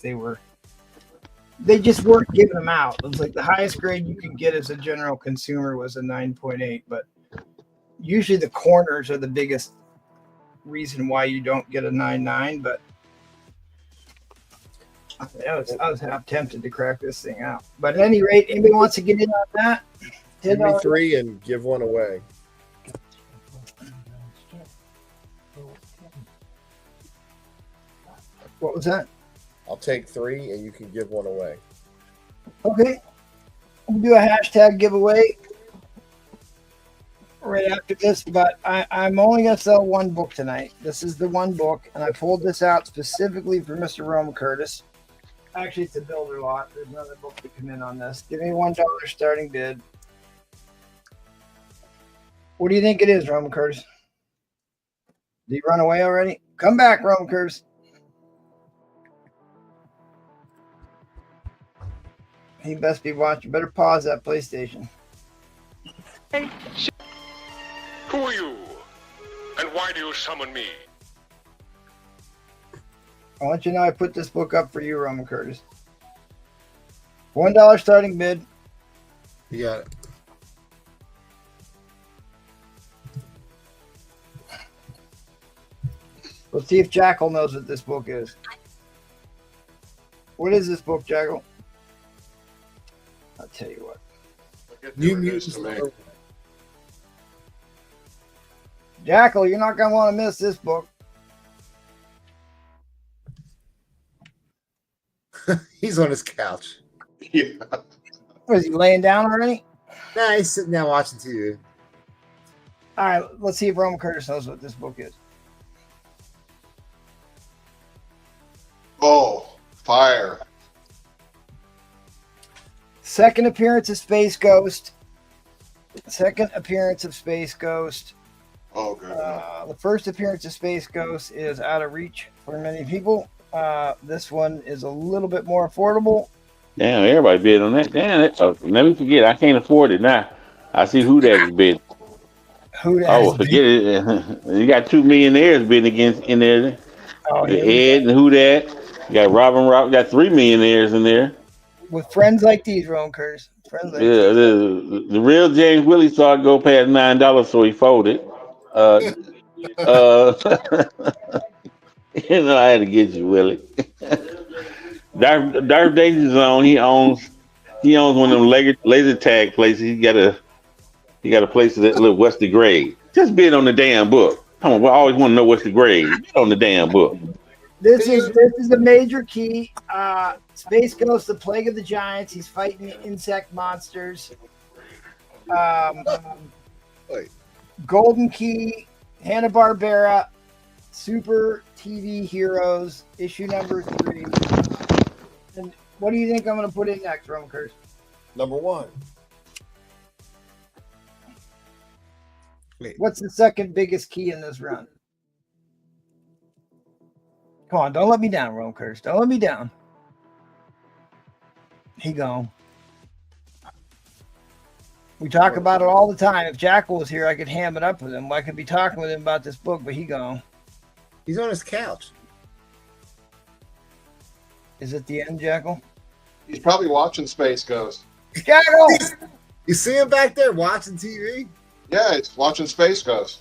they just weren't giving them out. It was like the highest grade you could get as a general consumer was a 9.8, but usually the corners are the biggest reason why you don't get a 9.9, but I was half tempted to crack this thing out. But at any rate, anybody wants to get in on that? Give me 3 and give 1 away. What was that? I'll take 3 and you can give 1 away. Okay. We'll do a hashtag giveaway right after this, but I'm only going to sell 1 book tonight. This is the 1 book, and I pulled this out specifically for Mr. Rome Curtis. Actually, it's a builder lot. There's another book to come in on this. Give me $1 starting bid. What do you think it is, Rome Curtis? Did he run away already? Come back, Rome Curtis. He best be watching. Better pause that PlayStation. Who are you? And why do you summon me? I want you to know I put this book up for you, Roman Curtis. $1 starting bid. You got it. Let's see if Jackal knows what this book is. What is this book, Jackal? I'll tell you what. New Mutants. Jackal, you're not going to want to miss this book. He's on his couch. Yeah. Was he laying down already? Nah, he's sitting down watching TV. All right, let's see if Roman Curtis knows what this book is. Oh, fire. Second appearance of Space Ghost. Second appearance of Space Ghost. Oh, good. The first appearance of Space Ghost is out of reach for many people. This one is a little bit more affordable. Damn, everybody bid on that. Damn, let me forget. I can't afford it now. I see who that is bid. Who that? Oh, forget it. You got 2 millionaires bidding against in there. Oh, Ed and who that? You got Robin. Got 3 millionaires in there. With friends like these, Ron Curtis. Friends like these. The real James Willie saw it go past $9, so he folded. You know, I had to get you, Willie. Darth Daisy Zone. He owns one of them laser tag places. He got a place that live west of grade. Just bid on the damn book. Come on, we always want to know what's the grade on the damn book. This is the major key. Space Ghost, the Plague of the Giants. He's fighting insect monsters. Golden Key, Hanna-Barbera, Super TV Heroes, issue number 3. And what do you think I'm going to put in next, Roman Curtis? Number 1. What's the second biggest key in this run? Come on, don't let me down, Roman Curtis. Don't let me down. He gone. We talk about it all the time. If Jackal was here, I could ham it up with him. I could be talking with him about this book, but he gone. He's on his couch. Is it the end, Jackal? He's probably watching Space Ghost. Jackal! You see him back there watching TV? Yeah, he's watching Space Ghost.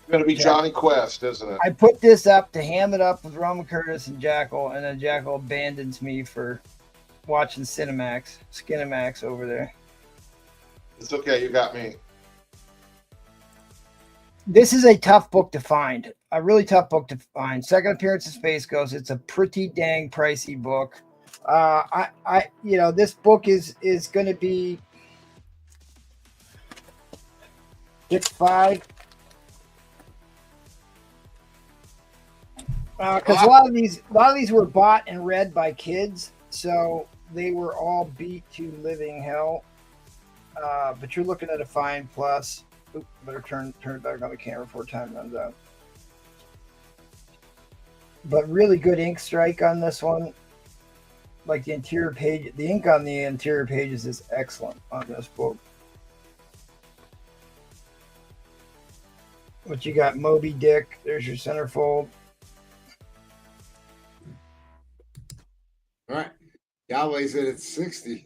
Going to be Johnny Quest, isn't it? I put this up to ham it up with Roman Curtis and Jackal, and then Jackal abandons me for watching Skinemax over there. It's okay, you got me. This is a tough book to find. A really tough book to find. Second appearance of Space Ghost. It's a pretty dang pricey book. This book is going to be $6.5. Because a lot of these were bought and read by kids, so they were all beat to living hell. But you're looking at a fine plus. Oop, better turn it back on the camera before time runs out. But really good ink strike on this one. Like the interior page, the ink on the interior pages is excellent on this book. What you got, Moby Dick? There's your centerfold. All right. Yahweh said it's 60.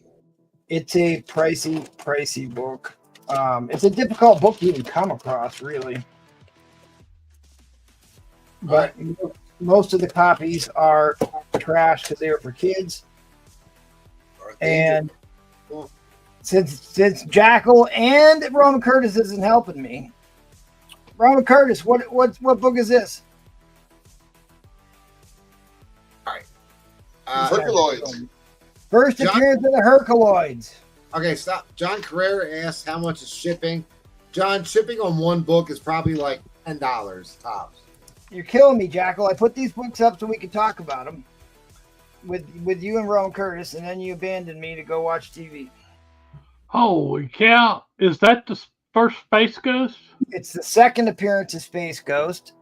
It's a pricey book. It's a difficult book to even come across, really. but most of the copies are trash because they were for kids. And since Jackal and Roman Curtis isn't helping me, Roman Curtis, what book is this? All right. Herculoids. First appearance of the Herculoids. Okay, stop. John Carrera asked how much is shipping. John, shipping on one book is probably like $10 tops. You're killing me, Jackal. I put these books up so we could talk about them with you and Roman Curtis, and then you abandoned me to go watch TV. Holy cow. Is that the first Space Ghost? It's the second appearance of Space Ghost.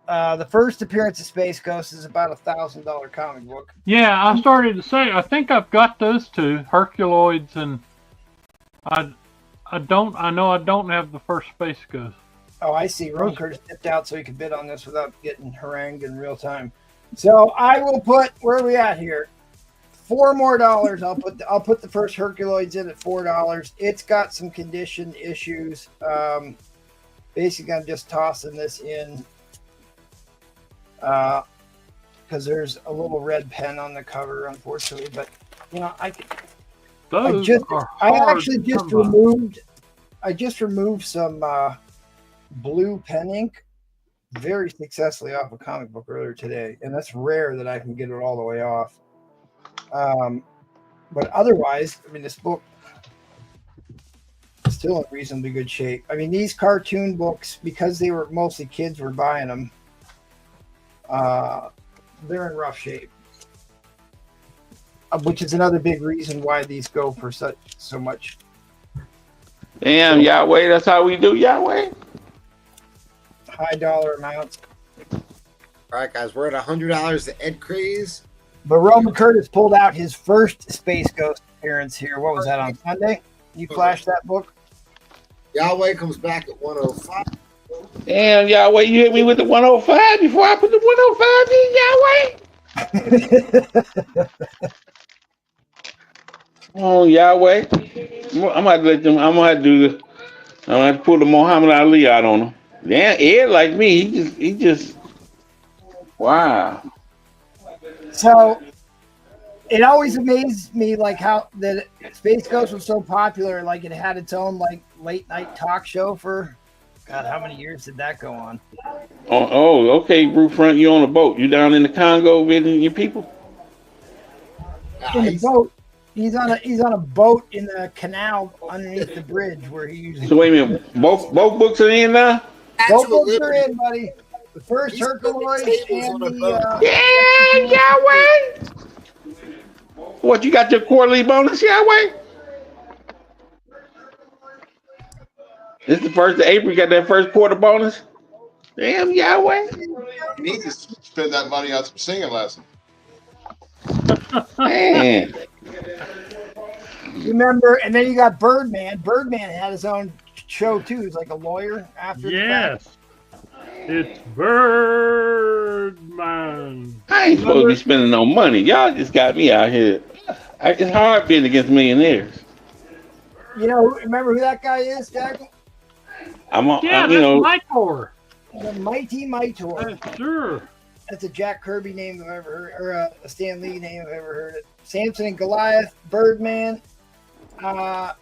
The first appearance of Space Ghost is about $1,000 comic book. Yeah, I started to say, I think I've got those two, Herculoids, and I know I don't have the first Space Ghost. Oh, I see. Roman Curtis dipped out so he could bid on this without getting harangued in real time. So I will put, where are we at here? $4 more. I'll put the first Herculoids in at $4. It's got some condition issues. Basically, I'm just tossing this in because there's a little red pen on the cover, unfortunately. But you know, I just removed some blue pen ink very successfully off a comic book earlier today, and that's rare that I can get it all the way off. But otherwise, I mean, this book is still in reasonably good shape. I mean, these cartoon books, because they were mostly kids were buying them, they're in rough shape, which is another big reason why these go for so much. Damn, Yahweh, that's how we do, Yahweh. High dollar amounts. All right, guys, we're at $100 to Ed Craze. But Roman Curtis pulled out his first Space Ghost appearance here. What was that, on Sunday? You flashed that book? Yahweh comes back at 105. Damn, Yahweh, you hit me with the 105 before I put the 105 in, Yahweh. Oh, Yahweh. I'm gonna have to pull the Muhammad Ali out on him. Damn, Ed like me, he just wow. So it always amazed me, like how that Space Ghost was so popular, like it had its own like late night talk show for God, how many years did that go on? Oh, okay, Brute Front, you on a boat? You down in the Congo visiting your people? In the boat. He's on a boat in the canal underneath the bridge where he usually. So wait a minute, both books are in now? Both books are in, buddy. The first Herculoids and the Yahweh. What, you got your quarterly bonus, Yahweh? This is the first of April. You got that first quarter bonus? Damn, Yahweh. You need to spend that money on some singing lessons. Man. Remember, and then you got Birdman. Birdman had his own show too. He's like a lawyer after the fact. It's Birdman. I ain't supposed to be spending no money. Y'all just got me out here. It's hard being against millionaires. You know, remember who that guy is, Jack? That's Mytor. The Mighty Mytor. Sure. That's a Jack Kirby name I've ever heard, or a Stan Lee name I've ever heard it. Samson and Goliath, Birdman. Yeah.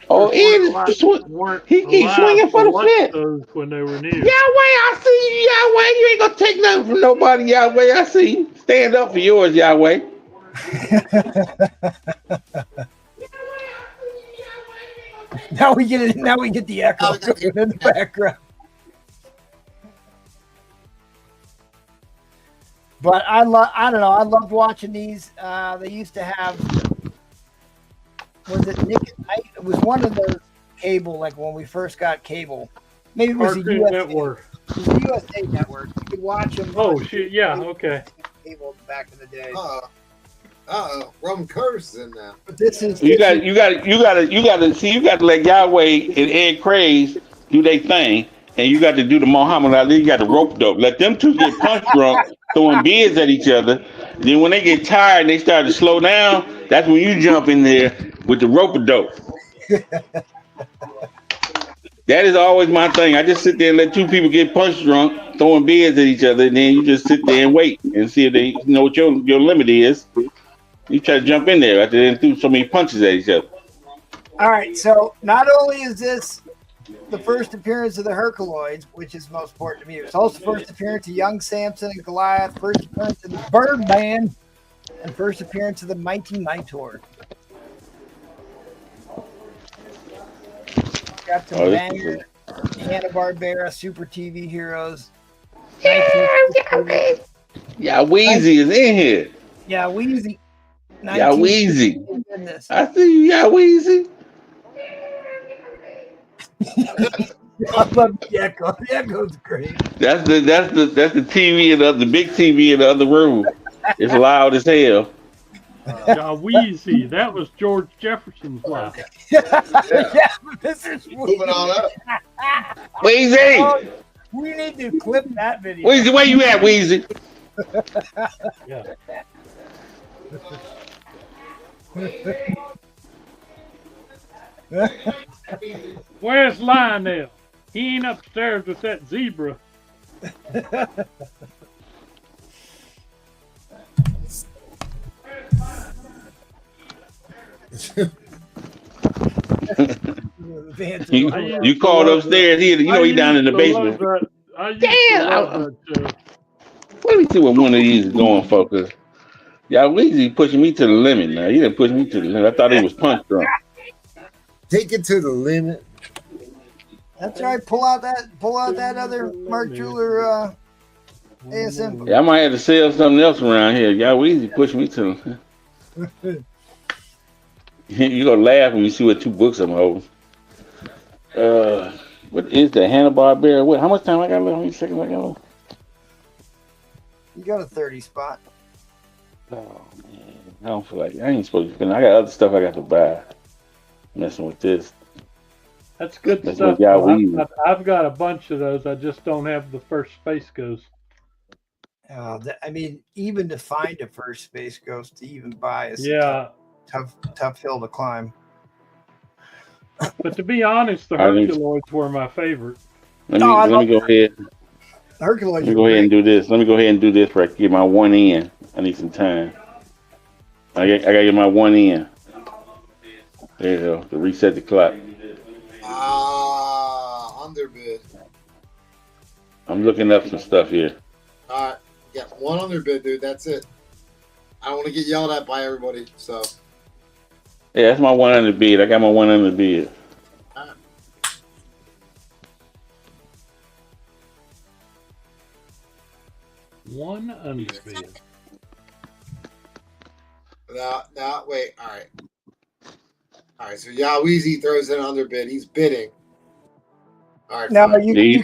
Oh, he's swinging for the fence. When they were near. Yahweh, I see you, Yahweh. You ain't gonna take nothing from nobody, Yahweh. I see you. Stand up for yours, Yahweh. Now we get it. Now we get the echo in the background. But I don't know. I loved watching these. They used to have. Was it Nick at Night? It was one of those cable, like when we first got cable. Maybe it was the USA Network. It was the USA Network. You could watch them. Oh shit! Yeah. Okay. Cable back in the day. Roman Curtis in there. But this is You got to let Yahweh and Ed Craze do their thing, and you got to do the Muhammad Ali. You got to rope dope. Let them two get punch drunk, throwing beers at each other. Then when they get tired and they start to slow down, that's when you jump in there with the rope dope. That is always my thing. I just sit there and let two people get punch drunk, throwing beers at each other, and then you just sit there and wait and see if they know what your limit is. You try to jump in there after they threw so many punches at each other. All right, so not only is this the first appearance of the Herculoids, which is most important to me, it's also the first appearance of young Samson and Goliath, first appearance of the Birdman, and first appearance of the Mighty Mightor. Got some banger Hanna-Barbera Super TV Heroes. Yeah, Wheezy is in here. Yeah, Wheezy. Yeah, Wheezy. Goodness. I see you, yeah, Wheezy. I love the echo. The echo's great. That's the TV in the big TV in the other room. It's loud as hell. Yeah, Wheezy. That was George Jefferson's wife. Yeah, this is Moving on up. Wheezy! Oh, we need to clip that video. Wheezy, where you at, Wheezy? Yeah. Where's Lionel? He ain't upstairs with that zebra. You called upstairs. He down in the basement. Damn! Let me see what one of these is going for, cause Weezy pushing me to the limit now. He didn't push me to the limit. I thought he was punch drunk. Take it to the limit. That's right. Pull out that other Mark Jeweler ASM. Yeah, I might have to sell something else around here. Weezy pushing me to the limit. You're gonna laugh when you see what two books I'm holding. What is the Hanna-Barbera? What? How much time I got left? How many seconds I got left? You got a 30 spot. Oh man, I don't feel like I ain't supposed to spend. I got other stuff I got to buy. Messing with this. That's good That's stuff. I've got a bunch of those. I just don't have the first Space Ghost. I mean, even to find a first Space Ghost to even buy is tough hill to climb. But to be honest, the Herculoids were my favorite. Let me go ahead. Herculoids. Let me go ahead and do this. Let me go ahead and do this right. Get my one in. I need some time. I gotta get my one in. There you go. To reset the clock. Underbid. I'm looking up some stuff here. All right. Yeah, one underbid, dude. That's it. I don't want to get yelled at by everybody, so. Yeah, that's my one underbid. I got my one underbid. Right. One underbid. No, wait. All right. So Weezy throws in underbid. He's bidding. All right. No, you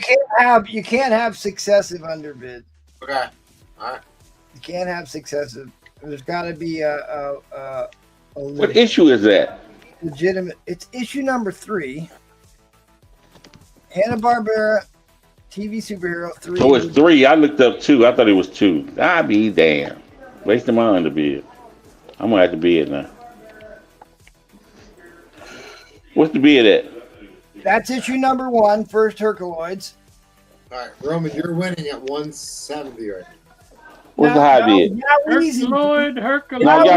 can't have successive underbid. Okay. All right. You can't have successive. There's got to be a what issue is that? Legitimate. It's issue number 3. Hanna-Barbera TV superhero 3. So it's 3. I looked up 2. I thought it was 2. I be damn. Wasting my underbid. I'm gonna have to bid now. What's the bid at? That's issue number 1, first Herculoids. All right, Roman, you're winning at 170 right now. What's the high bid? Herculoid.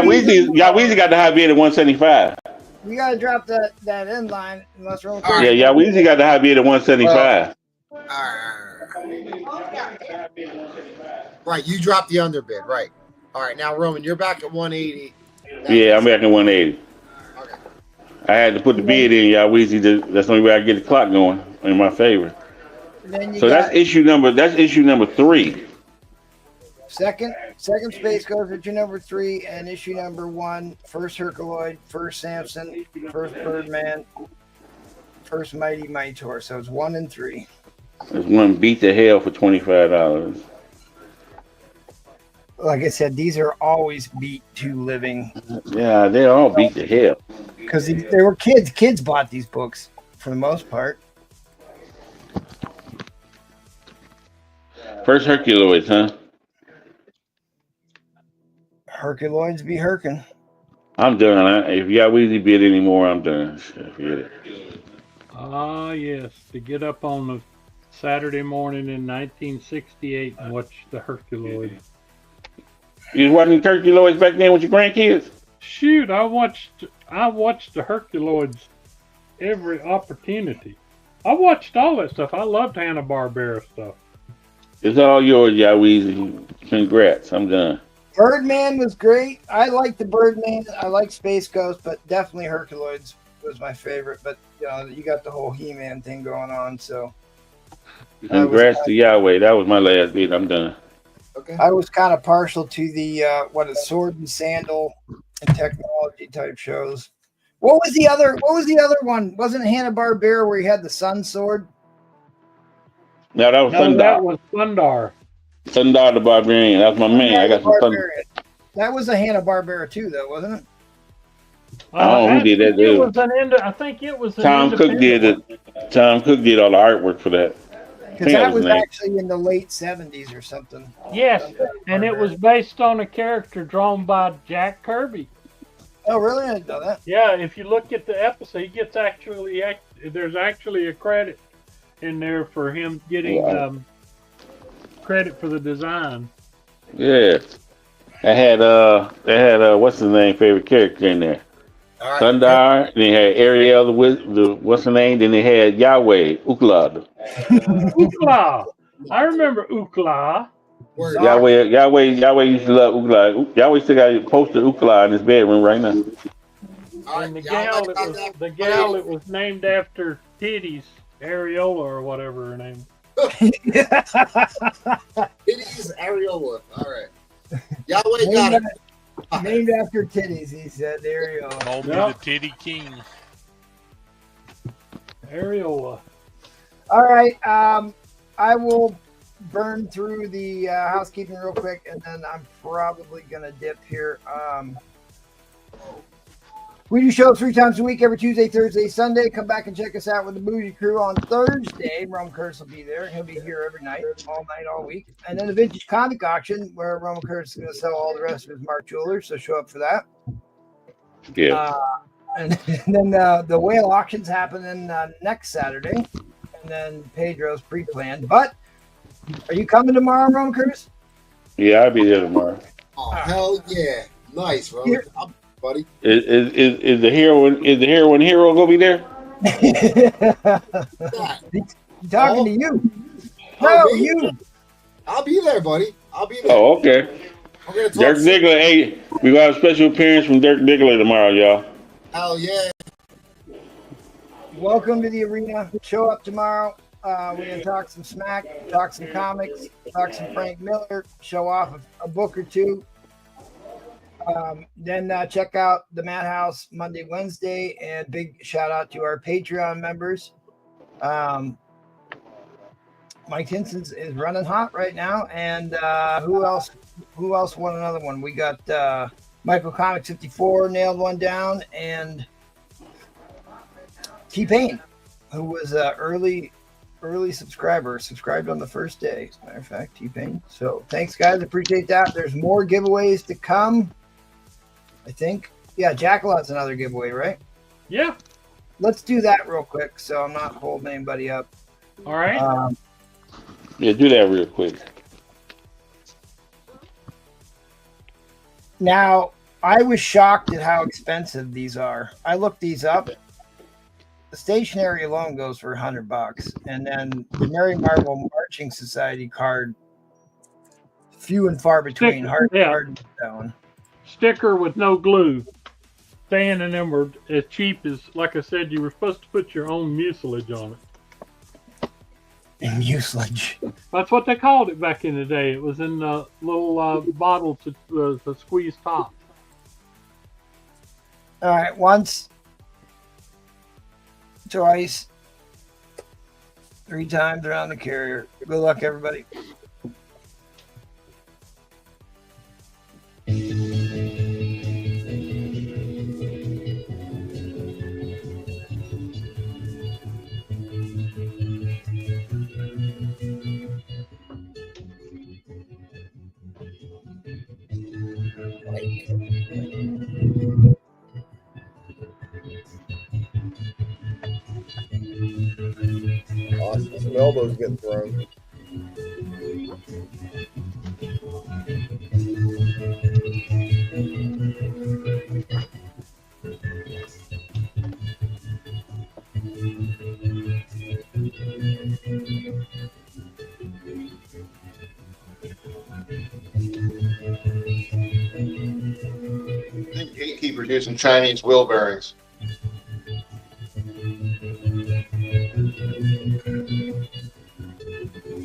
Weezy got the high bid at 175. We gotta drop that end line unless we're Yeah, Weezy got the high bid at 175. All right. Right, you dropped the underbid, right? All right, now Roman, you're back at 180. Yeah, I'm back at 180. Okay. I had to put the bid in, Weezy. That's the only way I get the clock going in my favor. So that's issue number 3. Second Space Ghost, issue number 3, and issue number 1, first Herculoid, first Samson, first Birdman, first Mighty Mightor. So it's 1 and 3. There's one beat to hell for $25. Like I said, these are always beat to living. Yeah, they're all beat to hell. Because they were kids. Kids bought these books for the most part. First Herculoids, huh? Herculoids be herkin'. I'm done. If you got Weezy bid anymore, I'm done. Shit, forget it. Ah, yes, to get up on a Saturday morning in 1968 and watch the Herculoids. You was watching Turkey back then with your grandkids? Shoot, I watched the Herculoids every opportunity. I watched all that stuff. I loved Hanna-Barbera stuff. It's all yours, Yahweh. Congrats. I'm done. Birdman was great. I like the Birdman. I like Space Ghost, but definitely Herculoids was my favorite. But you got the whole He-Man thing going on, so. Congrats to Yahweh. That was my last bit. I'm done. Okay. I was kind of partial to the sword and sandal and technology type shows. What was the other one? Wasn't it Hanna-Barbera where he had the sun sword? No, that was No, Thundar. that was Thundar. Thundar the Barbarian. That's my man. I got some Thunder. That was a Hanna-Barbera too, though, wasn't it? I don't know who did that. It was I think it was Tom Cook did it. Tom Cook did all the artwork for that. Because that was actually in the late 70s or something. Yes, and it was based on a character drawn by Jack Kirby. Oh, really? I didn't know that. Yeah, if you look at the episode, he gets there's actually a credit in there for him getting credit for the design. Yeah, they had what's his name favorite character in there. Right. Thundar, then they had Ariel the what's her name? Then they had Yahweh, Ukla. Ukla. I remember Ukla. Yahweh used to love Ukla. Yahweh still got a poster of Ukla in his bedroom right now. And the gal it was named after Titties, Areola or whatever her name. Titties Areola. All right. Yahweh got it. Named after titties, he said. There you go. Call me the Titty King. Areola. All right. I will burn through the housekeeping real quick, and then I'm probably going to dip here. We do shows 3 times a week, every Tuesday, Thursday, Sunday. Come back and check us out with the Bougie Crew on Thursday. Rum Curse will be there. He'll be here every night, all week. And then the Vintage Comic Auction, where Rum Curse is going to sell all the rest of his Mark Jewelers, so show up for that. Yeah. And then the whale auction's happening next Saturday. And then Pedro's pre-planned. But are you coming tomorrow, Rum Curse? Yeah, I'll be there tomorrow. Oh, hell yeah. Nice, Rum. Buddy. Is the heroine hero gonna be there? Talking to you. No, you. I'll be there, buddy. I'll be there. Oh, okay. Dirk Diggler, hey, we got a special appearance from Dirk Diggler tomorrow, y'all. Hell yeah. Welcome to the arena. Show up tomorrow. We're gonna talk some smack, talk some comics, talk some Frank Miller, show off a book or two. Then check out the Madhouse Monday, Wednesday, and big shout out to our Patreon members. Mike Hinson's is running hot right now, and who else won another one? We got Michael Comics 54 nailed one down, and T-Pain, who was an early subscribed on the first day. As a matter of fact, T-Pain. So thanks, guys. Appreciate that. There's more giveaways to come. I think. Yeah, Jackalot's another giveaway, right? Yeah. Let's do that real quick so I'm not holding anybody up. All right. Yeah, do that real quick. Now, I was shocked at how expensive these are. I looked these up. The stationery alone goes for $100, and then the Mary Marvel Marching Society card, few and far between. Hard that one. Sticker with no glue. Stan and them were as cheap as, like I said, you were supposed to put your own mucilage on it. Mucilage. That's what they called it back in the day. It was in little bottles to squeeze top. All right, once, twice, 3 times around the carrier. Good luck, everybody. see some elbows getting thrown. I think Gatekeeper's using Chinese wheel bearings.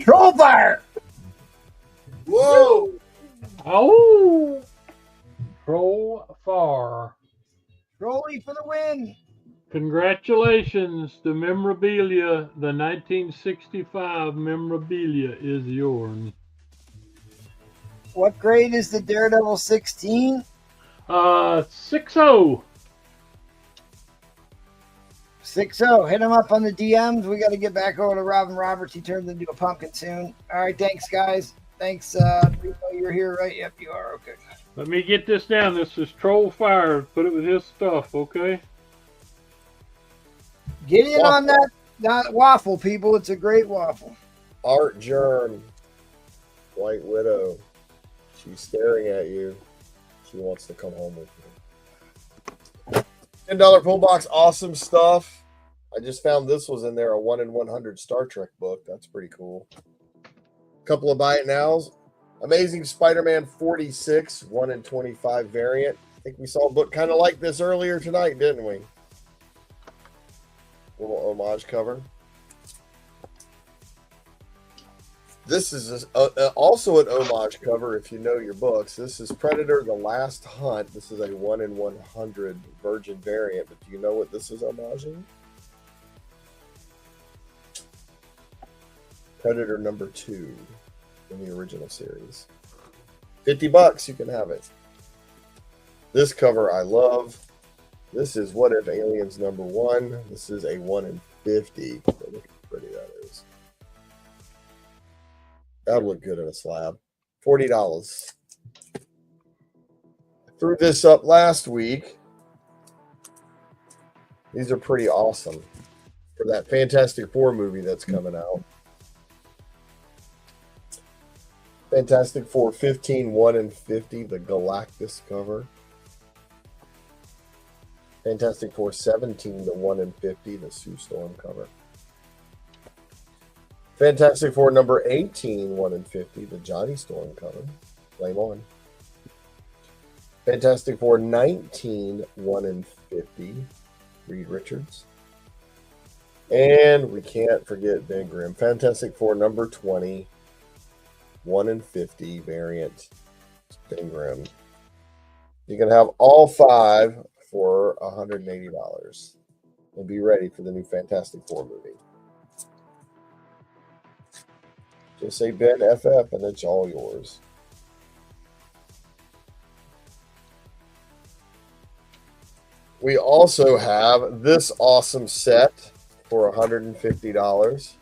Troll fire! Whoa! Oh! Troll far. Trolly for the win! Congratulations, the memorabilia, the 1965 memorabilia is yours. What grade is the Daredevil 16? 6-0. 6-0. Hit him up on the DMs. We got to get back over to Robin Roberts. He turns into a pumpkin soon. All right, thanks, guys. Thanks. You're here, right? Yep, you are. Okay. Let me get this down. This is Troll Fire. Put it with his stuff, okay? Get in on that waffle, people. It's a great waffle. Art Germ. White Widow. She's staring at you. She wants to come home with you. $10 pull box. Awesome stuff. I just found this was in there, a 1 in 100 Star Trek book. That's pretty cool. Couple of buy it nows. Amazing Spider-Man 46, 1 in 25 variant. I think we saw a book kind of like this earlier tonight, didn't we? Little homage cover. This is also an homage cover if you know your books. This is Predator: The Last Hunt. This is a 1 in 100 Virgin variant, but do you know what this is homaging? Predator number 2 in the original series. $50, you can have it. This cover I love. This is What If Aliens number 1. This is a 1 in 50. Look how pretty that is. That would look good in a slab. $40. I threw this up last week. These are pretty awesome for that Fantastic Four movie that's coming out. Fantastic Four 15, 1 in 50, the Galactus cover. Fantastic Four 17, the 1 in 50, the Sue Storm cover. Fantastic Four number 18, 1 in 50, the Johnny Storm cover. Flame on. Fantastic Four 19, 1 in 50, Reed Richards. And we can't forget Ben Grimm. Fantastic Four number 20, 1 in 50 variant, Ben Grimm. You can have all 5 for $180. And be ready for the new Fantastic Four movie. Just say Ben FF and it's all yours. We also have this awesome set for $150.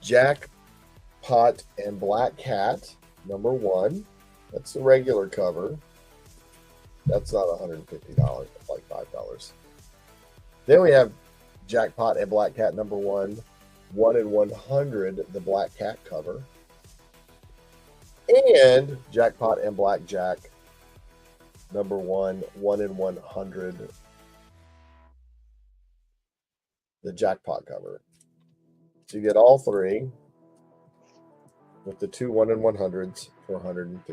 Jackpot and Black Cat, number 1. That's the regular cover. That's not $150, that's like $5. Then we have Jackpot and Black Cat, number 1. 1 in 100, the Black Cat cover. And Jackpot and Blackjack, number 1, 1 in 100, the Jackpot cover. So you get all 3 with the 2 1 in 100s for $150.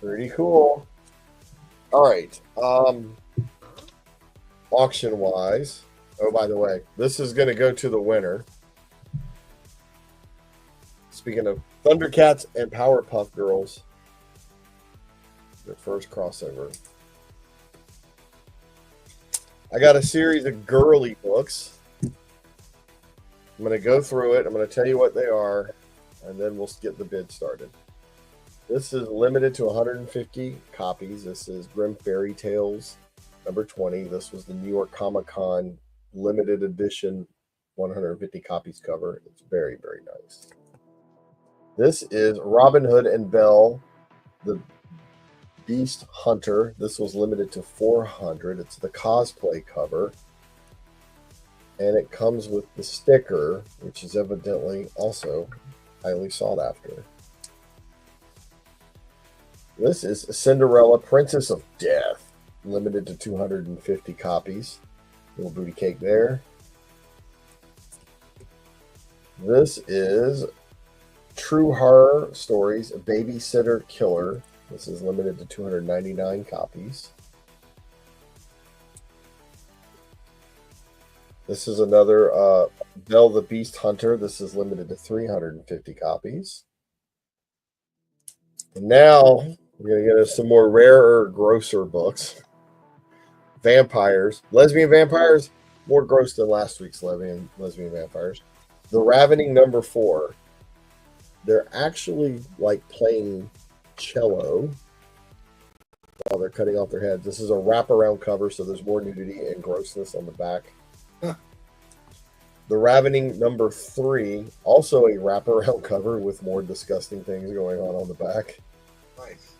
Pretty cool. All right. Auction wise, oh, by the way, this is going to go to the winner. Speaking of Thundercats and Powerpuff Girls, their first crossover. I got a series of girly books. I'm going to go through it. I'm going to tell you what they are, and then we'll get the bid started. This is limited to 150 copies. This is Grimm Fairy Tales number 20. This was the New York Comic Con limited edition 150 copies cover. It's very, very nice. This is Robin Hood and Belle, the Beast Hunter. This was limited to 400. It's the cosplay cover. And it comes with the sticker, which is evidently also highly sought after. This is Cinderella, Princess of Death, limited to 250 copies. Little booty cake there. This is True Horror Stories, Babysitter Killer. This is limited to 299 copies. This is another Belle the Beast Hunter. This is limited to 350 copies. And now we're going to get us some more rarer, grosser books. Vampires. Lesbian Vampires. More gross than last week's lesbian vampires. The Ravening number 4. They're actually like playing cello while they're cutting off their heads. This is a wraparound cover, so there's more nudity and grossness on the back. The Ravening number 3, also a wraparound cover with more disgusting things going on the back. Nice.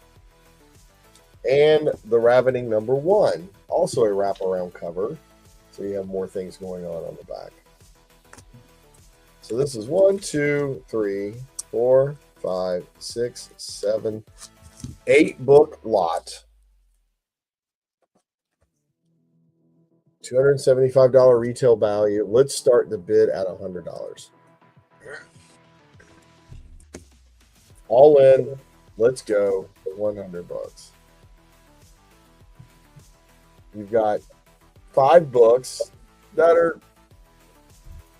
And the Ravening number 1, also a wraparound cover, so you have more things going on the back. So this is 1, 2, 3, 4, 5, 6, 7, 8 book lot. $275 retail value. Let's start the bid at $100. All in. Let's go. 100 bucks. You've got 5 books that are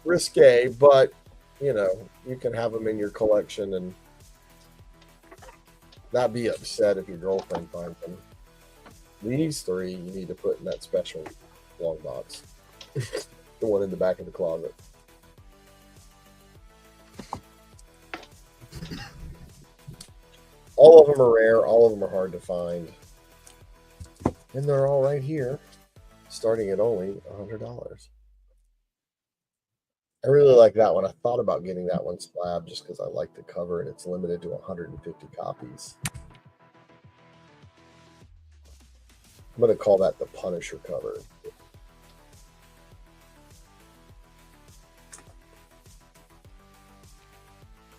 risque, but you know, you can have them in your collection and not be upset if your girlfriend finds them. These 3 you need to put in that special long box. The one in the back of the closet. All of them are rare. All of them are hard to find. And they're all right here, starting at only $100. I really like that one. I thought about getting that one slab just because I like the cover, and it's limited to 150 copies. I'm going to call that the Punisher cover.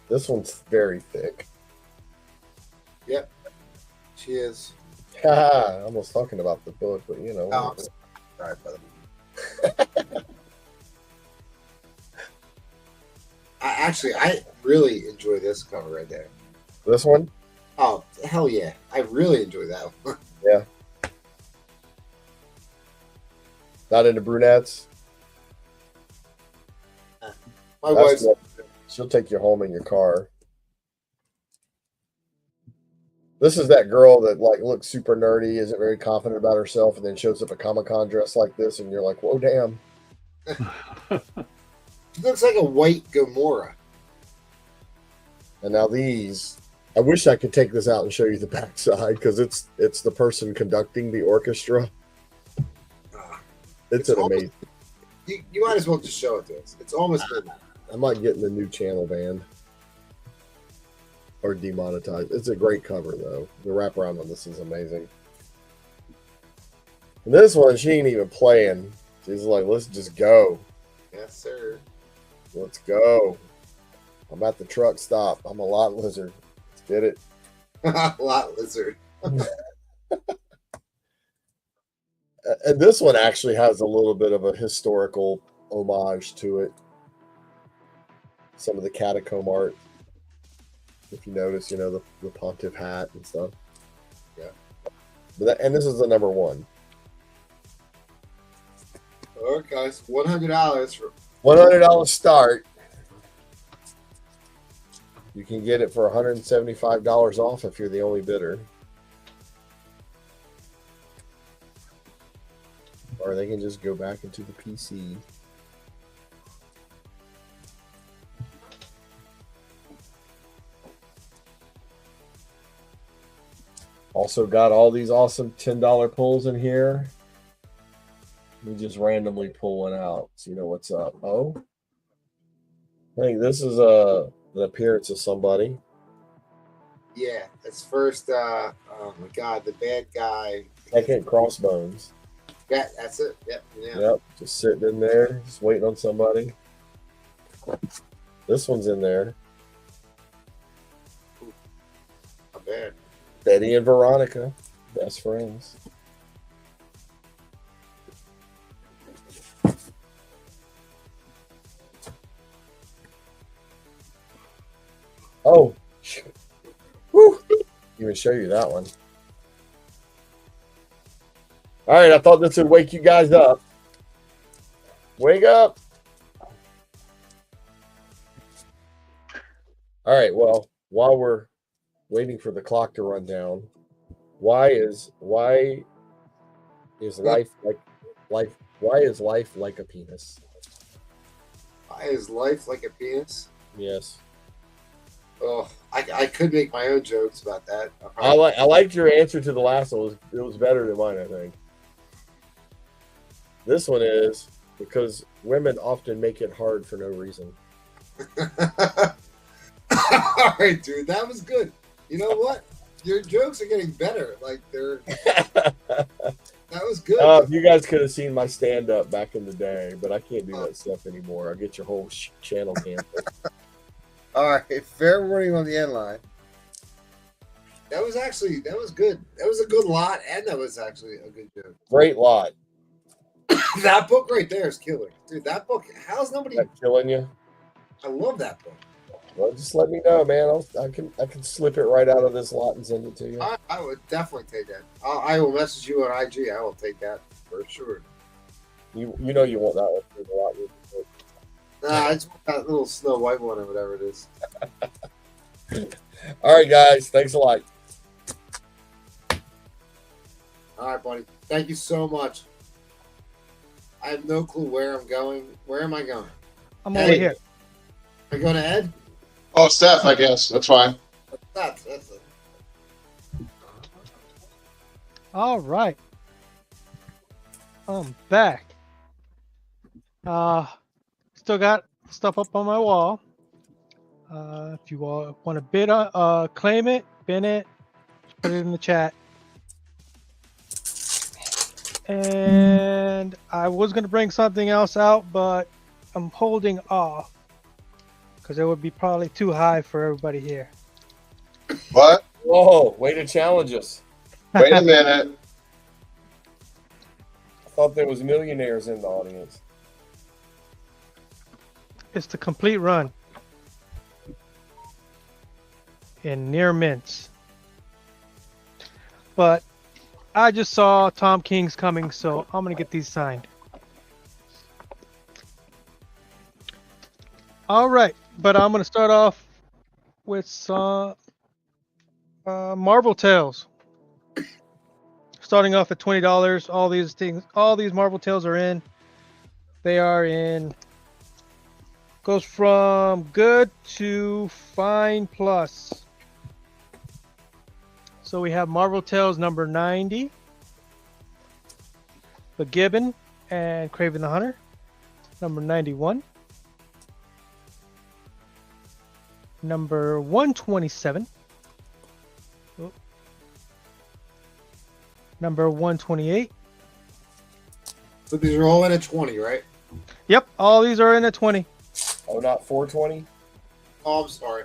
This one's very thick. Yep. She is. I almost talking about the book, but you know. Oh, sorry, brother. I really enjoy this cover right there. This one? Oh, hell yeah. I really enjoy that one. Yeah. Not into brunettes? My wife's... She'll take you home in your car. This is that girl that like looks super nerdy, isn't very confident about herself, and then shows up at Comic-Con dressed like this, and you're like, whoa, damn. She looks like a white Gamora. And now these, I wish I could take this out and show you the backside, because it's the person conducting the orchestra. It's an amazing. You might as well just show it to us. It's almost midnight. I might get in the new channel banned or demonetized. It's a great cover, though. The wraparound on this is amazing. And this one, she ain't even playing. She's like, let's just go. Yes, sir. Let's go. I'm at the truck stop. I'm a lot lizard. Let's get it. Lot lizard. And this one actually has a little bit of a historical homage to it. Some of the catacomb art. If you notice, you know, the pontiff hat and stuff. Yeah. But and this is the number 1. Okay, $100 for $100 start. You can get it for $175 off if you're the only bidder. Or they can just go back into the PC. Also got all these awesome $10 pulls in here. We just randomly pull one out so you know what's up. Oh, I think this is the appearance of somebody. Yeah, it's first. Oh my God, the bad guy. Second, Crossbones. Yeah, that's it. Yep. Yeah. Yep, just sitting in there, just waiting on somebody. This one's in there. Not bad. Betty and Veronica, best friends. Oh, whew. Even show you that one. All right, I thought this would wake you guys up. Wake up. All right, well, while we're waiting for the clock to run down, why is life like why is life like a penis? Why is life like a penis? Yes. Oh, I could make my own jokes about that. I liked your answer to the last one. It was better than mine, I think. This one is because women often make it hard for no reason. All right, dude, that was good. You know what? Your jokes are getting better. Like they're that was good. You guys could have seen my stand up back in the day, but I can't do that stuff anymore. I'll get your whole channel canceled. All right, fair warning on the end line. That was good. That was a good lot, and that was actually a good joke. Great lot. That book right there is killer, dude. That book. How's nobody killing you? I love that book. Well, just let me know, man. I can slip it right out of this lot and send it to you. I would definitely take that. I will message you on IG. I will take that for sure. You know you want that one for the lot. Nah, I just want that little Snow White one or whatever it is. All right, guys. Thanks a lot. All right, buddy. Thank you so much. I have no clue where I'm going. Where am I going? I'm over here. Am I going to Ed? Oh, Steph, I guess. That's fine. That's it. All right. I'm back. Still got stuff up on my wall. If you all want to bid on, claim it, bin it, just put it in the chat. And I was going to bring something else out, but I'm holding off because it would be probably too high for everybody here. What? Whoa, way to challenge us. Wait a minute. I thought there was millionaires in the audience. It's the complete run in near mints. But I just saw Tom King's coming, so I'm going to get these signed. All right, but I'm going to start off with some Marvel Tales. Starting off at $20. All these things, all these Marvel Tales are in. They are in. Goes from good to fine plus. So we have Marvel Tales number 90. The Gibbon and Kraven the Hunter. Number 91. Number 127. Oh. Number 128. So these are all in at 20, right? Yep, all these are in at 20. Oh, not 420? Oh, I'm sorry.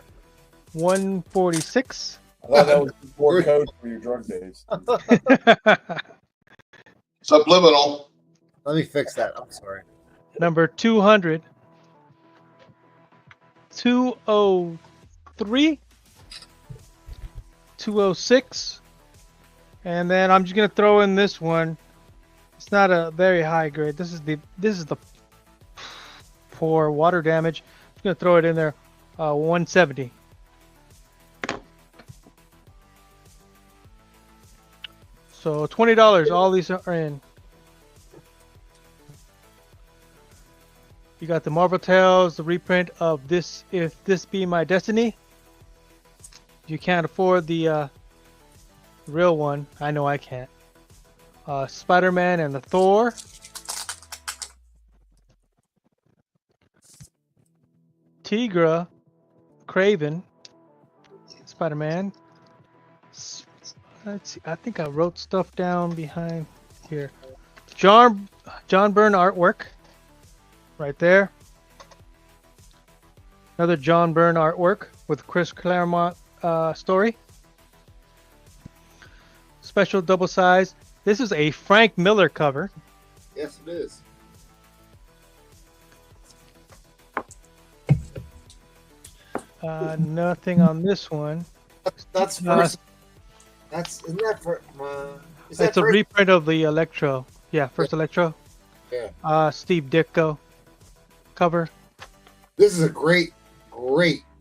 146. I thought that was before code for your drug days. Subliminal. Let me fix that. I'm sorry. Number 200. 203. 206. And then I'm just gonna throw in this one. It's not a very high grade. This is the poor water damage. I'm just gonna throw it in there. 170. So $20. All these are in. You got the Marvel Tales, the reprint of this. If This Be My Destiny. If you can't afford the real one, I know I can't. Spider-Man and the Thor. Tigra, Kraven, Spider-Man, Let's see. I think I wrote stuff down behind here. John Byrne artwork. Right there. Another John Byrne artwork with Chris Claremont story. Special double size. This is a Frank Miller cover. Yes, it is. Nothing on this one. That's first. Isn't that for? Is that It's a first? reprint of the Electro. Yeah, first Electro. Yeah. Steve Ditko cover. This is a great Ramita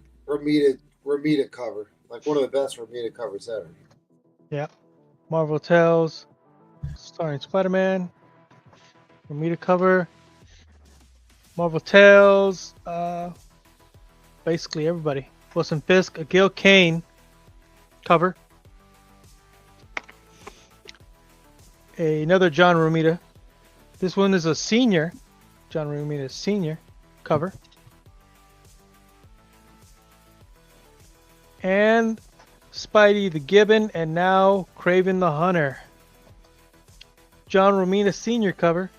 cover. Like one of the best Ramita covers ever. Yeah. Marvel Tales, starring Spider-Man. Ramita cover. Marvel Tales. Basically everybody. Wilson Fisk, a Gil Kane cover. Another John Romita. This one is a senior. John Romita senior cover. And Spidey the Gibbon, and now Kraven the Hunter. John Romita senior cover.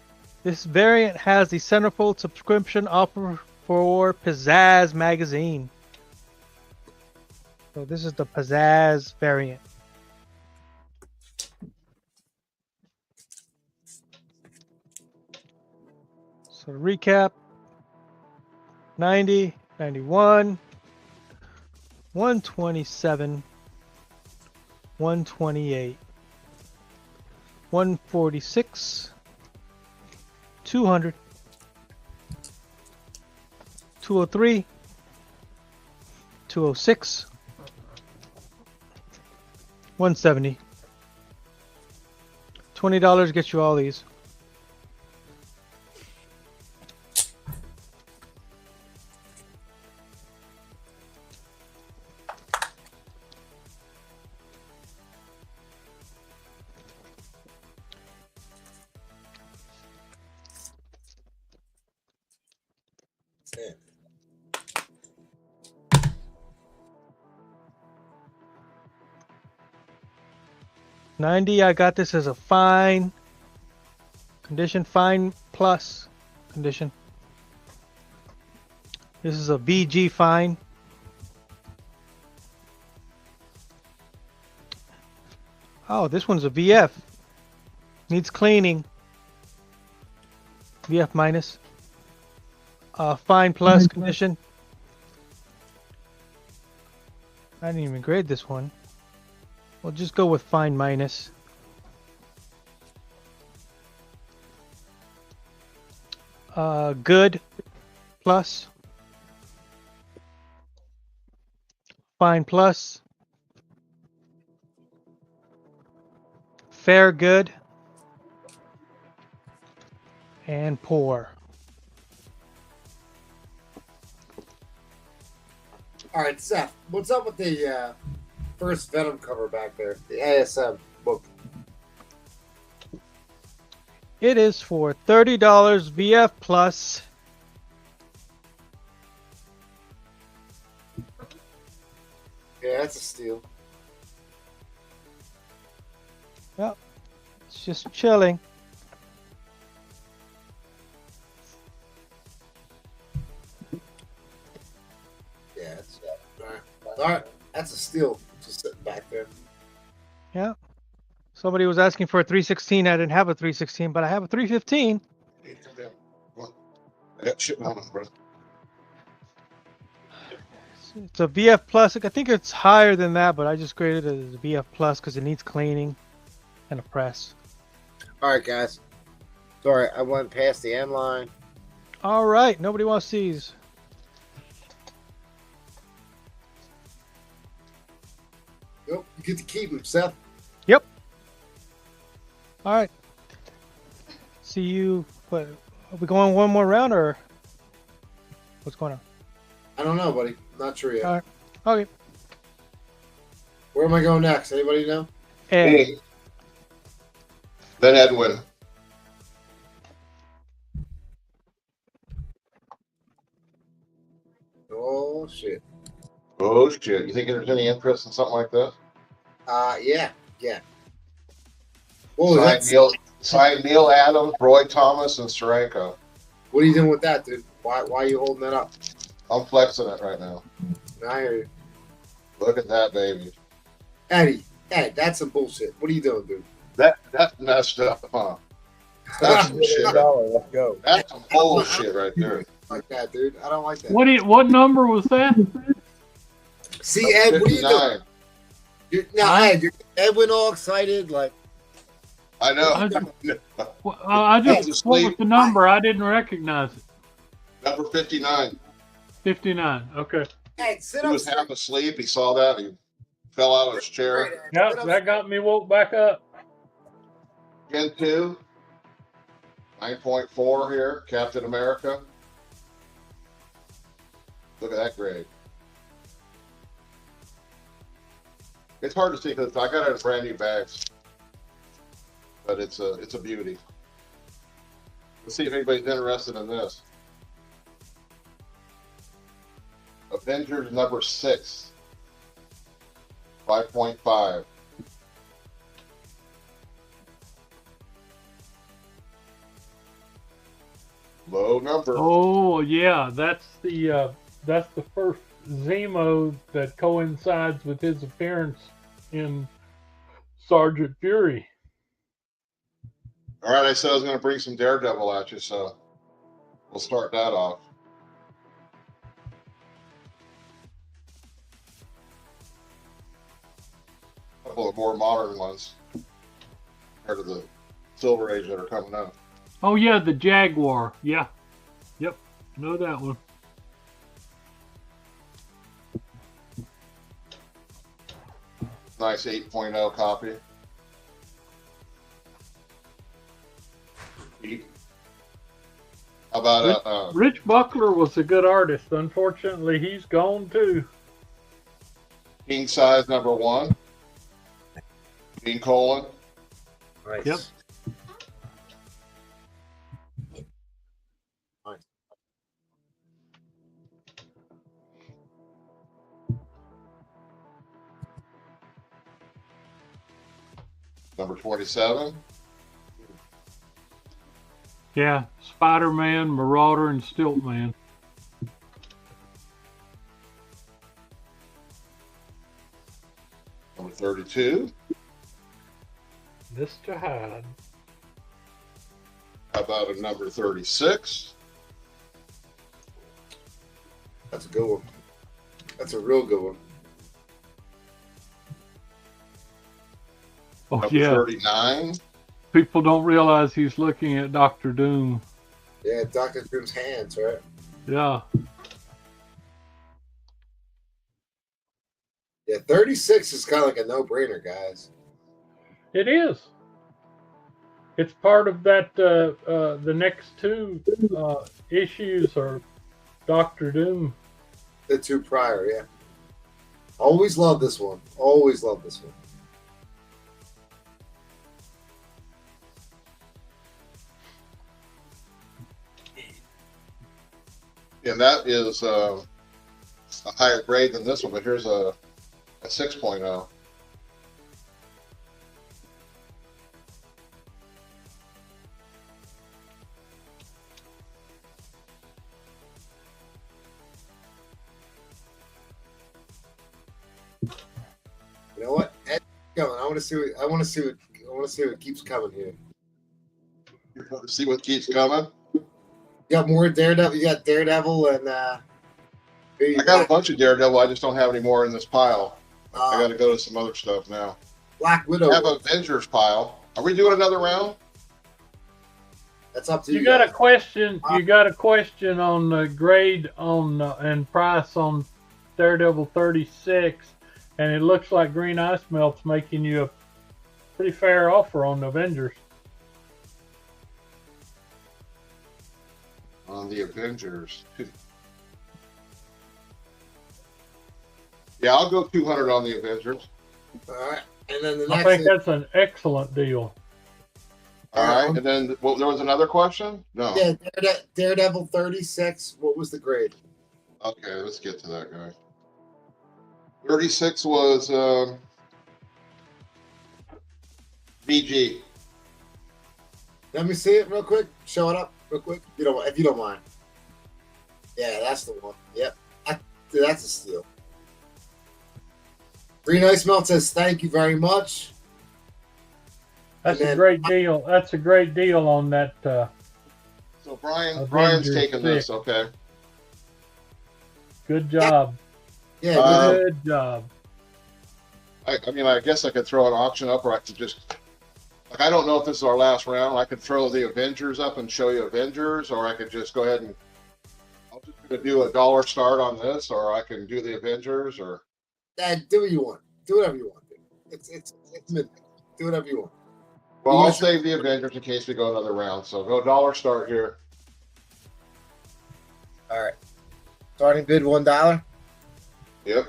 This variant has the centerfold subscription offer for Pizzazz magazine. So this is the Pizzazz variant. So to recap, 90, 91, 127, 128, 146, 200, 203, 206, 170. $20 gets you all these. $90, I got this as a fine condition, fine plus condition. This is a VG fine. Oh, this one's a VF. Needs cleaning. VF minus. Fine plus condition. I didn't even grade this one. We'll just go with fine minus. Good plus. Fine plus. Fair good. And poor. All right, Seth, what's up with the first Venom cover back there? The ASM book. It is for $30 VF plus. Yeah, that's a steal. Yep. It's just chilling. Yeah, that's all right. That's a steal. Just sitting back there. Yeah. Somebody was asking for a 316. I didn't have a 316, but I have a 315. Hey, come down. Come on. I got shit on them, bro. It's a VF plus. I think it's higher than that, but I just graded it as a VF plus because it needs cleaning and a press. All right, guys. Sorry, I went past the end line. All right. Nobody wants these. Yep, you get to keep them, Seth. Yep. All right. See you. What? Are we going one more round or what's going on? I don't know, buddy. Not sure yet. All right. Okay. Where am I going next? Anybody know? Hey. Then Edwin. Oh shit. Oh shit! You think there's any interest in something like that? Yeah. Yeah. Whoa, Signed Neil Adams, Roy Thomas, and Steranko. What are you doing with that, dude? Why are you holding that up? I'm flexing it right now. I hear you. Look at that, baby. Eddie, that's some bullshit. What are you doing, dude? That's messed up, huh? That's some shit. Let's go. That's some bullshit right there. Like that, dude. I don't like that. What number was that? See, Ed, what are you 59. doing? Ed, Ed went all excited, like. I know. I just what was the number? I didn't recognize it. Number 59. 59. Okay. Ed, sit He up. was half asleep. He saw that. He fell out of his chair. Yeah, that got me woke back up. Gen 2. 9.4 here. Captain America. Look at that grade. It's hard to see because I got it in brand new bags. But it's a beauty. Let's see if anybody's interested in this. Avengers number 6. 5.5. Low number. Oh yeah, that's the first Zemo that coincides with his appearance in Sergeant Fury. All right, I said I was going to bring some Daredevil at you, so we'll start that off. A couple of more modern ones compared to the Silver Age that are coming up. Oh yeah, the Jaguar. Yeah. Yep. Know that one. Nice 8.0 copy. How about Rich Buckler was a good artist. Unfortunately, he's gone too. King size number 1? King colon. Nice. Yep. Nice. Number 27. Yeah, Spider-Man, Marauder, and Stiltman. Number 32. Mr. Hyde. How about a number 36? That's a good one. That's a real good one. Oh Number yeah. 39. People don't realize he's looking at Doctor Doom. Yeah, Dr. Doom's hands, right? Yeah. Yeah, 36 is kind of like a no-brainer, guys. It is. It's part of that. The next two issues are Doctor Doom. The two prior, yeah. Always love this one. Always love this one. And that is a higher grade than this one, but here's a 6.0. You know what? Ed, going. I want to see what keeps coming here. You want to see what keeps coming? You got more Daredevil. You got Daredevil and. I got a bunch of Daredevil. I just don't have any more in this pile. I got to go to some other stuff now. Black Widow. I have Avengers pile. Are we doing another round? That's up to you. You got a question? You got a question on the grade on and price on Daredevil 36, and it looks like Green Ice Melt's making you a pretty fair offer on Avengers. On the Avengers. Yeah, I'll go 200 on the Avengers. All right, and then the I next. think that's an excellent deal. All right, and then well, there was another question? No. Yeah, Daredevil 36. What was the grade? Okay, let's get to that guy. 36 was BG. Let me see it real quick. Show it up real quick. If you don't mind. Yeah, that's the one. Yep. That's a steal. Green Ice Melt says thank you very much. That's a great deal. That's a great deal on that. So Brian's Avengers taking this, 6. okay. Good job. Yeah, good job. I mean, I guess I could throw an auction up, or I could just, like, I don't know if this is our last round. I could throw the Avengers up and show you Avengers, or I could just go ahead and, I'm just going to do a dollar start on this, or I can do the Avengers, or. Do what you want. Do whatever you want. It's midnight. Do whatever you want. Well, I'll save the Avengers in case we go another round. So go dollar start here. All right. Starting bid $1. Yep.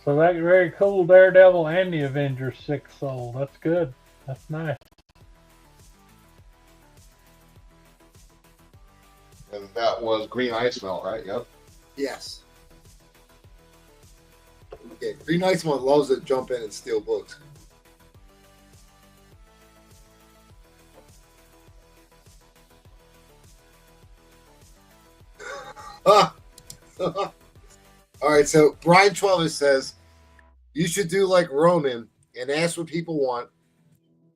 So that very cool Daredevil and the Avengers 6 sold. That's good. That's nice. And that was Green Ice Melt, right? Yep. Yes. Okay. Green Ice Melt loves to jump in and steal books. All right, so Brian Travis says you should do like Ronan and ask what people want,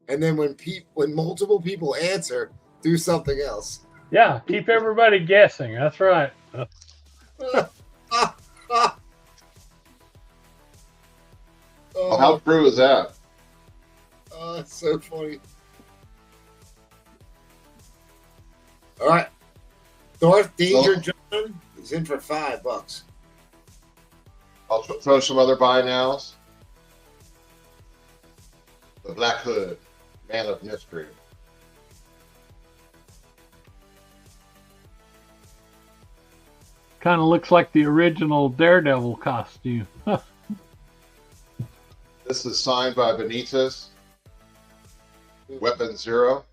and then when multiple people answer, do something else. Yeah, keep everybody guessing. That's right. Well, how true is that? Oh, that's so funny. All right, Darth Danger John is in for $5. I'll throw some other buy nows. The Black Hood, Man of Mystery. Kind of looks like the original Daredevil costume. This is signed by Benitez. Weapon Zero.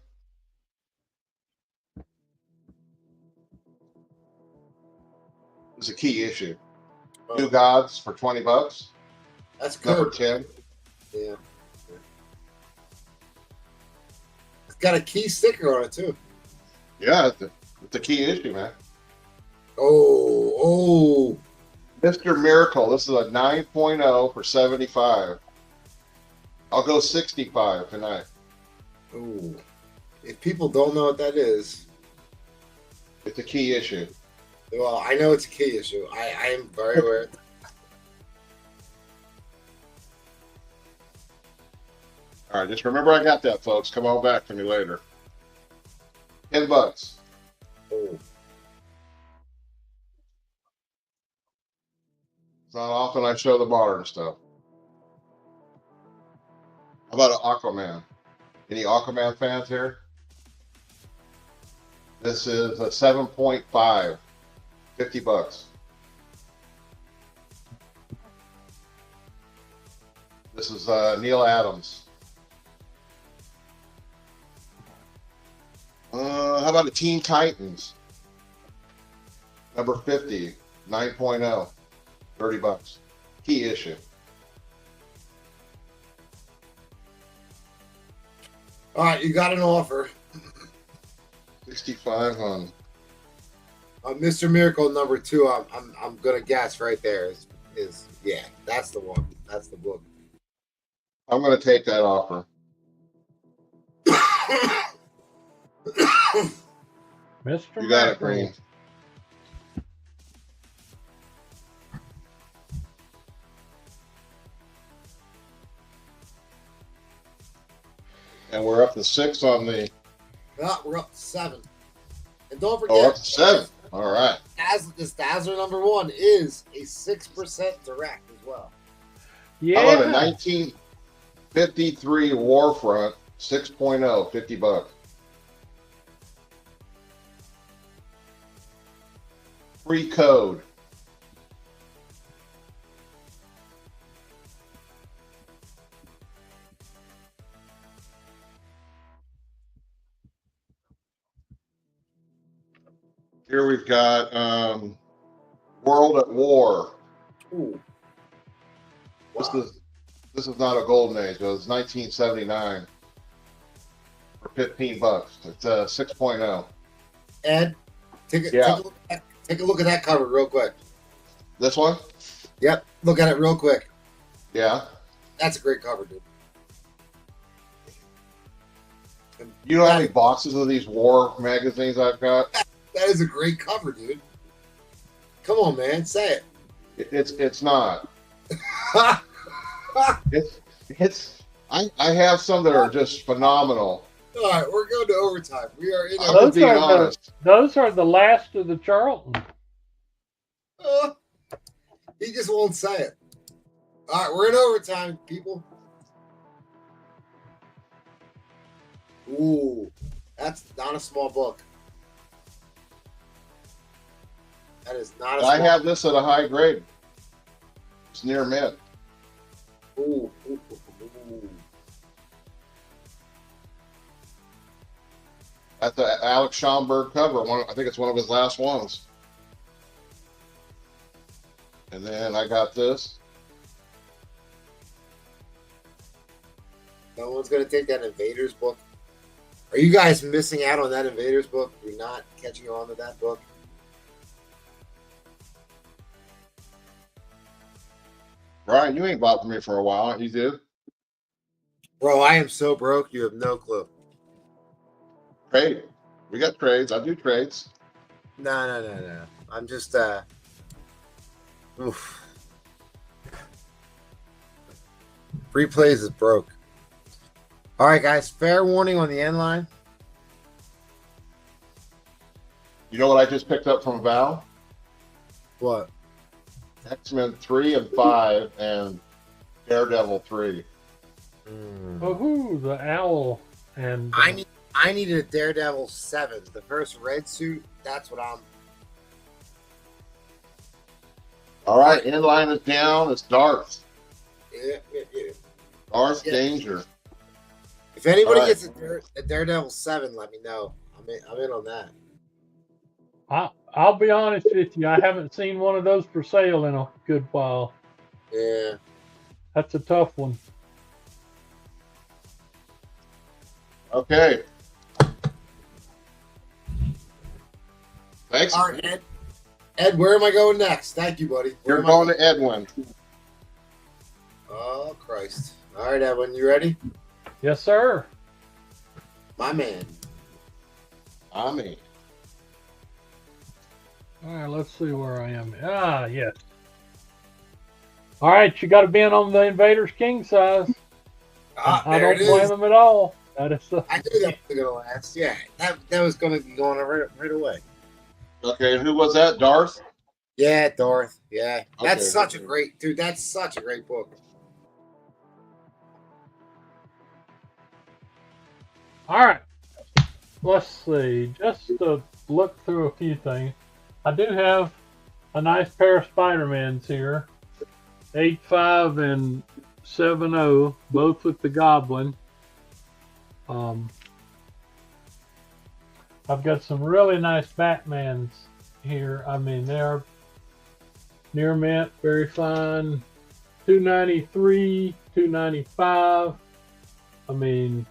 It's a key issue. New Gods for $20. That's good. Number 10. Yeah. It's got a key sticker on it too. Yeah, it's a key issue, man. Oh. Mr. Miracle. This is a 9.0 for 75. I'll go 65 tonight. Oh. If people don't know what that is, it's a key issue. Well, I know it's a key issue. I am very aware. All right, just remember I got that, folks. Come on back to me later. $10. Oh. It's not often I show the modern stuff. How about an Aquaman? Any Aquaman fans here? This is a 7.5, $50. This is Neil Adams. How about the Teen Titans? Number 50, 9.0, $30. Key issue. All right, you got an offer. 65 on Mr. Miracle number 2. I'm gonna guess right there is yeah, that's the one. That's the book. I'm gonna take that offer. Mr. You got Miracle. it, Green. And we're up to 6 on the. No, we're up to 7. And don't forget. Oh, up to 7. All right. This Dazzler number 1 is a 6% direct as well. Yeah. How about a 1953 Warfront 6.0, $50. Free code. Here we've got World at War. Ooh. This Wow. is This is not a golden age. It was 1979 for $15. It's 6.0. Ed, take a look at that cover real quick. This one? Yep, look at it real quick. Yeah. That's a great cover, dude. You know how many boxes of these war magazines I've got? That is a great cover, dude. Come on, man, say it. It's not. I have some that are just phenomenal. All right, we're going to overtime. We are in. I'm being honest. Those are the last of the Charlton. He just won't say it. All right, we're in overtime, people. Ooh, that's not a small book. That is not a small I have this at a high grade. It's near mint. Ooh. That's the Alex Schomburg cover. I think it's one of his last ones. And then I got this. No one's going to take that Invaders book. Are you guys missing out on that Invaders book? You're not catching on to that book? Brian, you ain't bought from me for a while. You did? Bro, I am so broke, you have no clue. Trade. We got trades. I do trades. No. I'm just, oof. Free plays is broke. All right, guys, fair warning on the end line. You know what I just picked up from Val? What? X-Men 3 and 5 and Daredevil 3. Oh, the owl. And I needed a Daredevil 7. The first red suit, that's what I'm... All right, inline is down. It's Darth. Yeah. Darth Danger. If anybody All right. gets a Daredevil 7, let me know. I'm in on that. I'll be honest with you. I haven't seen one of those for sale in a good while. Yeah. That's a tough one. Okay. Thanks. All right, Ed. Ed, where am I going next? Thank you, buddy. You're going to Edwin. Oh, Christ. All right, Edwin, you ready? Yes, sir. My man. I'm in. All right, let's see where I am. Ah, yes. All right, you got to be in on the Invaders king size. I don't blame them at all. That is I knew that was going to last. Yeah, that was going to be going right away. Okay, who was that? Darth? Yeah, Darth. Yeah. That's Okay. such a great, dude, that's such a great book. All right. Let's see. Just to look through a few things. I do have a nice pair of Spider-Mans here. 8.5 and 7.0, both with the Goblin. I've got some really nice Batmans here. I mean, they're near mint, very fine. 293, 295. I mean,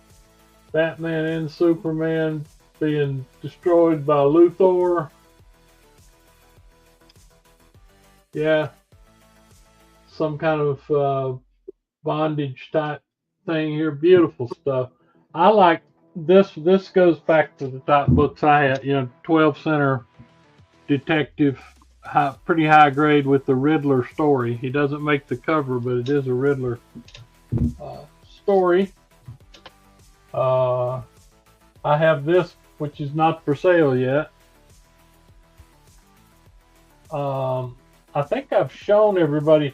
Batman and Superman being destroyed by Luthor. Yeah. Some kind of bondage type thing here. Beautiful stuff. I like this. This goes back to the top books I had. 12 center detective, pretty high grade with the Riddler story. He doesn't make the cover, but it is a Riddler story. I have this, which is not for sale yet. I think I've shown everybody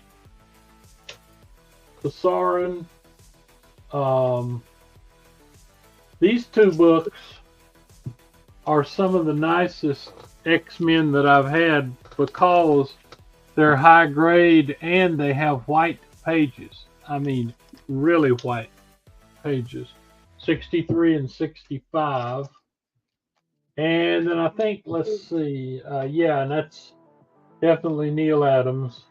the Sauron. These two books are some of the nicest X-Men that I've had because they're high grade and they have white pages. I mean, really white pages. 63 and 65. And then I think, let's see, yeah, and that's definitely Neil Adams.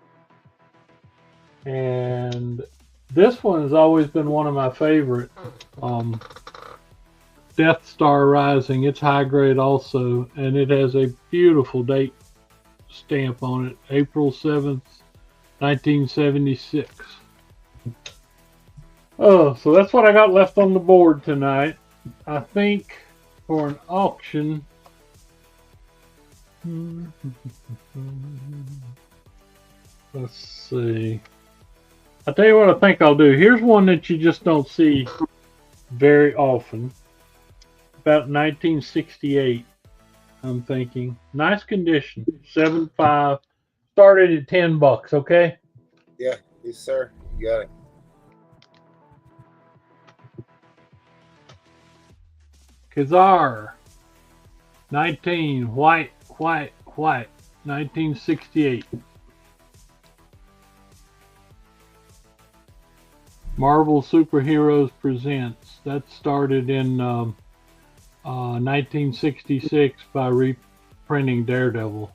And This one has always been one of my favorite. Death Star Rising. It's high grade also, and it has a beautiful date stamp on it, April 7th, 1976. Oh, so that's what I got left on the board tonight. I think for an auction. Let's see. I'll tell you what I think I'll do. Here's one that you just don't see very often. About 1968, I'm thinking. Nice condition. 7.5. Started at $10, okay? Yeah, yes, sir. You got it. Kazar. 19. White. 1968. Marvel Superheroes Presents. That started in 1966 by reprinting Daredevil.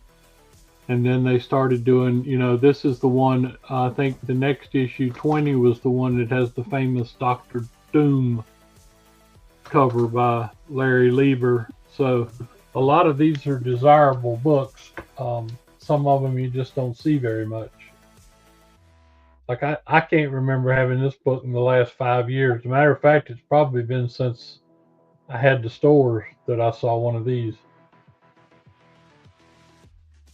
And then they started doing, this is the one, I think the next issue, 20, was the one that has the famous Dr. Doom cover by Larry Lieber. So a lot of these are desirable books. Some of them you just don't see very much. Like I can't remember having this book in the last 5 years. As a matter of fact, it's probably been since I had the stores that I saw one of these.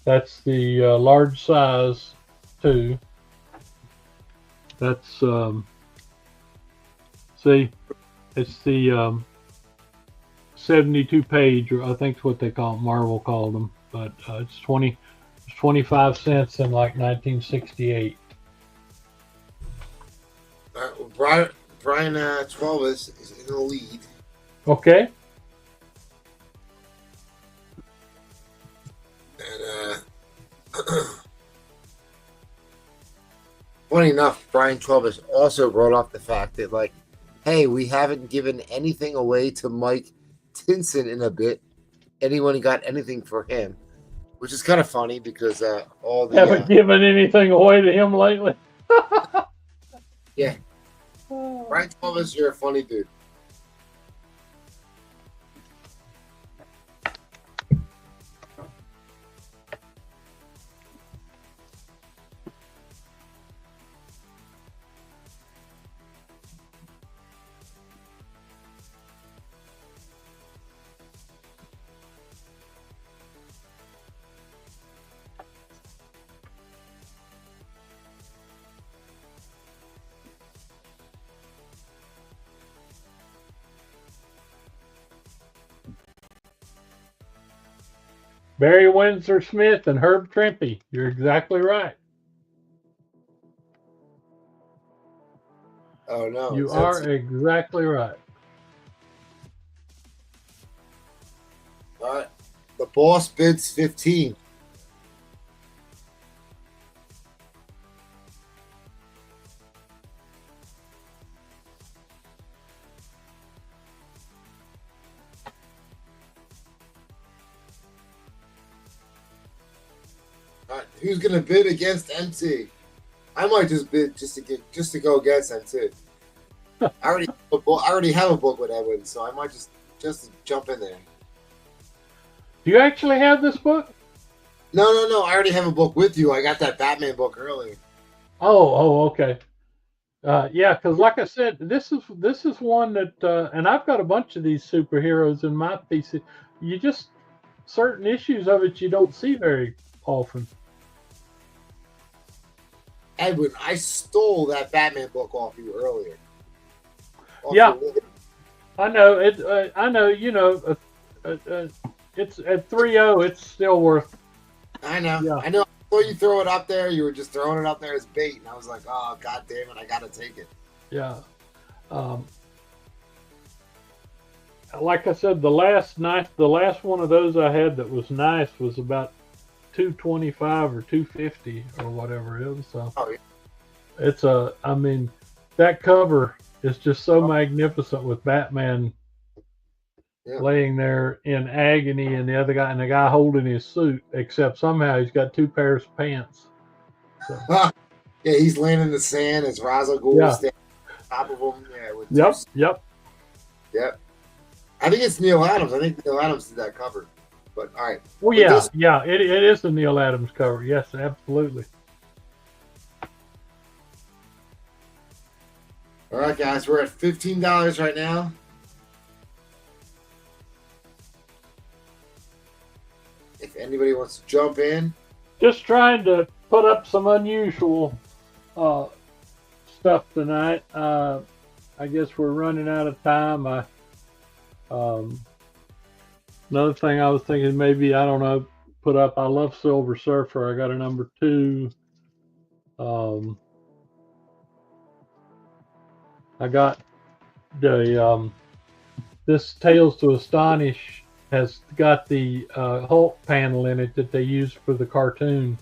That's the large size 2. That's see, it's the 72 page, or I think it's what they call it, Marvel called them, but it's 25 cents in like 1968. Well, Brian 12 is in the lead. Okay. And funny enough, Brian 12 has also brought up the fact that, like, hey, we haven't given anything away to Mike Tinson in a bit. Anyone got anything for him? Which is kind of funny because all the haven't given anything away to him lately. Yeah. Brian 12, you're a funny dude. Barry Windsor Smith and Herb Trimpe. You're exactly right. Oh, no. You are exactly right. All right. The boss bids 15. All right. Who's gonna bid against MT? I might just bid just to go against MT. I already have a book with Edwin, so I might just jump in there. Do you actually have this book? No. I already have a book with you. I got that Batman book earlier. Oh, okay. Yeah, because like I said, this is one that, and I've got a bunch of these superheroes in my PC. You just certain issues of it you don't see very often. Edwin, I stole that Batman book off you earlier. Yeah, I know it. I know. It's at 3.0. It's still worth. I know. Yeah. I know. I saw you throw it up there. You were just throwing it up there as bait, and I was like, "Oh, God damn it! I gotta take it." Yeah. Like I said, the last one of those I had that was nice was about $225 or $250 or whatever it is. So oh, yeah. It's I mean, that cover is just so magnificent with Batman laying there in agony and the guy holding his suit, except somehow he's got 2 pairs of pants. So. Yeah, he's laying in the sand as Ra's al Ghul Yeah. standing on top of him. Yeah, with Yep. Yep. I think it's Neil Adams. I think Neil Adams did that cover. But all right. Well, But yeah, this- yeah. It is the Neil Adams cover. Yes, absolutely. All right, guys, we're at $15 right now. If anybody wants to jump in, Just trying to put up some unusual stuff tonight. I guess we're running out of time. Another thing I was thinking maybe, I don't know, put up, I love Silver Surfer. I got a number 2. I got the this Tales to Astonish has got the Hulk panel in it that they used for the cartoon,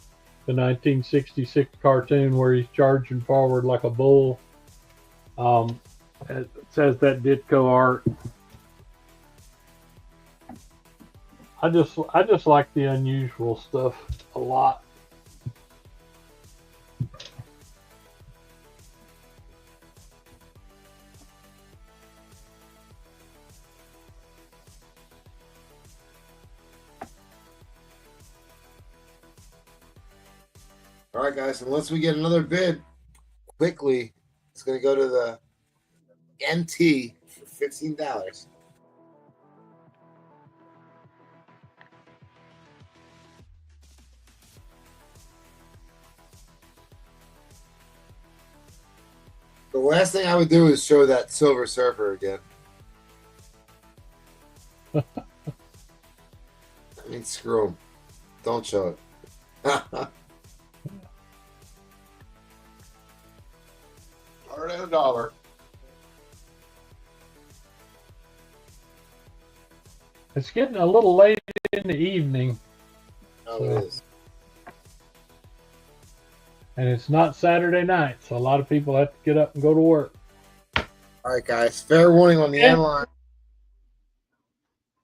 the 1966 cartoon where he's charging forward like a bull. It says that Ditko art. I just like the unusual stuff a lot. all right, guys, unless we get another bid quickly, it's going to go to the MT for $15. The last thing I would do is show that Silver Surfer again. I mean, screw him. Don't show it. Start at $1. It's getting a little late in the evening, Oh, it is. and it's not Saturday night, so a lot of people have to get up and go to work. All right, guys. Fair warning on the end line.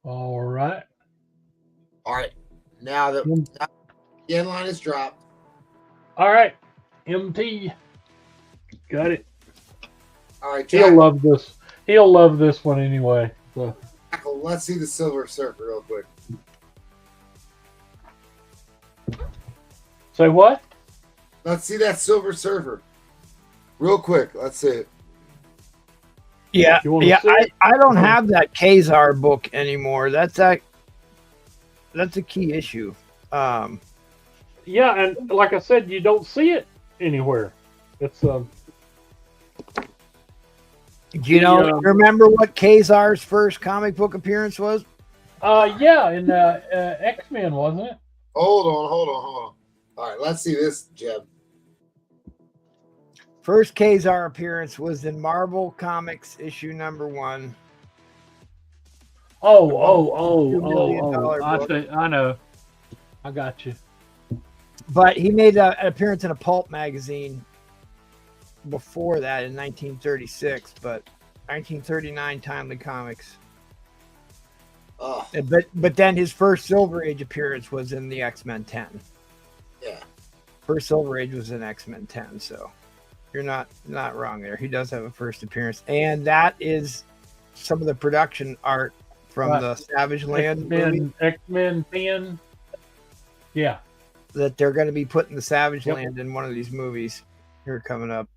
All right. All right. Now that the end line is dropped. All right. MT. Got it. All right, He'll Jack, love this. He'll love this one anyway. So. let's see the Silver Surfer real quick. Say what? Let's see that Silver Surfer real quick. Let's see it. Yeah, You wanna yeah. see it? I don't have that Khazar book anymore. That's a key issue. Yeah, and like I said, you don't see it anywhere. It's Do you know? Remember what Khazar's first comic book appearance was? yeah, in X-Men, wasn't it? Hold on. All right, let's see this, Jeb. First Khazar appearance was in Marvel Comics issue number 1. $2 million book. I know. I got you. But he made an appearance in a pulp magazine before that in 1936, but 1939 Timely Comics. Oh, But then his first Silver Age appearance was in the X-Men 10. yeah. First Silver Age was in X-Men 10, so you're not wrong there. He does have a first appearance, and that is some of the production art from the Savage Land movie X-Men 10. Yeah. that they're going to be putting the Savage Land in one of these movies here coming up.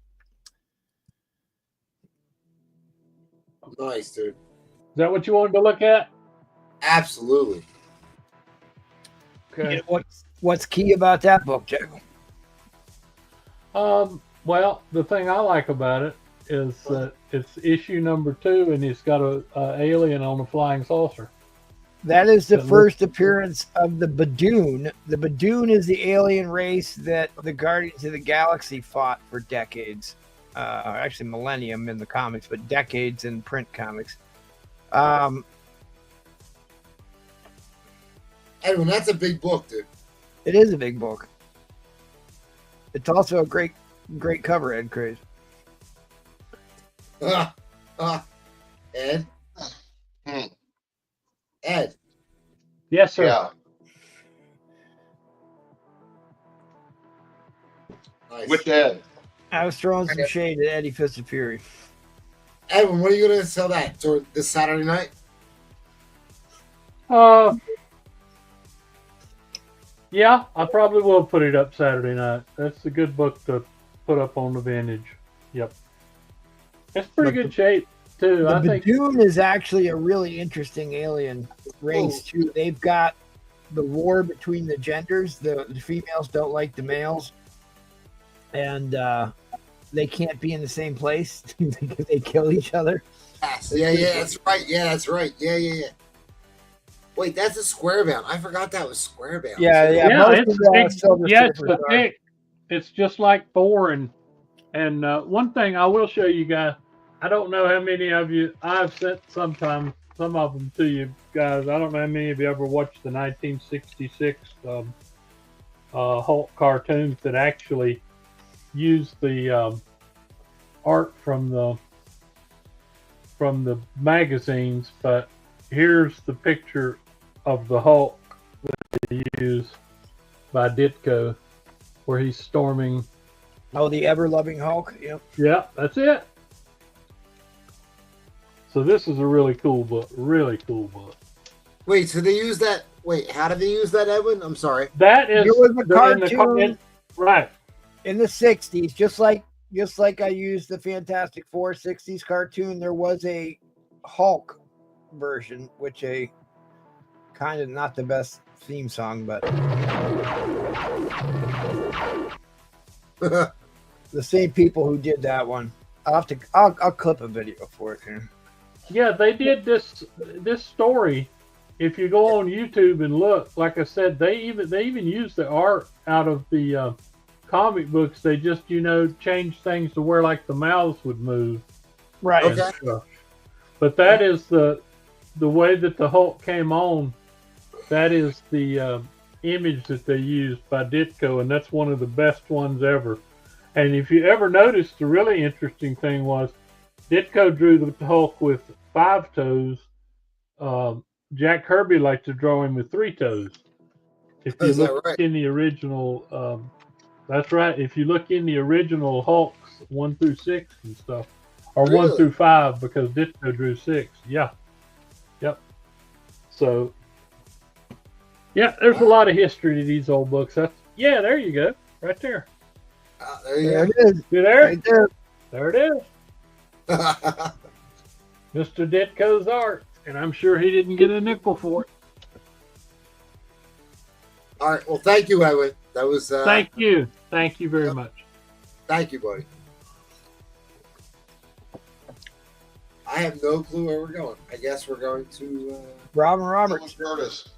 Nice, dude. Is that what you wanted to look at? Absolutely. Okay. You know, what's key about that book, Jack? Well, the thing I like about it is that it's issue number 2, and it's got a alien on a flying saucer. That is the first appearance of the Badoon. The Badoon is the alien race that the Guardians of the Galaxy fought for decades. Actually, millennium in the comics, but decades in print comics. Edwin, that's a big book, dude. It is a big book. It's also a great cover, Ed Craze. Ed? Ed. Yes, sir. Yeah. Nice. Which Ed? I was throwing some shade at Eddie Fisted Fury. Edwin, when are you going to sell that? This Saturday night? Yeah, I probably will put it up Saturday night. That's a good book to put up on the Vintage. Yep. It's pretty good shape, too. The I think Badoon is actually a really interesting alien race, too. They've got the war between the genders. The females don't like the males. And they can't be in the same place because they kill each other. Yes. Yeah, that's right. Yeah. Wait, that's a square bound. I forgot that was square bound. Yeah. It's just like Thor and one thing I will show you guys. I don't know how many of you I've sent some of them to you guys. I don't know how many of you ever watched the 1966 Hulk cartoons that actually used the art from the magazines, but here's the picture of the Hulk that they use by Ditko, where he's storming. Oh, the ever-loving Hulk. Yep. Yeah, that's it. So this is a really cool book. Really cool book. Wait, so they use that? Wait, how did they use that, Edwin? I'm sorry. That is there was a cartoon right in the 60s, just like I used the Fantastic Four 60s cartoon. There was a Hulk version, which a kind of not the best theme song, but the same people who did that one. I'll clip a video for it here. Yeah, they did this story. If you go on YouTube and look, like I said, they even use the art out of the comic books. They just change things to where like the mouths would move. Right. Okay. But that is the way that the Hulk came on. That is the image that they used by Ditko, and that's one of the best ones ever. And if you ever noticed, the really interesting thing was Ditko drew the Hulk with 5 toes. Jack Kirby liked to draw him with 3 toes. If you look in the original, that's right. If you look in the original Hulks 1 through 6 and stuff, or Really? 1 through 5, because Ditko drew 6. Yeah. Yep. So, yeah, there's a lot of history to these old books. There you go. Right there. There it is. You there? Right there. There it is. Mr. Ditko's art. And I'm sure he didn't get a nickel for it. All right. Well, thank you, Edwin. That was. Thank you. Thank you very much. Thank you, buddy. I have no clue where we're going. I guess we're going to Robin Roberts. Curtis.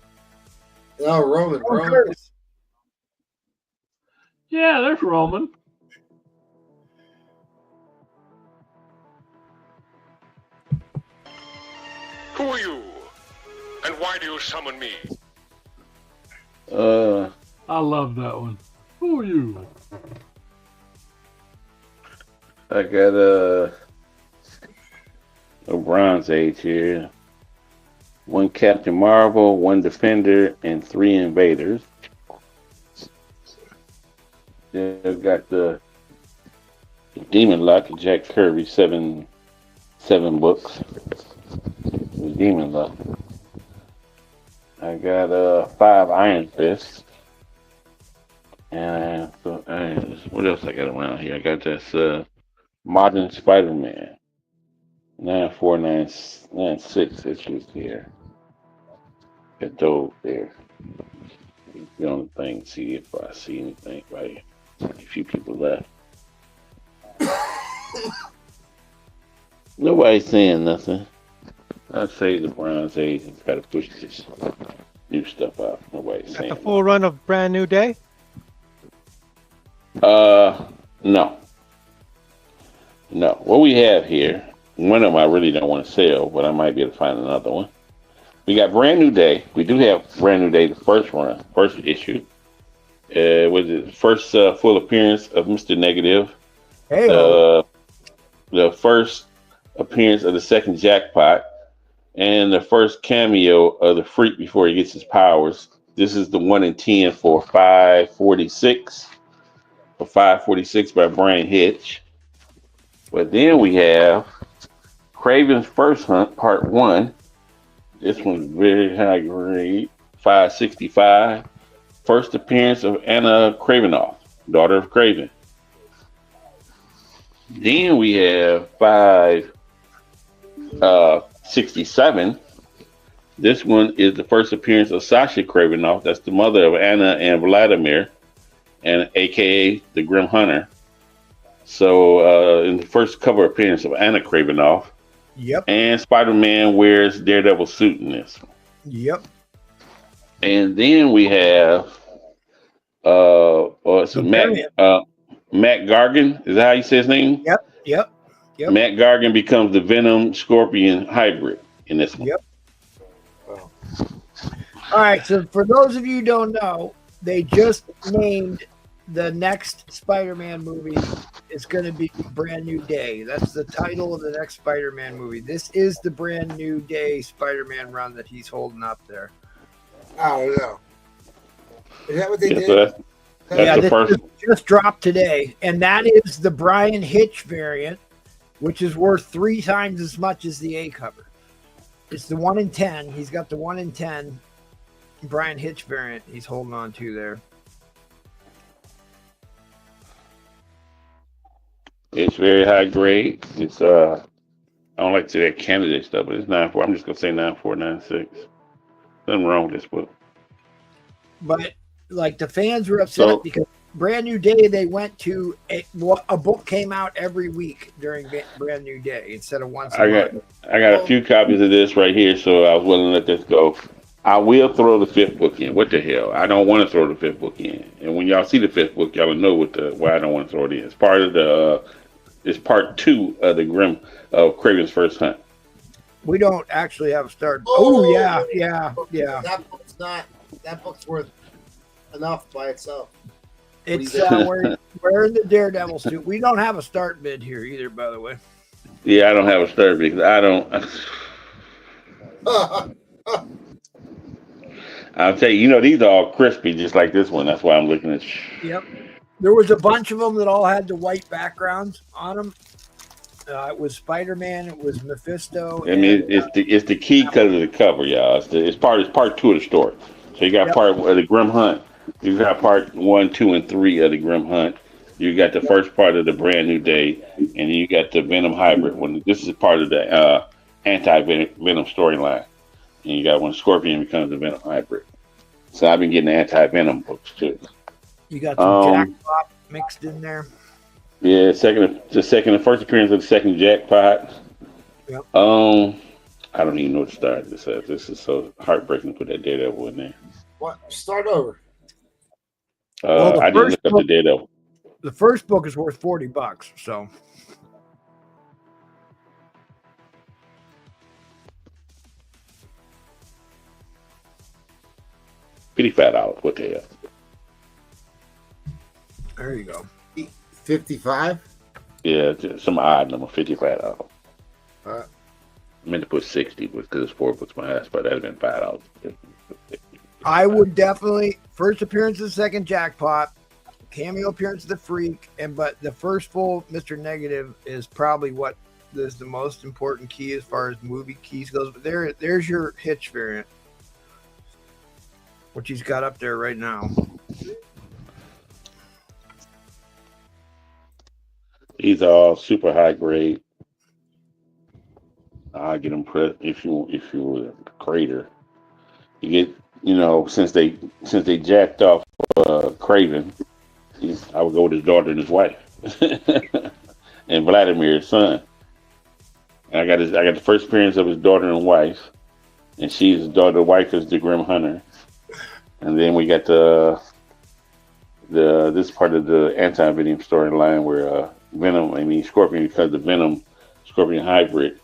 No, Roman. Curtis. Yeah, there's Roman. Who are you? And why do you summon me? I love that one. Who are you? I got a Bronze Age here. 1 Captain Marvel, 1 Defender, and 3 Invaders. Then I've got the Demon Luck, Jack Kirby, 7 books. The Demon Luck. I got 5 Iron Fists. And what else I got around here? I got this Modern Spider-Man. 94996 issues here. Got those there. Get on the thing, see if I see anything right here. A few people left. Nobody's saying nothing. I'd say the Bronze Age and try to push this new stuff out. Nobody's saying The full run of Brand New Day? No. What we have here, one of them I really don't want to sell, but I might be able to find another one. We got Brand New Day. We do have Brand New Day, the first issue. Was it first full appearance of Mr. Negative? Hey. The first appearance of the second Jackpot, and the first cameo of the Freak before he gets his powers. This is the 1 in 10 for 546. for $5.46 by Brian Hitch. But then we have Craven's First Hunt, Part 1. This one's very high grade, $5.65. First appearance of Anna Kravinoff, daughter of Craven. Then we have $5.67. This one is the first appearance of Sasha Kravinoff. That's the mother of Anna and Vladimir, and AKA the Grim Hunter. So in the first cover appearance of Anna Kravinoff. Yep. And Spider-Man wears Daredevil suit in this one. Yep. And then we have Matt Gargan. Is that how you say his name? Yep. Matt Gargan becomes the Venom Scorpion hybrid in this one. Yep. All right. So for those of you who don't know, they just named the next Spider-Man movie. It's going to be Brand New Day. That's the title of the next Spider-Man movie. This is the Brand New Day Spider-Man run that he's holding up there. Oh, no. Is that what they did? So that's the first. Just dropped today. And that is the Brian Hitch variant, which is worth 3 times as much as the A cover. It's the 1 in 10. He's got the 1 in 10 Brian Hitch variant he's holding on to there. It's very high grade. It's I don't like to say that candidate stuff, but it's 9.4. I'm just gonna say 9.496. Nothing wrong with this book. But like the fans were upset because Brand New Day, they went to a book came out every week during Brand New Day instead of once a month. I got a few copies of this right here, so I was willing to let this go. I will throw the 5th book in. What the hell? I don't want to throw the 5th book in. And when y'all see the 5th book, y'all will know why I don't want to throw it in. It's part of the it's part 2 of the Grim of Craven's First Hunt. We don't actually have a start. Oh yeah. That book's worth enough by itself. It's we're in the Daredevil suit. We don't have a start bid here either, by the way. Yeah, I don't have a start bid. I don't. I'll tell you, these are all crispy, just like this one. That's why I'm looking at. Yep. There was a bunch of them that all had the white backgrounds on them. It was Spider-Man. It was Mephisto. I mean, it's the key because of the cover, y'all. It's part 2 of the story. So you got part of the Grim Hunt. You got part 1, 2, and 3 of the Grim Hunt. You got the first part of the Brand New Day, and then you got the Venom hybrid one. This is part of the anti-Venom storyline. And you got when Scorpion becomes the Venom hybrid. So I've been getting the anti-Venom books too. You got some Jackpot mixed in there. Yeah, the first appearance of the second Jackpot. Yep. I don't even know what to start this at. This is so heartbreaking to put that Daredevil in there. What? Start over. I didn't look up the Daredevil. The first book is worth $40, so. $55. What the hell? There you go. 55? Yeah, some odd number, $55. I meant to put 60 because it's 4 books my ass, but that'd have been $5. I would definitely first appearance of the second Jackpot, cameo appearance of the Freak, but the first full Mr. Negative is probably what is the most important key as far as movie keys goes. But there's your Hitch variant, which he's got up there right now. These are all super high grade. I get them if you were a creator. You get since they jacked off Craven, I would go with his daughter and his wife, and Vladimir's son. And I got the first appearance of his daughter and wife, and she's his daughter. Wife is the Grim Hunter, and then we got this part of the anti-Venom storyline where Scorpion becomes the Venom Scorpion hybrid.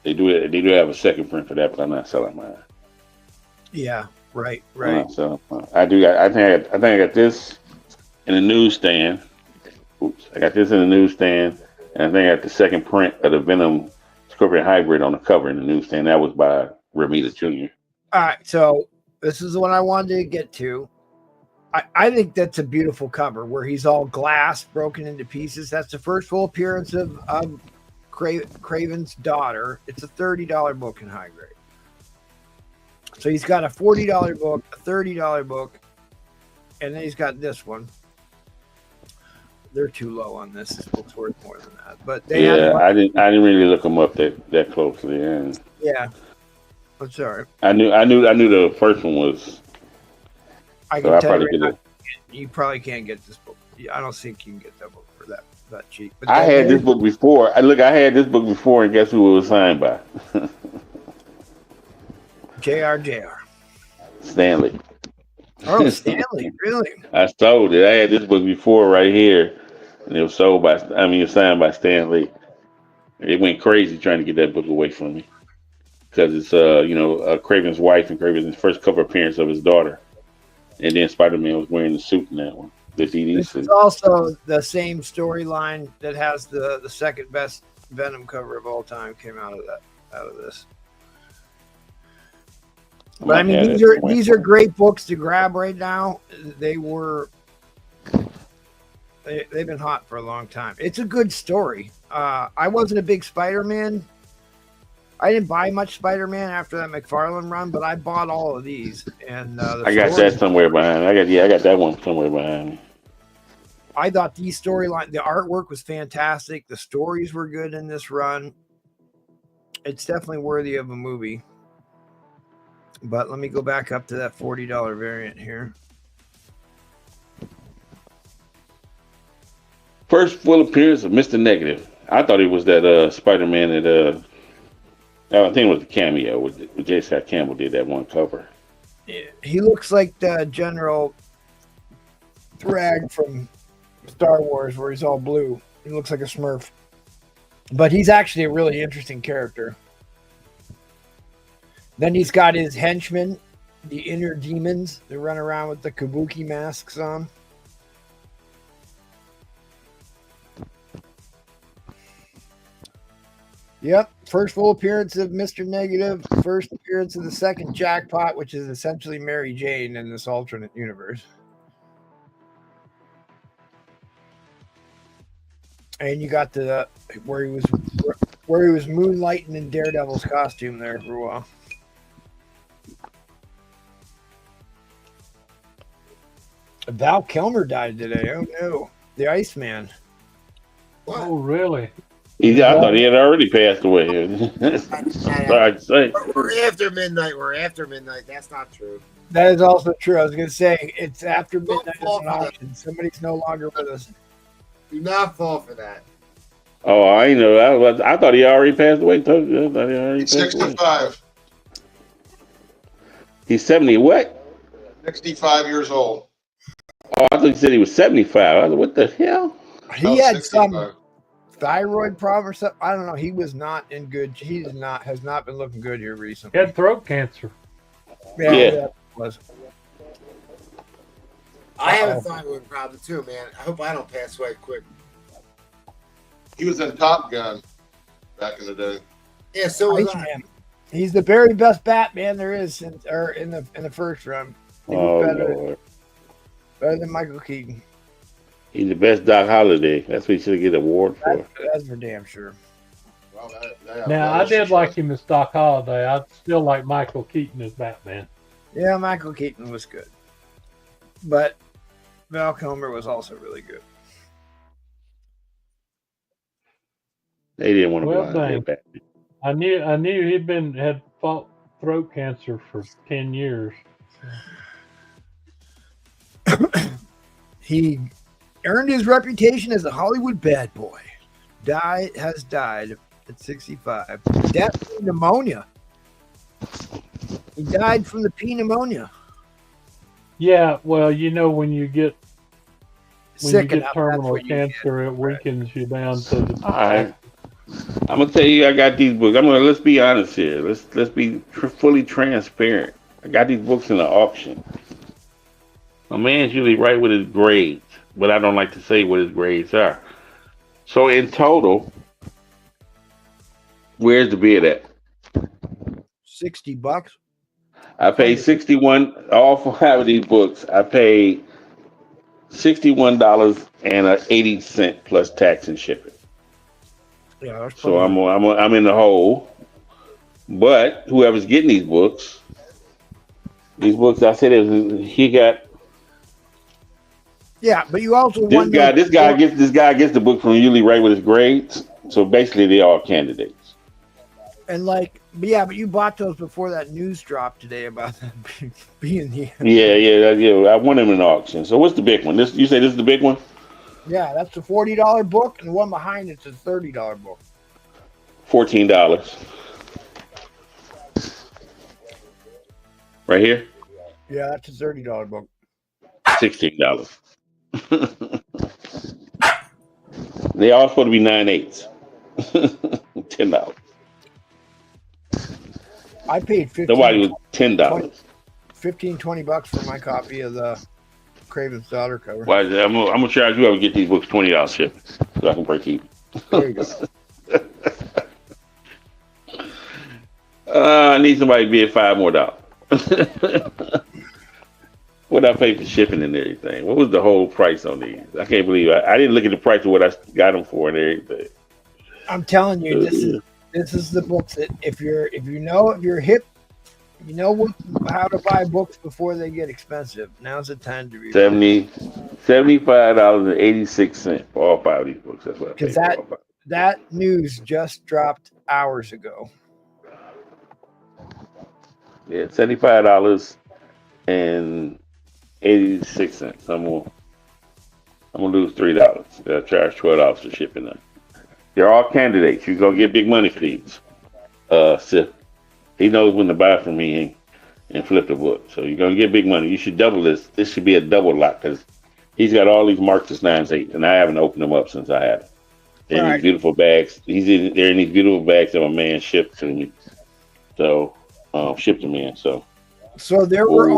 They do have a second print for that, but I'm not selling mine. Yeah, right. So I think I got this in the newsstand. Oops, I got this in the newsstand, and I think I got the second print of the Venom Scorpion hybrid on the cover in the newsstand. That was by Ramita Jr. All right, so this is the one I wanted to get to. I think that's a beautiful cover where he's all glass broken into pieces. That's the first full appearance of Craven's daughter. It's a $30 book in high grade. So he's got a $40 book, a $30 book, and then he's got this one. They're too low on this. This book's worth more than that. But they I didn't really look them up that closely. And yeah, I'm sorry. I knew the first one was. I can tell you probably can't get this book. I don't think you can get that book for that cheap. But I had this book before. I had this book before, and guess who it was signed by? JR. Stanley. Oh, Stanley, really? I sold it. I had this book before right here, and it was signed by Stanley. It went crazy trying to get that book away from me because it's Craven's wife and Craven's first cover appearance of his daughter, and then Spider-Man was wearing the suit in that one. This is also the same storyline that has the second best Venom cover of all time came out of this. But I mean, these are great books to grab right now. They've been hot for a long time. It's a good story. I wasn't a big Spider-Man. I didn't buy much Spider-Man after that McFarlane run, but I bought all of these. And I got that somewhere behind me. I got that one somewhere behind me. I thought the artwork was fantastic. The stories were good in this run. It's definitely worthy of a movie. But let me go back up to that $40 variant here. First full appearance of Mr. Negative. I thought it was that Spider-Man that I think it was the cameo with J. Scott Campbell did that one cover. Yeah, he looks like the General Thrag from Star Wars, where he's all blue. He looks like a Smurf. But he's actually a really interesting character. Then he's got his henchmen, the inner demons. They run around with the kabuki masks on. Yep. First full appearance of Mr. Negative. First appearance of the second jackpot, which is essentially Mary Jane in this alternate universe. And you got where he was moonlighting in Daredevil's costume there for a while. Val Kilmer died today. Oh no, the Iceman. Oh really? I thought he had already passed away. Sorry to say. We're after midnight. That's not true. That is also true. I was going to say it's after midnight as an option. Somebody's no longer with us. Do not fall for that. Oh, I know. I thought he already passed away. He's 65. He's 70. What? 65 years old. Oh, I thought you said he was 75. I was like, what the hell? He had 65. Some thyroid problem or something. I don't know. He was not in good. Has not been looking good here recently. He had throat cancer. Yeah. It was. I have a thyroid problem too, man. I hope I don't pass away quick. He was in Top Gun back in the day. Yeah, so was I. He's the very best Batman there is in the first run. He was better than Michael Keaton. He's the best Doc Holliday. That's what he should get an award for. That's for damn sure. Well, now, I did like him as Doc Holliday. I still like Michael Keaton as Batman. Yeah, Michael Keaton was good. But Val Kilmer was also really good. They didn't want to blind Batman. I knew had fought throat cancer for 10 years. He earned his reputation as a Hollywood bad boy. Has died at 65. Death from pneumonia. He died from the pneumonia. Yeah, well, when you get sick enough, terminal cancer, it weakens you down to the. All right. I'm gonna tell you, I got these books. Let's be honest here. Let's be fully transparent. I got these books in the auction. My man's usually right with his grades, but I don't like to say what his grades are. So in total, where's the bid at? $60. I paid 61. All 5 of these books, I paid $61.80 plus tax and shipping. Yeah, that's So I'm in the hole. But whoever's getting these books I said he got Yeah, but you also this won guy. those This guy gets the book from usually right with his grades. So basically, they are candidates. and like, but you bought those before that news dropped today about them being the. Yeah. I won him in an auction. So what's the big one? You say this is the big one? Yeah, that's a $40 book, and the one behind it's a $30 book. $14. Right here. Yeah, that's a $30 book. $16. They all supposed to be 9/8. $10. I paid Nobody was $10. 15, $20 for my copy of the Craven's Daughter cover. Why is that? I'm gonna charge you to get these books $20 shipping so I can break even. There you go. I need somebody to bid $5 more. What I paid for shipping and everything? What was the whole price on these? I can't believe I didn't look at the price of what I got them for and everything. I'm telling you, this is the books that if you're hip, you know how to buy books before they get expensive. Now's the time to read. $75.86 for all 5 of these books. That's what I paid. Because that news just dropped hours ago. Yeah, $75.86. I'm gonna lose $3. They'll charge $12 for shipping them. They're all candidates. You're gonna get big money for these. Sif. He knows when to buy from me and flip the book. So you're gonna get big money. You should double this. This should be a double lot because he's got all these Marxist 9s, 8s, and I haven't opened them up since I had them. They're in these beautiful bags. They're in these beautiful bags that my man shipped to me. So shipped them in. So there were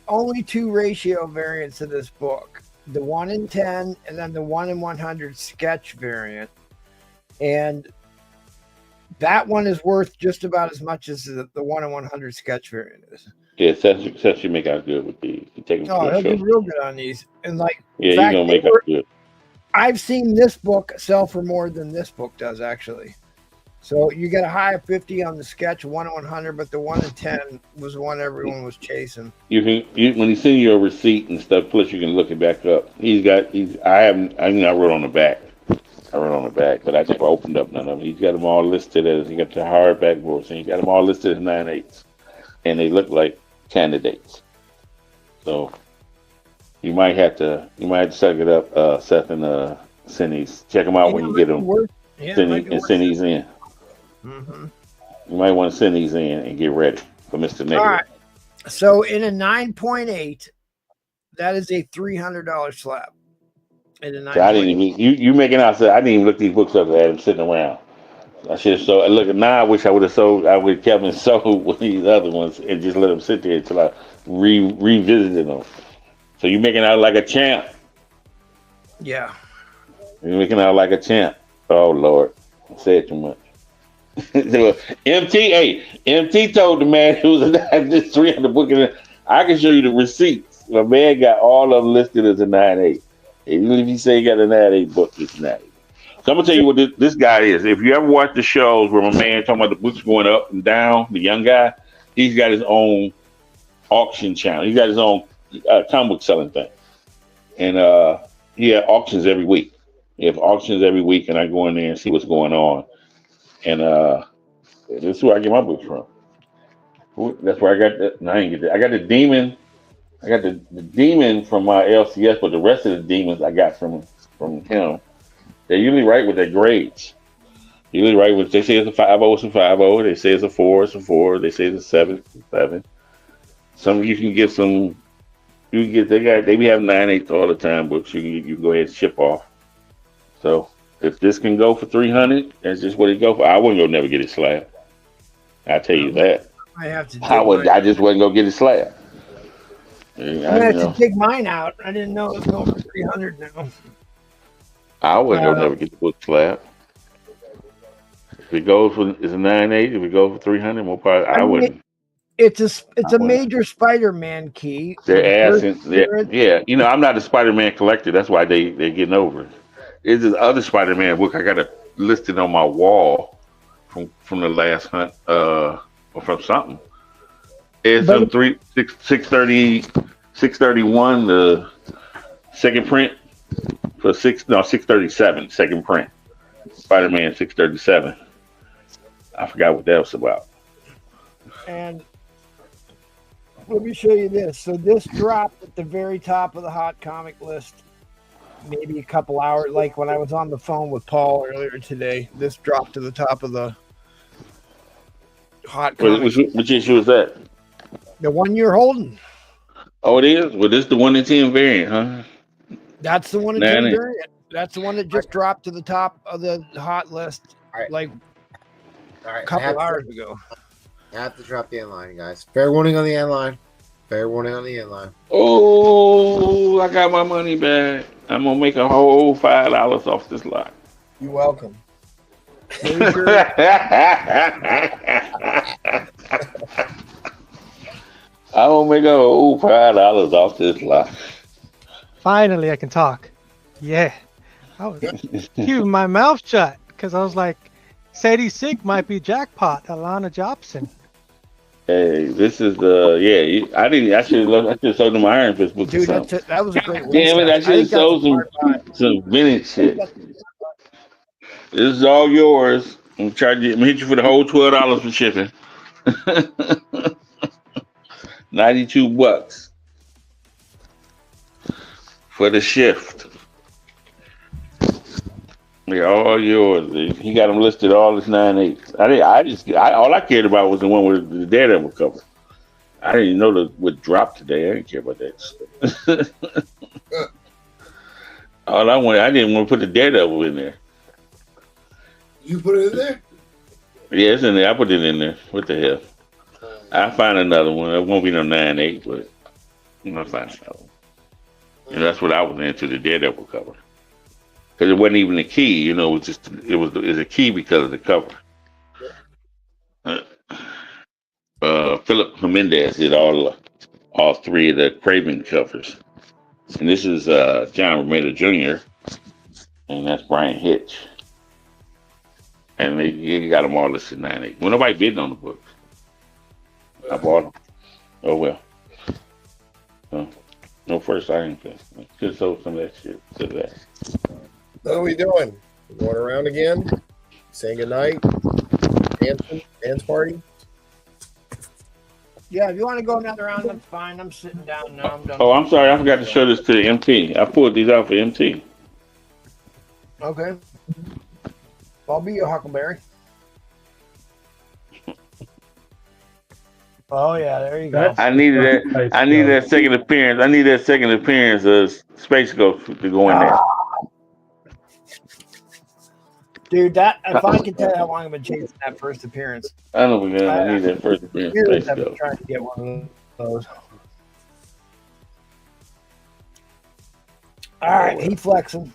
only 2 ratio variants of this book: the 1:10 and then the 1:100 sketch variant. And that one is worth just about as much as the 1:100 sketch variant is. Yeah, Seth should make out good with these. He'll do real good on these. And you're gonna make out good. I've seen this book sell for more than this book does, actually. So you get a high of 50 on the sketch 1:100, but the 1:10 was the one everyone was chasing. When he send you a receipt and stuff, plus you can look it back up. I wrote on the back. But I never opened up none of them. He's got them all listed he got the hardback books, and he's got them all listed as 9/8, and they look like candidates. So you might have to suck it up, Seth, and send these. Check them out when you get them. Send these in. Mm-hmm. You might want to send these in and get ready for Mr. Negative. All right. So in a 9.8, that is a $300 slab. So I didn't even you making out. I didn't even look these books up. I had them sitting around. I should have sold. Look, now I wish I would have sold. I would have kept them sold with these other ones and just let them sit there until I revisited them. So you making out like a champ. Yeah. You're making out like a champ. Oh Lord, I said too much. MT told the man it was this 300 book. I can show you the receipts. My man got all of them listed as a 9/8. Even if you say you got a 9/8 book, it's 9/8. So I'm gonna tell you what this guy is. If you ever watch the shows where my man talking about the books going up and down, the young guy, he's got his own auction channel. He's got his own comic book selling thing, and he had auctions every week. He has auctions every week, and I go in there and see what's going on. And this is where I get my books from. That's where I got that. No, I didn't get that. I got the demon. I got the demon from my LCS, but the rest of the demons I got from him. They usually write with their grades. Usually write with, they say it's a 5.0, it's a 5.0. They say it's a 4, it's a 4. They say it's a 7, it's a 7. Some you can get some. They be having 9/8 all the time books. You can go ahead and ship off. So if this can go for 300, that's just what it go for. I wouldn't go never get it slab. I tell you that. I have to. I just wouldn't go get it slab. I'm gonna have to dig mine out. I didn't know it was going for 300 now. I wouldn't go never get the book slab. If it goes for it's a 9/8, if it goes for 300, more part I wouldn't. It's a major Spider-Man key. Their ass, yeah. You know, I'm not a Spider-Man collector. That's why they're getting over it. It's this other Spider-Man book I got it listed on my wall from the last hunt, or from something. It's some 631, the second print for 637, second print. Spider-Man 637. I forgot what that was about. And let me show you this. So this dropped at the very top of the hot comic list, maybe a couple hours. Like when I was on the phone with Paul earlier today, this dropped to the top of the hot comic. Which issue is that? The one you're holding. Oh, it is? Well, this is the 1 in 10 variant, huh? That's the one in 10 variant. That's the one that just dropped to the top of the hot list like a couple hours ago. I have to drop the inline, guys. Fair warning on the inline. Fair warning on the inline. Oh, I got my money back. I'm going to make a whole $5 off this lot. You're welcome. I will make a whole $5 off this lot. Finally, I can talk. Yeah. I was keeping my mouth shut because I was like, Sadie Sig might be jackpot, Alana Jobson. Hey, this is I should have sold them Iron Fist book. Dude, that was a great one. Damn it, I should have sold some vintage shit. This is all yours. I'm gonna hit you for the whole $12 for shipping. $92 for the shift. They're all yours. He got them listed all as 9/8. All I cared about was the one with the Daredevil cover. I didn't even know what dropped today. I didn't care about that. All I didn't want to put the Daredevil in there. You put it in there? Yeah, it's in there. I put it in there. What the hell? I'll find another one. It won't be no 9/8, but I'll find another one. And that's what I was into, the Daredevil cover. Because it wasn't even a key, you know. It was a key because of the cover. Philip Jimenez did all three of the Craven covers, and this is John Romita Jr. and that's Brian Hitch, and he got them all listed 9/8. Well, nobody bid on the books. I bought them. Oh well. No first Iron Fist. I could have sold some of that shit to that. What are we doing? We're going around again, saying goodnight, dance party. Yeah, if you want to go another round, that's fine. I'm sitting down now. I'm done. Oh, I'm sorry. I forgot to show this to the MT. I pulled these out for MT. Okay. I'll be your Huckleberry. Oh yeah, there you go. I needed that. I need that second appearance. I need that second appearance of Space Ghost to go in there. Dude, if I can tell you how long I've been chasing that first appearance. I know, man. I need that first appearance. Years I've been trying to get one of those. All right, he flexing.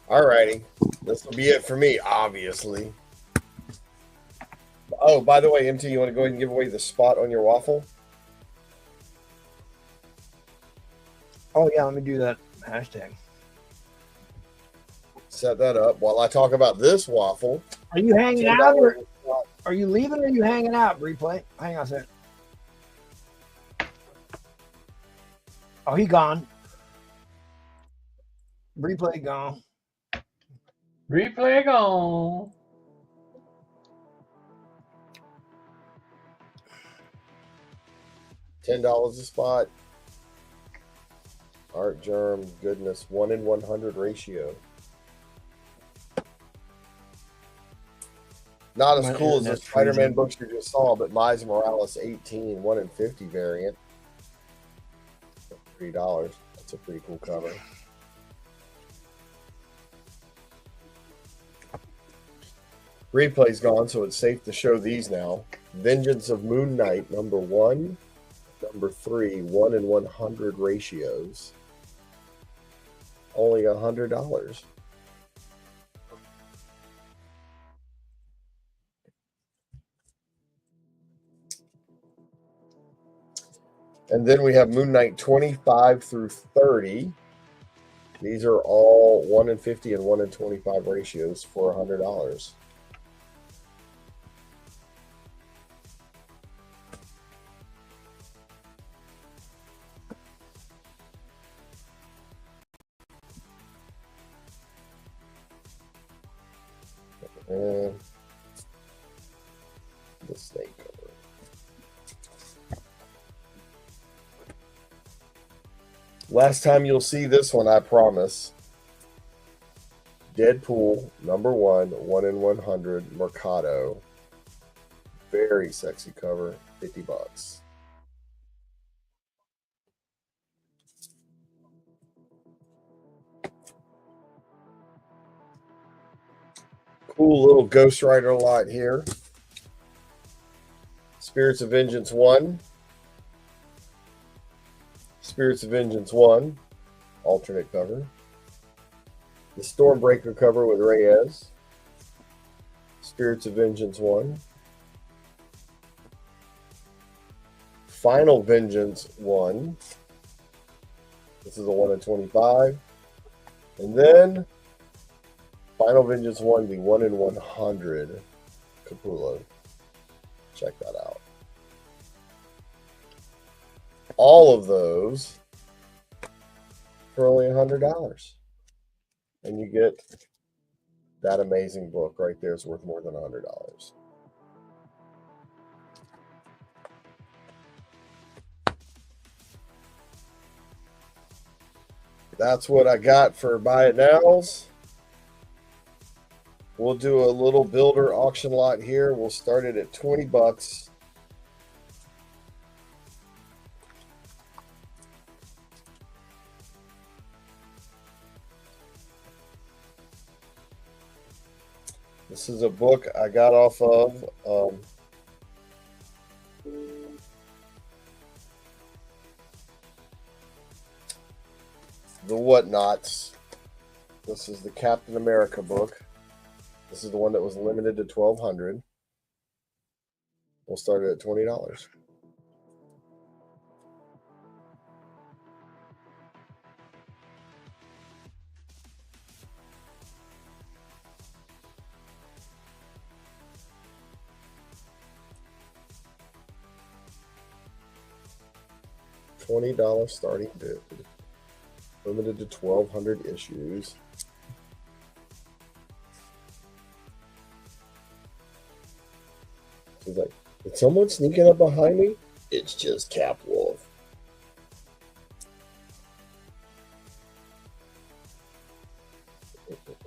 All righty. This will be it for me, obviously. Oh, by the way, MT, you want to go ahead and give away the spot on your waffle? Oh, yeah, let me do that hashtag. Set that up while I talk about this waffle. Are you hanging out or are you leaving or are you hanging out, Replay? Hang on a second. Oh, he gone. Replay gone. Replay gone. $10 a spot. Art Germ, goodness, 1 in 100 ratio. Not as cool as the Spider-Man books you just saw, but Miles Morales 18, 1 in 50 variant. $3. That's a pretty cool cover. Replay's gone, so it's safe to show these now. Vengeance of Moon Knight, number 1. Number 3, 1 in 100 ratios. Only $100. And then we have Moon Knight 25 through 30. These are all 1 in 50 and 1 in 25 ratios for $100. And the snake cover. Last time you'll see this one, I promise. Deadpool, number 1, 1 in 100, Mercado. Very sexy cover, $50. Cool little Ghost Rider lot here. Spirits of Vengeance 1. Spirits of Vengeance 1. Alternate cover. The Stormbreaker cover with Reyes. Spirits of Vengeance 1. Final Vengeance 1. This is a 1 in 25. And then Final Vengeance 1, the 1 in 100 Capullo. Check that out. All of those for only $100. And you get that amazing book right there is worth more than $100. That's what I got for buy it nows. We'll do a little builder auction lot here. We'll start it at $20. This is a book I got off of the Whatnots. This is the Captain America book. This is the one that was limited to 1,200. We'll start it at $20. $20 starting bid. Limited to 1,200 issues. He's like, is someone sneaking up behind me? It's just Cap Wolf.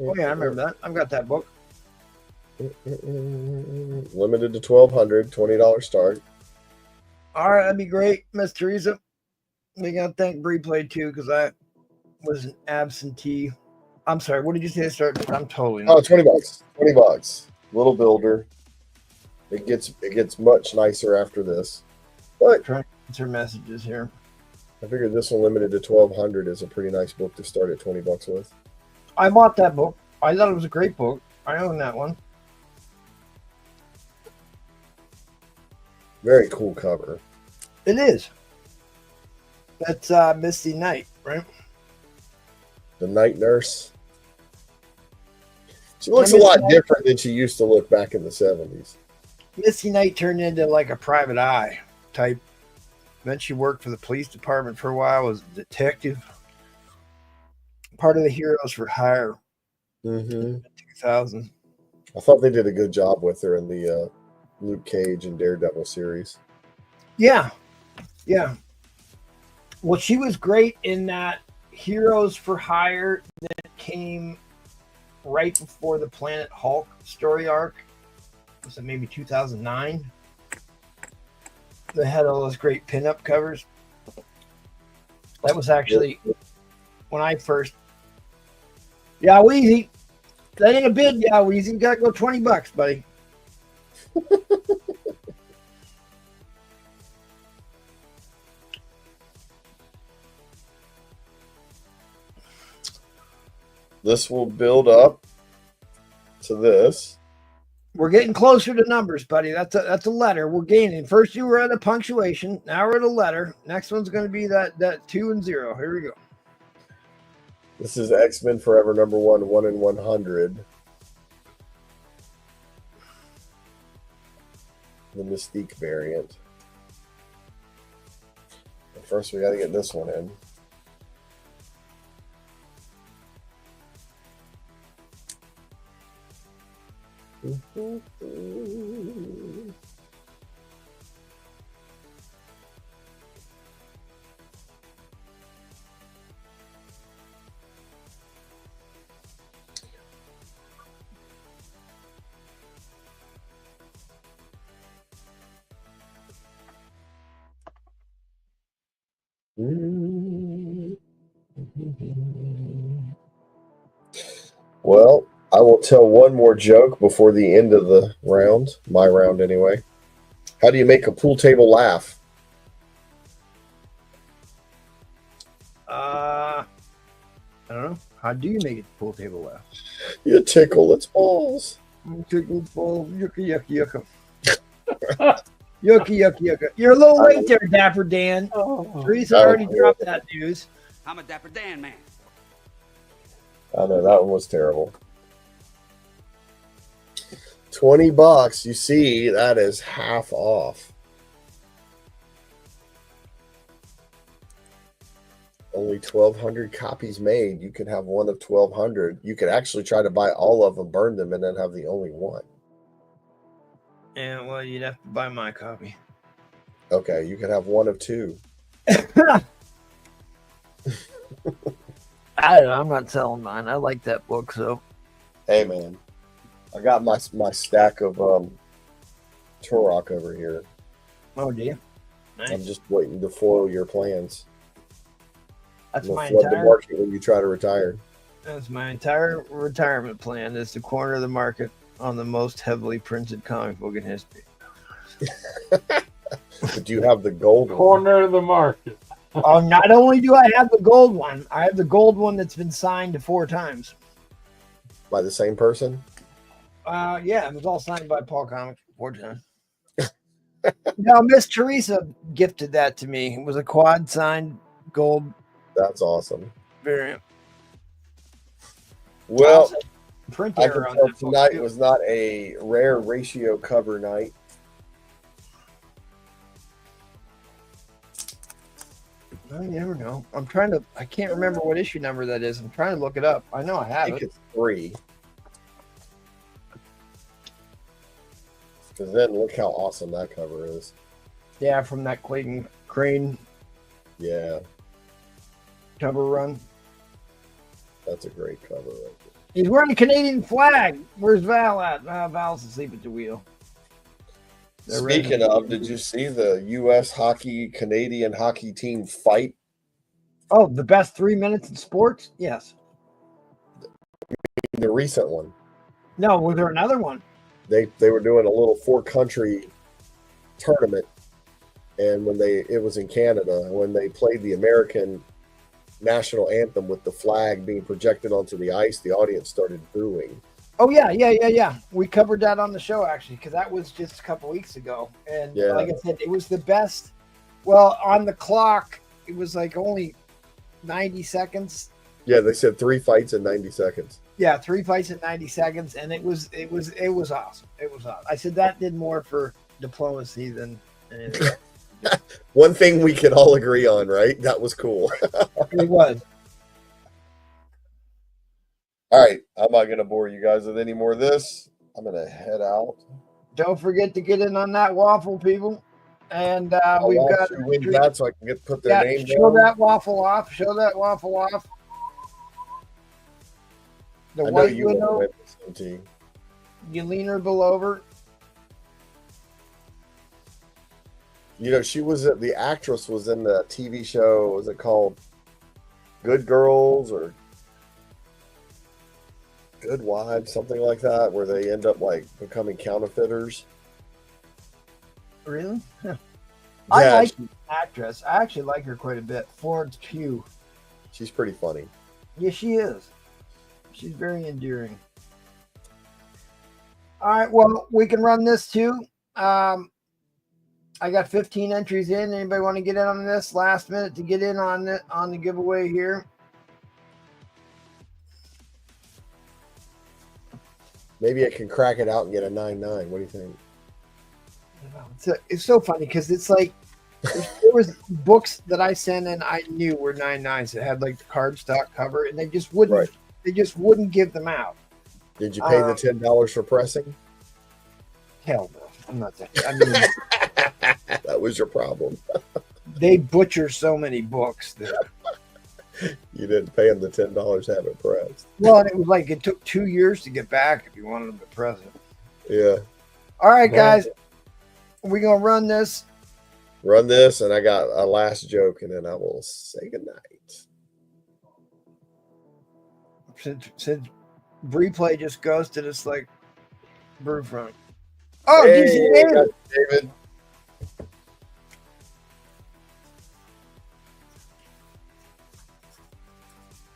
Oh yeah, I remember that. I've got that book. Limited to 1,200, $20 start. All right, that'd be great, Miss Teresa. We gotta thank Bree Play too, because I was an absentee. I'm sorry. What did you say? To start? I'm totally not. Oh, $20. $20. Little builder. It gets much nicer after this. But Trying to answer messages here. I figured this one limited to 1,200 is a pretty nice book to start at $20 with. I bought that book. I thought it was a great book. I own that one. Very cool cover. It is. That's Misty Knight, right? The Night Nurse. She looks a lot different than she used to look back in the 70s. Misty Knight turned into like a private eye type. Then she worked for the police department for a while, was a detective. Part of the Heroes for Hire. Mm-hmm. 2000. I thought they did a good job with her in the Luke Cage and Daredevil series. Yeah. Yeah. Well, she was great in that Heroes for Hire that came right before the Planet Hulk story arc. Was it maybe 2009? They had all those great pinup covers. That was actually when I first. Yeah, Weezy. That ain't a bid, yeah, Weezy. You gotta go $20, buddy. This will build up to this. We're getting closer to numbers, buddy. That's a letter. We're gaining. First you were at a punctuation. Now we're at a letter. Next one's going to be that 2 and 0. Here we go. This is X-Men Forever number 1 in 100. The Mystique variant. But first, we got to get this one in. Well, I will tell one more joke before the end of the round. My round, anyway. How do you make a pool table laugh? I don't know. How do you make it pool table laugh? You tickle its balls. Tickle balls. Yucca, yucca, yucca. Yucky, yucky, yucca. You're a little late there, Dapper Dan. Teresa already dropped that news. I'm a Dapper Dan man. I know, that one was terrible. $20. You see, that is half off. Only 1,200 copies made. You can have one of 1,200. You could actually try to buy all of them, burn them, and then have the only one. Yeah, well, you'd have to buy my copy. Okay, you could have one of 2. I don't know. I'm not selling mine. I like that book, so. Hey, man. I got my stack of Turok over here. Oh, do you? Nice. I'm just waiting to foil your plans. That's We'll my flood entire. the market when you try to retire. That's my entire retirement plan. Is to corner the market on the most heavily printed comic book in history. But do you have the gold one? Corner of the market. Oh, not only do I have the gold one, I have the gold one that's been signed 4 times. By the same person? Yeah, it was all signed by Paul Comics 4 times. No, Miss Teresa gifted that to me. It was a quad signed gold That's awesome. variant. Well, Also, print I can error on tell that book, tonight too. was not a rare ratio cover night. I never know. I can't remember what issue number that is. I'm trying to look it up. I know I I have think it. it's 3. Because then look how awesome that cover is. Yeah, from that Clayton Crane Yeah, cover run. that's a great cover. Right there. He's wearing a Canadian flag. Where's Val at? Val's asleep at the wheel. They're Speaking ready. of, did you see the U.S. Canadian hockey team fight? Oh, the best 3 minutes in sports? Yes. The recent one. No, was there another one? They were doing a little 4-country tournament, and it was in Canada, when they played the American national anthem with the flag being projected onto the ice, the audience started booing. Oh, yeah. We covered that on the show, actually, because that was just a couple weeks ago. And Yeah. like I said, it was the best. Well, on the clock, it was like only 90 seconds. Yeah, they said 3 fights in 90 seconds. Yeah, 3 fights in 90 seconds, and it was awesome. It was awesome. I said that did more for diplomacy than anything. One thing we could all agree on, right? That was cool. It was. All right, I'm not going to bore you guys with any more of this. I'm going to head out. Don't forget to get in on that waffle, people. And we've got to win that so I can put their name show down. that waffle off. Show that waffle off. The I know White you want to Widow. win this, MT. You lean her below her. You know, the actress was in the TV show, was it called Good Girls or Good Wives, something like that, where they end up like becoming counterfeiters. Really? Huh. Yeah, I like the actress. I actually like her quite a bit. Florence Pugh. she's pretty funny. Yeah, she is. She's very endearing. All right. Well, we can run this too. I got 15 entries in. Anybody want to get in on this? Last minute to get in on the giveaway here. Maybe I can crack it out and get a 9.9. What do you think? It's so funny because it's like there was books that I sent in I knew were 9.9s that had like the cardstock cover, and they just wouldn't. Right. They just wouldn't give them out. Did you pay the $10 for pressing? Hell no, I'm not that. I mean, that was your problem. They butcher so many books that you didn't pay them the $10 to have it pressed. well, and it was like it took 2 years to get back if you wanted them to press it. Yeah. All right, guys, we're gonna run this. Run this, and I got a last joke, and then I will say goodnight. Since Replay just ghosted us like Brewfront. Oh, Hey, DC David. David.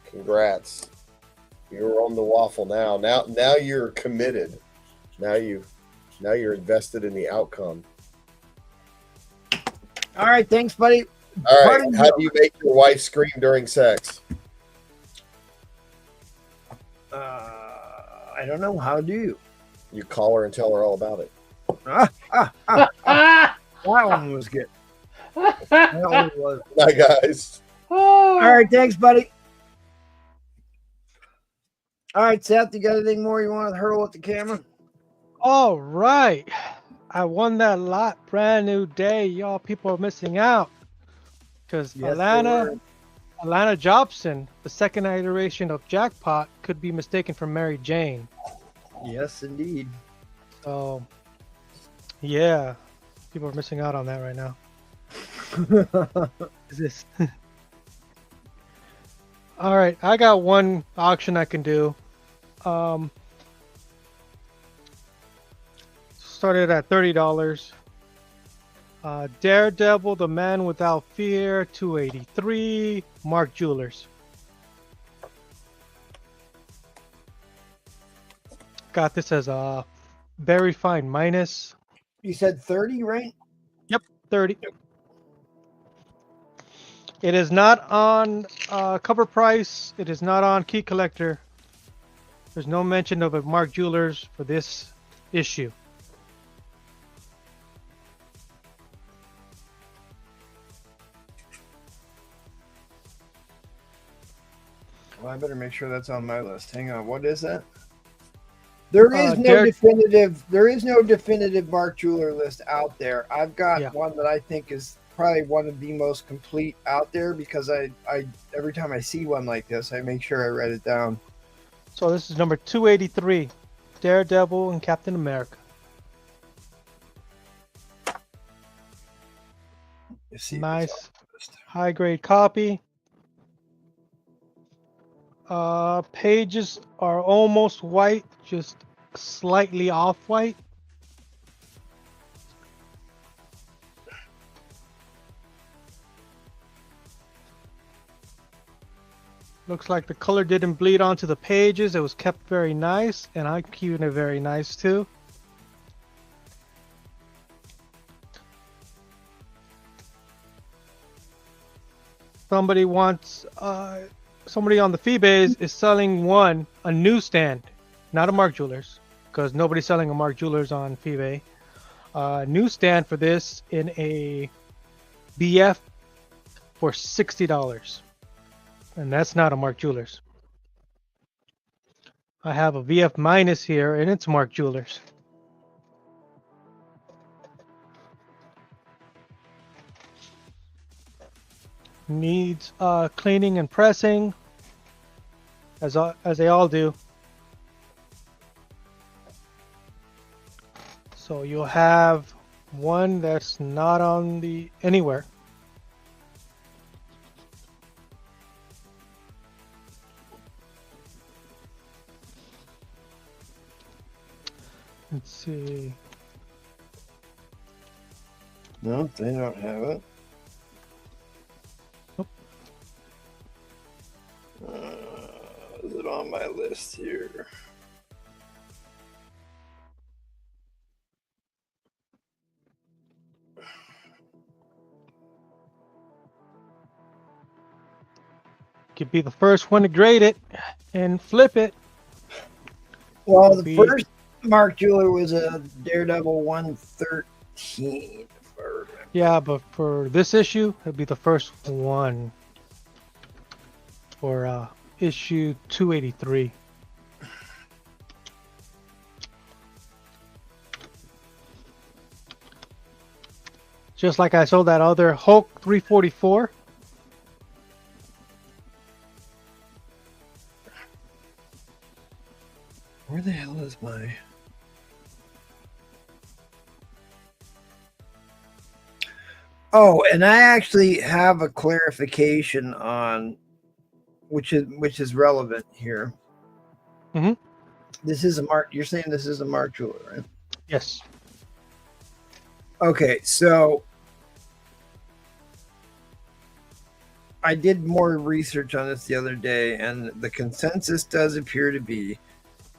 Congrats. You're on the waffle now. Now you're committed. Now you're invested in the outcome. All right, thanks, buddy. All right. How do you make your wife scream during sex? I don't know. How do you? You call her and tell her all about it. That one was good. That one was. Bye, guys. All right, thanks, buddy. All right, Seth, you got anything more you want to hurl at the camera? All right. I won that lot. Brand new day. Y'all people are missing out. Because Yes, Alana Jobson, the second iteration of Jackpot, could be mistaken for Mary Jane. Yes, indeed. So, yeah. People are missing out on that right now. Is this? All right. I got one auction I can do. Started at $30. Daredevil, the Man Without Fear, $283. Mark Jewelers. Got this as a very fine minus. You said 30, right? Yep, 30. It is not on cover price. It is not on key collector. There's no mention of a Mark Jewelers for this issue. Well, I better make sure that's on my list. Hang on, what is that? There is no definitive. There is no definitive Mark Jeweler list out there. I've got one that I think is probably one of the most complete out there because I every time I see one like this, I make sure I write it down. So this is number 283, Daredevil and Captain America. Nice, high grade copy. Pages are almost white, just slightly off white. Looks like the color didn't bleed onto the pages. It was kept very nice, and I'm keeping it very nice too. Somebody wants, somebody on the Feebase is selling a newsstand, not a Mark Jewelers, because nobody's selling a Mark Jewelers on Feebase. Newsstand for this in a BF for $60. And that's not a Mark Jewelers. I have a VF minus here, and it's Mark Jewelers. Needs cleaning and pressing, as they all do. So you'll have one that's not on the anywhere. Let's see. No, they don't have it. Nope. Is it on my list here? could be the first one to grade it and flip it. Well, the first Mark Jeweler was a Daredevil 113. Yeah, but for this issue, it'll be the first one for issue 283. Just like I sold that other Hulk 344. Where the hell is my... Oh, and I actually have a clarification on which is relevant here. Mm-hmm. This is a Mark. You're saying this is a Mark Jeweler, right? Yes. Okay, so I did more research on this the other day, and the consensus does appear to be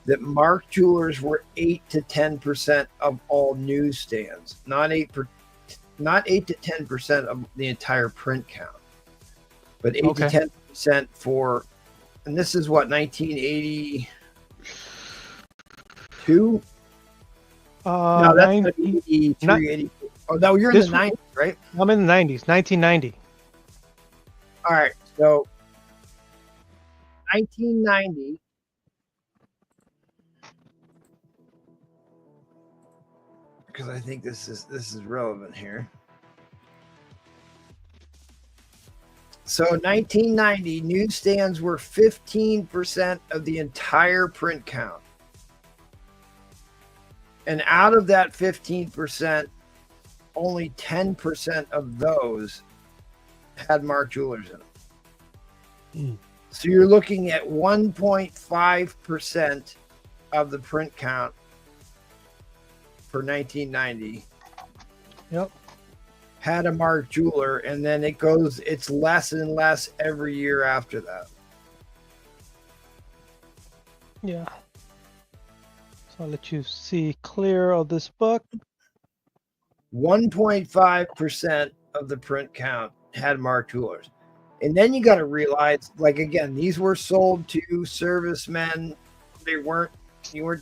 that Mark Jewelers were 8 to 10% of all newsstands, not 8 to 10% of the entire print count, but 8 to 10% for, and this is what, 1982? No, that's 83, 80. Oh, no, you're in the 90s, right? I'm in the 90s, 1990. All right, so 1990. Because I think this is relevant here. So 1990, newsstands were 15% of the entire print count. And out of that 15%, only 10% of those had Mark Jewelers in them. So you're looking at 1.5% of the print count for 1990. Yep. Had a Mark Jeweler, and then it's less and less every year after that. Yeah. So I'll let you see clear of this book. 1.5% of the print count had Mark Jewelers. And then you got to realize, like, again, these were sold to servicemen. You weren't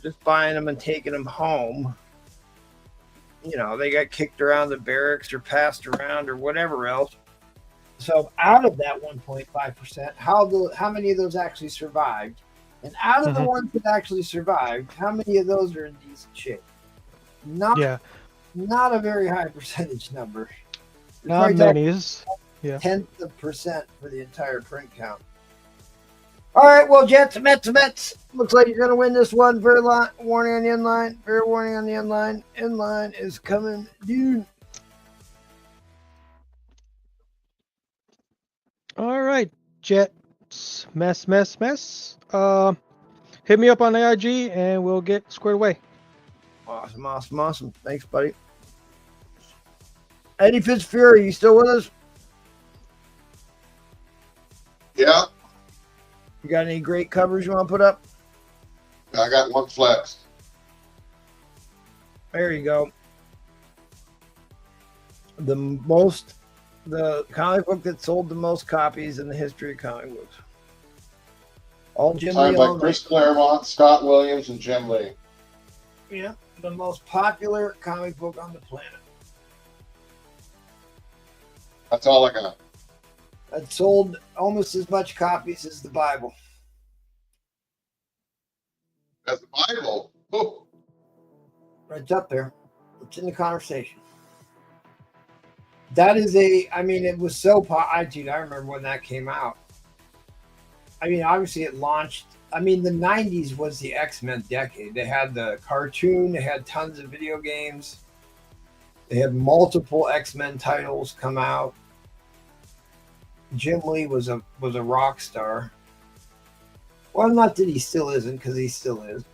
just buying them and taking them home. You know, they got kicked around the barracks or passed around or whatever else. So out of that 1.5%, how many of those actually survived? And out of the ones that actually survived, how many of those are in decent shape? Not a very high percentage number. Not many. Yeah. 10% for the entire print count. All right, well, Jets, Mets. Looks like you're going to win this one. Fair warning on the inline. Fair warning on the inline. Inline is coming, dude. All right, Jets, mess. Hit me up on the IG and we'll get squared away. Awesome. Thanks, buddy. Eddie Fitzfury, you still with us? Yeah. You got any great covers you want to put up? I got one flex. There you go. The comic book that sold the most copies in the history of comic books. All Jim Lee. Signed by Chris Claremont, Scott Williams, and Jim Lee. Yeah, the most popular comic book on the planet. That's all I got. It sold almost as much copies as the Bible. As the Bible? Oh. It's up there. It's in the conversation. That is it was so popular. I remember when that came out. I mean, obviously it launched. I mean, the 90s was the X-Men decade. They had the cartoon. They had tons of video games. They had multiple X-Men titles come out. Jim Lee was a rock star. Well, not that he still isn't, because he still is.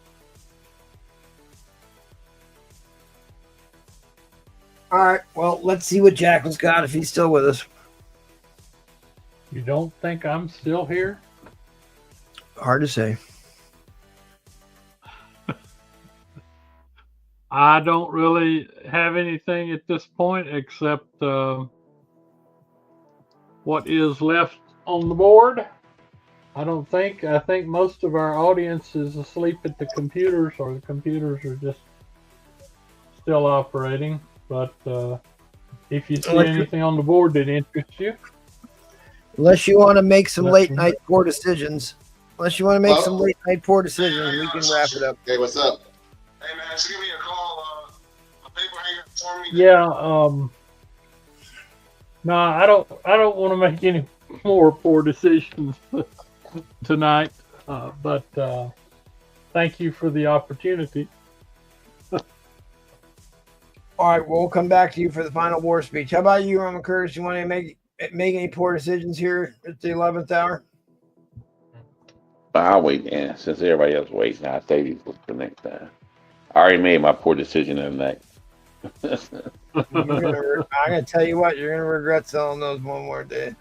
All right. Well, let's see what Jackal's got if he's still with us. You don't think I'm still here? Hard to say. I don't really have anything at this point except what is left on the board. I don't think. I think most of our audience is asleep at the computers, or the computers are just still operating. But if you see anything on the board that interests you, unless you want to make some Let late me night poor decisions, we can wrap it up. Hey, what's up? Hey man, just give me a call. A paper hanger for me. yeah. No, I don't want to make any more poor decisions tonight. But thank you for the opportunity. All right, we'll come back to you for the final war speech. How about you, Roman Curtis? You want to make any poor decisions here at the 11th hour? I'll wait, man. Since everybody else waiting, I'll save you for the next time. I already made my poor decision of the night. I'm gonna tell you what, you're gonna regret selling those one more day.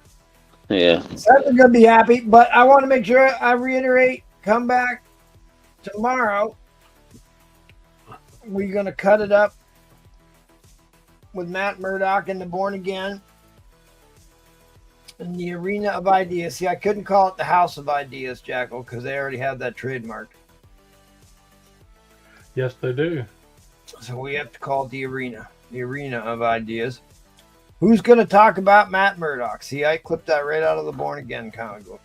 Yeah. Seth is gonna be happy, but I want to make sure I reiterate. Come back tomorrow. We're gonna cut it up with Matt Murdock and the Born Again in the Arena of Ideas. See, I couldn't call it the House of Ideas, Jackal, because they already have that trademark. Yes, they do. So we have to call it the Arena of Ideas. Who's going to talk about Matt Murdock? See, I clipped that right out of the Born Again comic book.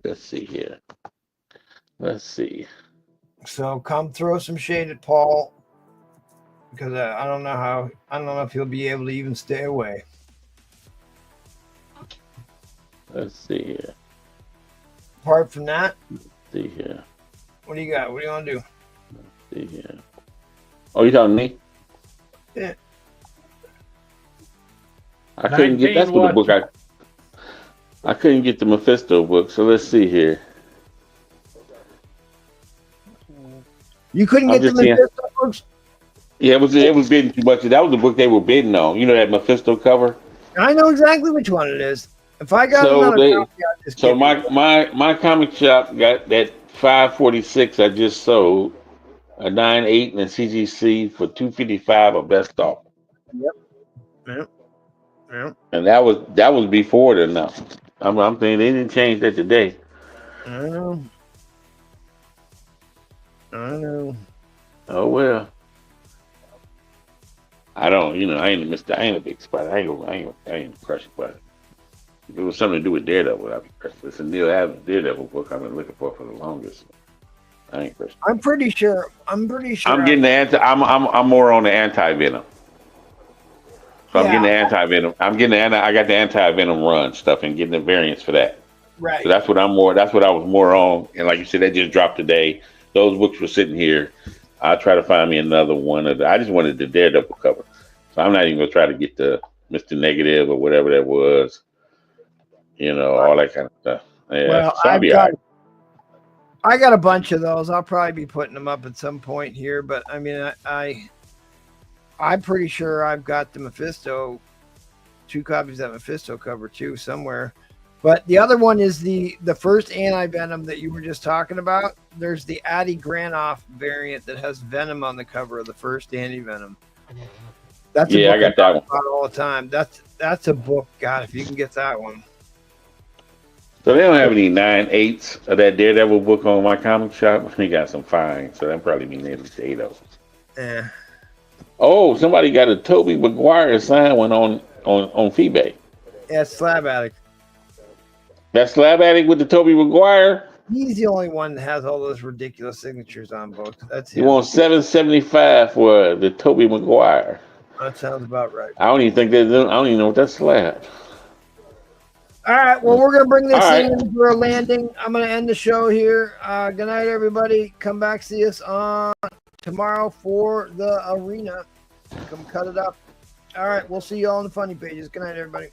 Let's see here. Let's see. So come throw some shade at Paul, because I don't know if he'll be able to even stay away. Let's see here. Apart from that, Let's see here. what do you got? What do you want to do? Let's see here. Oh, you talking to me? Yeah. I couldn't get that's what the book I couldn't get the Mephisto book, so let's see here. You couldn't get the Mephisto books? Yeah, it was bidding too much. That was the book they were bidding on. You know that Mephisto cover? I know exactly which one it is. If I got another copy, I'd just so my comic shop got that 546 I just sold, a 9.8 and a CGC for $255 a best offer. Yep. And that was before the now. I'm thinking they didn't change that today. I know. Oh well. I don't. I ain't a big spot. I ain't crushed by it. If it was something to do with Daredevil, I'd be crushed. It's a Neil Adams Daredevil book I've been looking for the longest. I ain't crushed. I'm pretty sure. I'm getting I'm more on the anti-venom. So I'm getting the anti-venom. I got the anti-venom run stuff and getting the variants for that. Right. So that's what I was more on. And like you said, that just dropped today. Those books were sitting here. I'll try to find me another one I just wanted the Daredevil cover. So I'm not even gonna try to get the Mr. Negative or whatever that was. All that kind of stuff. Yeah. Well, so I got a bunch of those. I'll probably be putting them up at some point here, but I mean I'm pretty sure I've got the Mephisto, 2 copies of that Mephisto cover too somewhere. But the other one is the first anti-venom that you were just talking about. There's the Adi Granoff variant that has Venom on the cover of the first anti-venom. That's a book I got that one all the time. That's a book. God, if you can get that one. So they don't have any 9.8s of that Daredevil book on my comic shop. They got some fine, so that probably means at least 8 of them. Yeah. Oh, somebody got a Tobey Maguire signed one on eBay. Yeah, Slab Addict. That Slab Addict with the Tobey Maguire. He's the only one that has all those ridiculous signatures on books. That's him. You want $7.75 for the Tobey Maguire? That sounds about right. I don't even know what that's slab. All right, well, we're going to bring this in for a landing. I'm going to end the show here. Good night, everybody. Come back, see us on tomorrow for the Arena. Come cut it up. All right, we'll see you all on the funny pages. Good night, everybody.